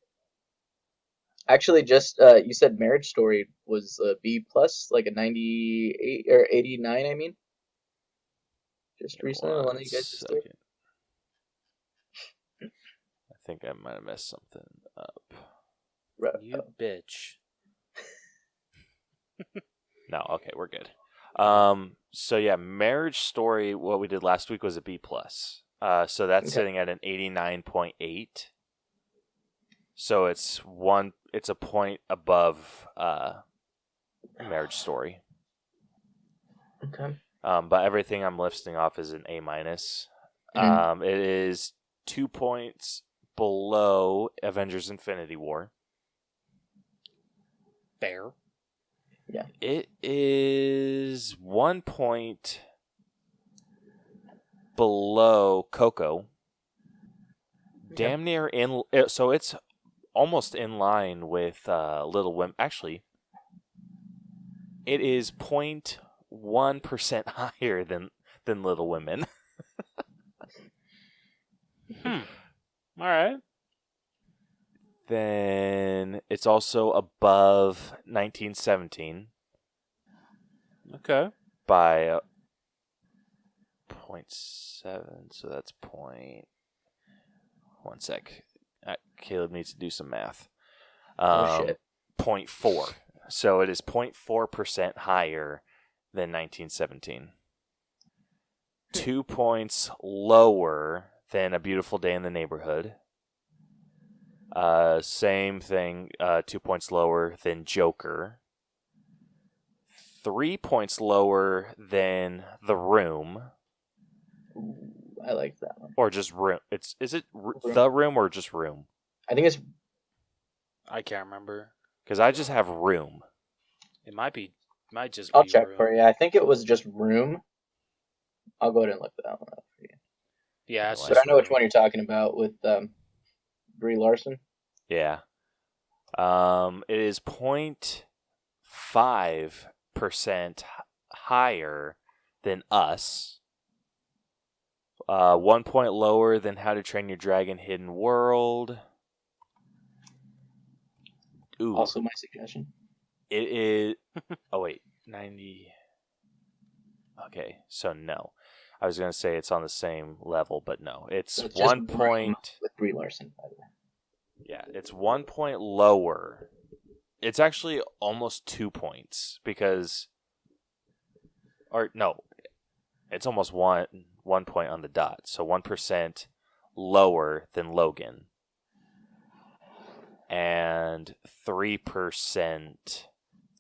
Actually, just you said Marriage Story was a B plus, like a 98 or 89. I mean, just recently, the one that you guys just did. Second. I think I might have messed something up. You bitch. No. Okay, we're good. So yeah, Marriage Story. What we did last week was a B plus. So that's Okay. sitting at an 89.8. So it's a point above Marriage Story. Okay. But everything I'm listing off is an A minus. Mhm. It is 2 points below Avengers: Infinity War. Fair. Yeah. It is 1 point below Coco. Damn near in. So it's almost in line with Little Women. Actually, it is 0.1% higher than Little Women. All right. Then it's also above 1917 Okay. by 0.7. So that's point. One sec. Caleb needs to do some math. Oh shit. 0.4. So it is 0.4% higher than 1917. 2 points lower than A Beautiful Day in the Neighborhood. Same thing, 2 points lower than Joker. 3 points lower than The Room. Ooh, I like that one. Or just Room. Is it Room. The Room or just Room? I think it's. I can't remember. Because I just have Room. It might just I'll be check Room. for you. I think it was just Room. I'll go ahead and look that one up for you. Yeah, it's But But just I know which Room. one you're talking about with Brie Larson. Yeah. It is 0.5% higher than Us. 1 point lower than How to Train Your Dragon Hidden World. Ooh. Also my suggestion. It is... Oh, wait. 90... Okay, so no. I was going to say it's on the same level, but no. It's So it's 1 just point... Room with Brie Larson, by the way. Yeah, it's 1 point lower. It's actually almost 2 points because, or no, it's almost one point on the dot. So 1% lower than Logan, and 3%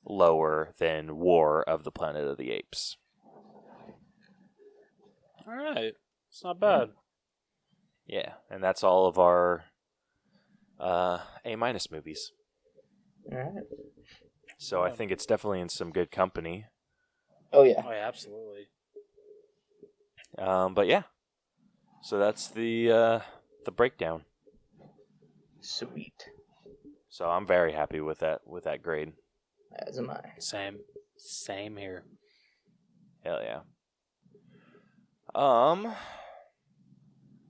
lower than War of the Planet of the Apes. All right. It's not bad. Yeah, and that's all of our A- movies. All right. So I think it's definitely in some good company. Oh yeah. Oh, yeah, absolutely. But yeah, so that's the breakdown. Sweet. So I'm very happy with that grade. As am I. Same here. Hell yeah.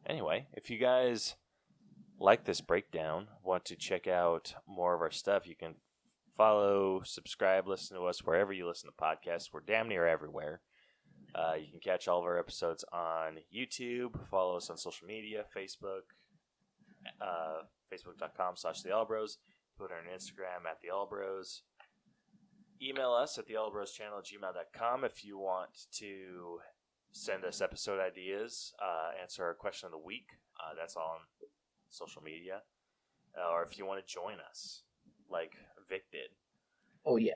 Anyway, if you guys like this breakdown, want to check out more of our stuff, you can follow, subscribe, listen to us wherever you listen to podcasts. We're damn near everywhere. You can catch all of our episodes on YouTube. Follow us on social media, Facebook, facebook.com/theallbros. Twitter and Instagram @theallbros. Email us at theallbroschannel@gmail.com if you want to send us episode ideas, answer our question of the week. That's all on social media. Or if you want to join us, like Vic did. Oh, yeah.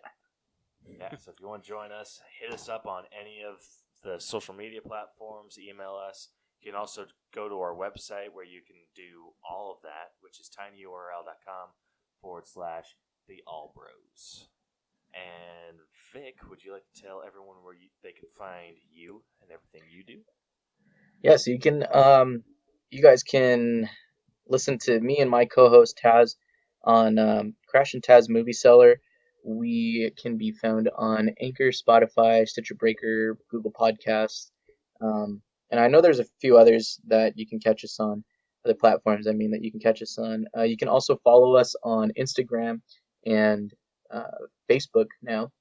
Yeah, so if you want to join us, hit us up on any of the social media platforms, email us. You can also go to our website where you can do all of that, which is tinyurl.com/theallbros. And Vic, would you like to tell everyone where they can find you and everything you do? Yeah, so you guys can listen to me and my co-host Taz on Crash and Taz Movie Cellar. We can be found on Anchor, Spotify, Stitcher Breaker, Google Podcasts, and I know there's a few others that you can catch us on, other platforms. That you can catch us on. You can also follow us on Instagram and Facebook now.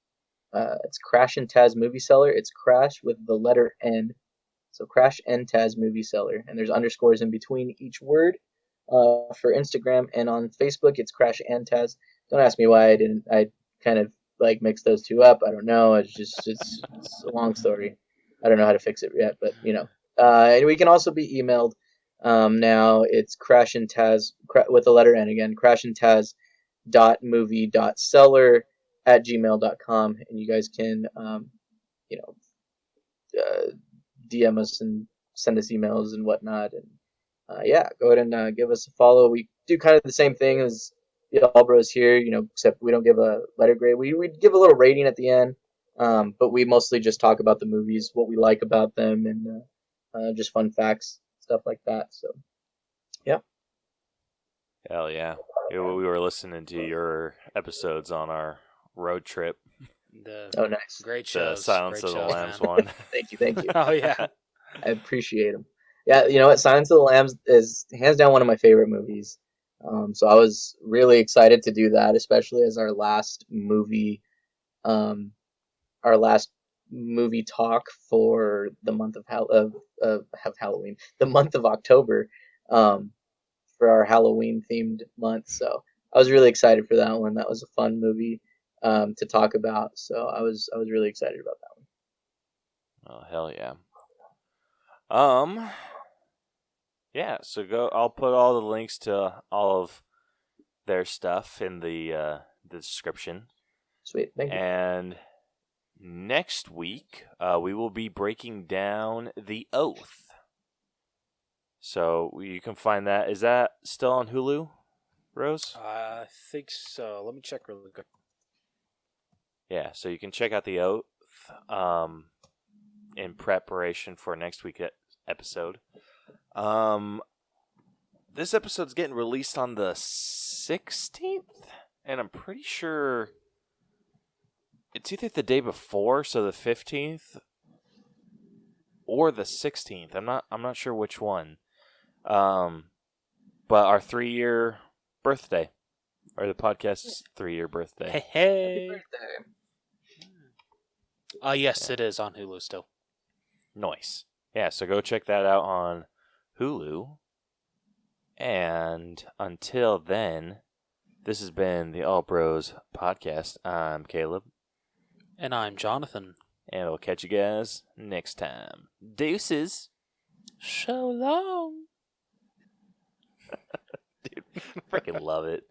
It's Crash and Taz Movie Cellar. It's Crash with the letter N. So Crash and Taz Movie Cellar. And there's underscores in between each word for Instagram. And on Facebook, it's Crash and Taz. Don't ask me why I kind of mixed those two up. I don't know. It's a long story. I don't know how to fix it yet, but and we can also be emailed. Now it's Crash and Taz with the letter N again. Crash and Taz .movie.cellar@gmail.com, and you guys can DM us and send us emails and whatnot, and go ahead and give us a follow. We do kind of the same thing as the All Bros here, except we don't give a letter grade. We give a little rating at the end, but we mostly just talk about the movies, what we like about them, and just fun facts, stuff like that. So yeah. Hell yeah. We were listening to your episodes on our road trip. Oh, nice. Great shows. The Silence Great of the shows, Lambs man. one. Thank you. Oh, yeah. I appreciate them. Yeah, you know what? Silence of the Lambs is hands down one of my favorite movies. So I was really excited to do that, especially as our last movie talk for the month of Halloween, the month of October, for our Halloween themed month. So I was really excited for that one. That was a fun movie to talk about. So I was really excited about that one. Oh, hell yeah. Yeah, so I'll put all the links to all of their stuff in the description. Sweet, thank you. And next week, we will be breaking down The Oath. So you can find that. Is that still on Hulu, Rose? I think so. Let me check really quick. Yeah, so you can check out The Oath in preparation for next week's episode. This episode's getting released on the 16th, and I'm pretty sure it's either the day before, so the 15th, or the 16th. I'm not sure which one. But our 3-year birthday, or the podcast's 3-year birthday. Hey. Happy birthday. Yes, it is on Hulu still. Nice. Yeah, so go check that out on Hulu. And until then, this has been the All Bros Podcast. I'm Caleb. And I'm Jonathan. And we'll catch you guys next time. Deuces. So long. Dude, freaking love it.